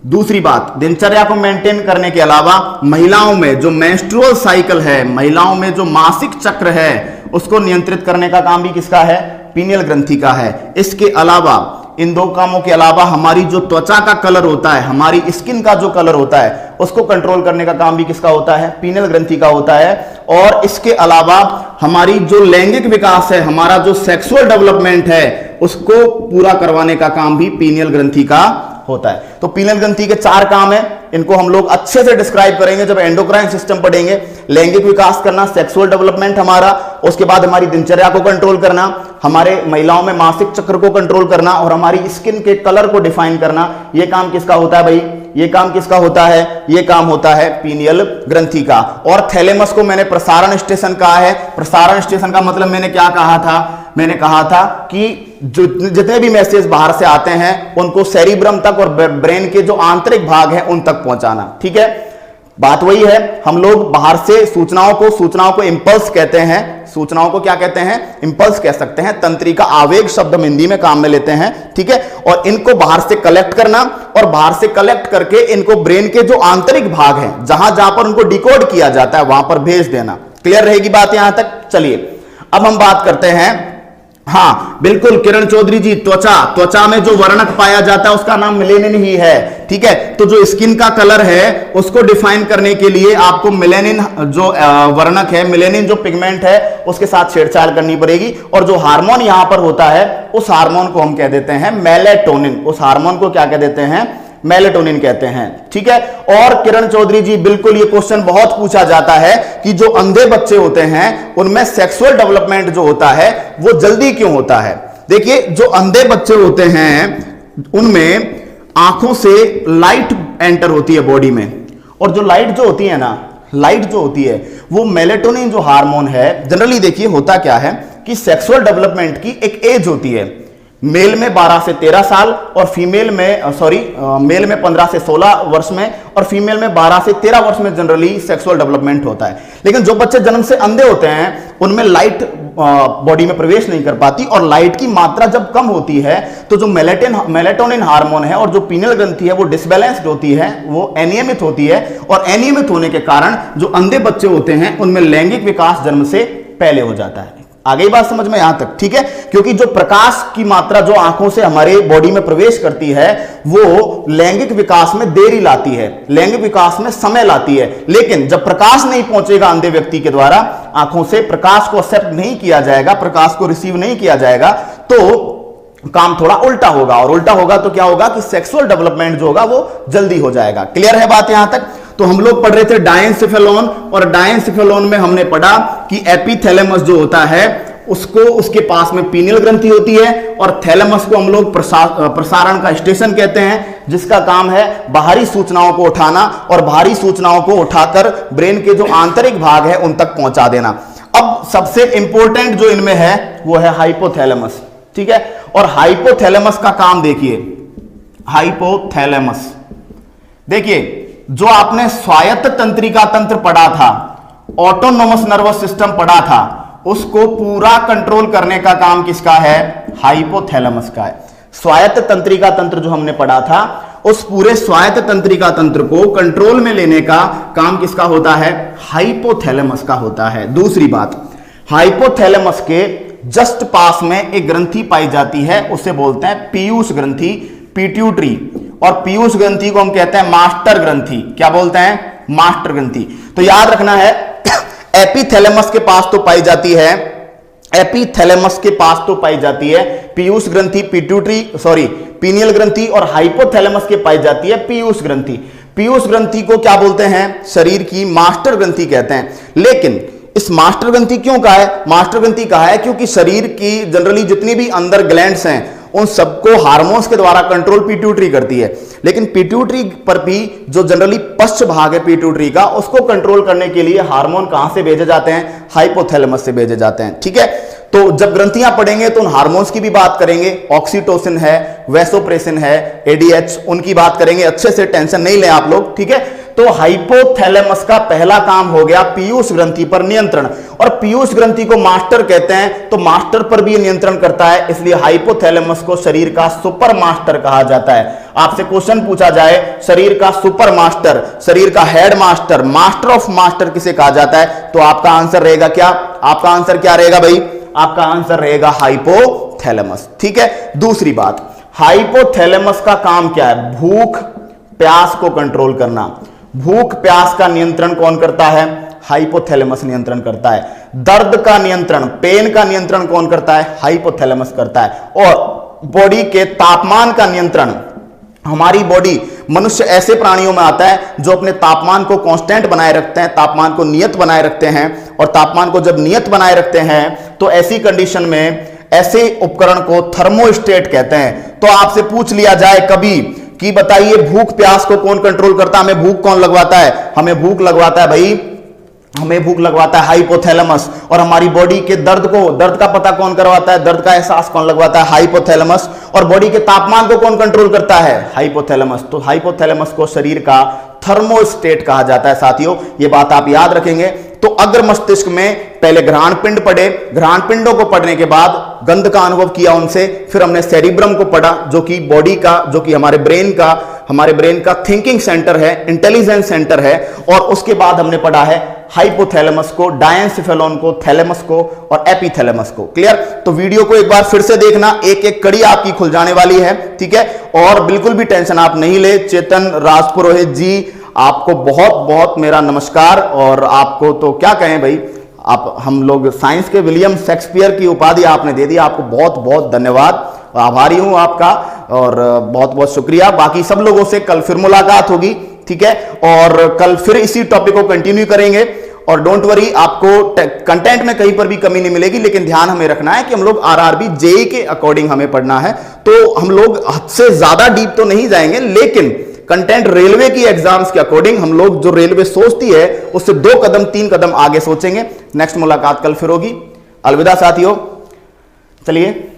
दूसरी बात, दिनचर्या को मेंटेन करने के अलावा महिलाओं में जो मेंस्ट्रुअल साइकिल है, महिलाओं में जो मासिक चक्र है उसको नियंत्रित करने का काम भी किसका है? पीनियल ग्रंथि का है। इसके अलावा, इन 2 कामों के अलावा हमारी जो त्वचा का कलर होता है, हमारी स्किन का जो कलर होता है उसको कंट्रोल करने का काम भी किसका होता है? पीनियल ग्रंथि का होता है। और इसके अलावा हमारी जो लैंगिक विकास है, हमारा जो सेक्सुअल डेवलपमेंट है उसको पूरा करवाने का काम भी पीनियल ग्रंथि का होता है। तो पीनियल ग्रंथि के 4 काम है, इनको हम लोग अच्छे से डिस्क्राइब करेंगे जब एंडोक्राइन सिस्टम पढ़ेंगे। लैंगिक विकास करना, सेक्सुअल डेवलपमेंट हमारा, उसके बाद हमारी दिनचर्या को कंट्रोल करना, हमारे महिलाओं में मासिक चक्र को कंट्रोल करना और हमारी स्किन के कलर को डिफाइन करना। यह काम किसका होता है भाई? ये काम किसका होता है? ये काम होता है पीनियल ग्रंथि का। और थैलेमस को मैंने प्रसारण स्टेशन कहा है। प्रसारण स्टेशन का मतलब मैंने क्या कहा था? मैंने कहा था कि जो जितने भी मैसेज बाहर से आते हैं उनको सेरिब्रम तक और ब्रेन के जो आंतरिक भाग है उन तक पहुंचाना। ठीक है, बात वही है। हम लोग बाहर से सूचनाओं को इंपल्स कहते हैं। सूचनाओं को क्या कहते हैं? इंपल्स कह सकते हैं। तंत्रिका, आवेग शब्द हम हिंदी में काम में लेते हैं। ठीक है, और इनको बाहर से कलेक्ट करना और बाहर से कलेक्ट करके इनको ब्रेन के जो आंतरिक भाग है, जहां जहां पर उनको डिकोड किया जाता है वहां पर भेज देना। क्लियर रहेगी बात यहां तक? चलिए अब हम बात करते हैं, हाँ बिल्कुल किरण चौधरी जी, त्वचा में जो वर्णक पाया जाता है उसका नाम मेलेनिन ही है। ठीक है, तो जो स्किन का कलर है उसको डिफाइन करने के लिए आपको मेलेनिन जो वर्णक है, मेलेनिन जो पिगमेंट है उसके साथ छेड़छाड़ करनी पड़ेगी। और जो हार्मोन यहां पर होता है उस हार्मोन को हम कह देते हैं मेलेटोनिन। उस हार्मोन को क्या कह देते हैं? मेलेटोनिन कहते हैं। ठीक है, और किरण चौधरी जी बिल्कुल ये क्वेश्चन बहुत पूछा जाता है कि जो अंधे बच्चे होते हैं उनमें सेक्सुअल डेवलपमेंट जो होता है वो जल्दी क्यों होता है? देखिए, जो अंधे बच्चे होते हैं उनमें आंखों से लाइट एंटर होती है बॉडी में, और जो लाइट जो होती है ना, लाइट जो होती है वो मेलेटोनिन जो हार्मोन है। जनरली देखिए होता क्या है कि सेक्सुअल डेवलपमेंट की एक एज होती है। मेल में 12 से 13 साल और फीमेल में मेल में 15 से 16 वर्ष में और फीमेल में 12 से 13 वर्ष में जनरली सेक्सुअल डेवलपमेंट होता है। लेकिन जो बच्चे जन्म से अंधे होते हैं उनमें लाइट बॉडी में प्रवेश नहीं कर पाती, और लाइट की मात्रा जब कम होती है तो जो मेलेटोनिन हार्मोन है और जो पीनियल ग्रंथि है वो डिसबैलेंस्ड होती है, वो अनियमित होती है। और अनियमित होने के कारण जो अंधे बच्चे होते हैं उनमें लैंगिक विकास जन्म से पहले हो जाता है। आगे बात समझ में यहां तक? ठीक है, क्योंकि जो प्रकाश की मात्रा जो आंखों से हमारे बॉडी में प्रवेश करती है वो लैंगिक विकास में देरी लाती है, लैंगिक विकास में समय लाती है। लेकिन जब प्रकाश नहीं पहुंचेगा अंधे व्यक्ति के द्वारा, आंखों से प्रकाश को एक्सेप्ट नहीं किया जाएगा, प्रकाश को रिसीव नहीं किया जाएगा, तो काम थोड़ा उल्टा होगा। और उल्टा होगा तो क्या होगा कि सेक्सुअल डेवलपमेंट जो होगा वो जल्दी हो जाएगा। क्लियर है बात यहां तक? तो हम लोग पढ़ रहे थे डायेंसिफेलोन, और डायेंसिफेलोन में हमने पढ़ा कि एपिथैलेमस जो होता है उसको, उसके पास में पीनियल ग्रंथि होती है, और थैलेमस को हम लोग प्रसारण का स्टेशन कहते हैं, जिसका काम है बाहरी सूचनाओं को उठाना और बाहरी सूचनाओं को उठाकर ब्रेन के जो आंतरिक भाग है उन तक पहुंचा देना। अब सबसे इंपॉर्टेंट जो इनमें है वो है हाइपोथैलेमस। ठीक है, और हाइपोथैलेमस का काम देखिए, हाइपोथैलेमस देखिए, जो आपने स्वायत्त तंत्रिका तंत्र पढ़ा था, ऑटोनोमस नर्वस सिस्टम पढ़ा था, उसको पूरा कंट्रोल करने का काम किसका है? हाइपोथैलेमस का है। स्वायत्त तंत्रिका तंत्र जो हमने पढ़ा था, उस पूरे स्वायत्त तंत्रिका तंत्र को कंट्रोल में लेने का काम किसका होता है? हाइपोथैलेमस का होता है। दूसरी बात, हाइपोथैलेमस के जस्ट पास में एक ग्रंथि पाई जाती है, उसे बोलते हैं पीयूष ग्रंथि, पिट्यूटरी। और पीयूष ग्रंथि को हम कहते हैं मास्टर ग्रंथि। क्या बोलते हैं? मास्टर ग्रंथि। तो याद रखना है, एपिथैलेमस के पास तो पाई जाती है एपीथैलेमस के पास तो पाई जाती है पीयूष ग्रंथि, पीनियल ग्रंथि, और हाइपोथैलेमस के पाई जाती है पीयूष ग्रंथि। पीयूष ग्रंथि को क्या बोलते हैं? शरीर की मास्टर ग्रंथि कहते हैं। लेकिन इस मास्टर ग्रंथि क्यों कहा है? मास्टर ग्रंथि कहा है क्योंकि शरीर की जनरली जितनी भी अंदर ग्लैंड्स हैं उन सबको हार्मोन्स के द्वारा कंट्रोल पिट्यूटरी करती है। लेकिन पिट्यूटरी पर भी जो जनरली पश्च भाग है पिट्यूटरी का, उसको कंट्रोल करने के लिए हार्मोन कहां से भेजे जाते हैं? हाइपोथैलेमस से भेजे जाते हैं। ठीक है, तो जब ग्रंथियां पढ़ेंगे तो उन हार्मोन्स की भी बात करेंगे। ऑक्सीटोसिन है, वैसोप्रेसिन है, एडीएच, उनकी बात करेंगे अच्छे से, टेंशन नहीं लें आप लोग। ठीक है, तो हाइपोथैलेमस का पहला काम हो गया पीयूष ग्रंथि पर नियंत्रण, और पीयूष ग्रंथि को मास्टर कहते हैं, तो मास्टर पर भी नियंत्रण करता है, इसलिए हाइपोथैलेमस को शरीर का सुपर मास्टर कहा जाता है। आपसे क्वेश्चन पूछा जाए शरीर का सुपर मास्टर, शरीर का head master, master of master किसे कहा जाता है, तो आपका आंसर रहेगा क्या? आपका आंसर क्या रहेगा भाई? आपका आंसर रहेगा हाइपोथैलेमस। ठीक है, दूसरी बात, हाइपोथैलेमस का काम क्या है? भूख प्यास को कंट्रोल करना। भूख प्यास का नियंत्रण कौन करता है? हाइपोथैलेमस नियंत्रण करता है। दर्द का नियंत्रण, पेन का नियंत्रण कौन करता है? हाइपोथैलेमस करता है। और बॉडी के तापमान का नियंत्रण, हमारी बॉडी, मनुष्य ऐसे प्राणियों में आता है जो अपने तापमान को कांस्टेंट बनाए रखते हैं, तापमान को नियत बनाए रखते हैं, और तापमान को जब नियत बनाए रखते हैं तो ऐसी कंडीशन में ऐसे उपकरण को थर्मोस्टेट कहते हैं। तो आपसे पूछ लिया जाए कभी कि बताइए भूख प्यास को कौन कंट्रोल करता है? हमें भूख कौन लगवाता है? हमें भूख लगवाता है भाई, हमें भूख लगवाता है हाइपोथैलेमस। और हमारी बॉडी के दर्द का पता कौन करवाता है? दर्द का एहसास कौन लगवाता है? हाइपोथैलेमस। और बॉडी के तापमान को कौन कंट्रोल करता है? हाइपोथैलेमस। तो हाइपोथैलेमस को शरीर का थर्मोस्टेट कहा जाता है साथियों, ये बात आप याद रखेंगे। तो अग्र मस्तिष्क में पहले घ्राण पिंड पढ़े, घ्राण पिंडों को पढ़ने के बाद गंध का अनुभव किया उनसे, फिर हमने सेरिब्रम को पढ़ा जो कि बॉडी का, जो कि हमारे ब्रेन का थिंकिंग सेंटर है, इंटेलिजेंस सेंटर है, और उसके बाद हमने पढ़ा है हाइपोथैलेमस को, डायंसिफेलोन को, थैलेमस को और एपीथैलेमस को। क्लियर? तो वीडियो को एक बार फिर से देखना, एक एक कड़ी आपकी खुल जाने वाली है। ठीक है, और बिल्कुल भी टेंशन आप नहीं ले। चेतन राजपुरोहित जी, आपको बहुत बहुत मेरा नमस्कार, और आपको तो क्या कहें भाई, आप, हम लोग साइंस के विलियम शेक्सपियर की उपाधि आपने दे दी, आपको बहुत बहुत धन्यवाद, आभारी हूं आपका, और बहुत बहुत शुक्रिया। बाकी सब लोगों से कल फिर मुलाकात होगी। ठीक है, और कल फिर इसी टॉपिक को कंटिन्यू करेंगे। और डोंट वरी, आपको कंटेंट में कहीं पर भी कमी नहीं मिलेगी, लेकिन ध्यान हमें रखना है कि हम लोग आरआरबी जेईई के अकॉर्डिंग हमें पढ़ना है। तो हम लोग हद से ज्यादा डीप तो नहीं जाएंगे, लेकिन कंटेंट रेलवे की एग्जाम्स के अकॉर्डिंग हम लोग जो रेलवे सोचती है उससे 2 कदम 3 कदम आगे सोचेंगे। नेक्स्ट मुलाकात कल फिर होगी। अलविदा साथियों, चलिए।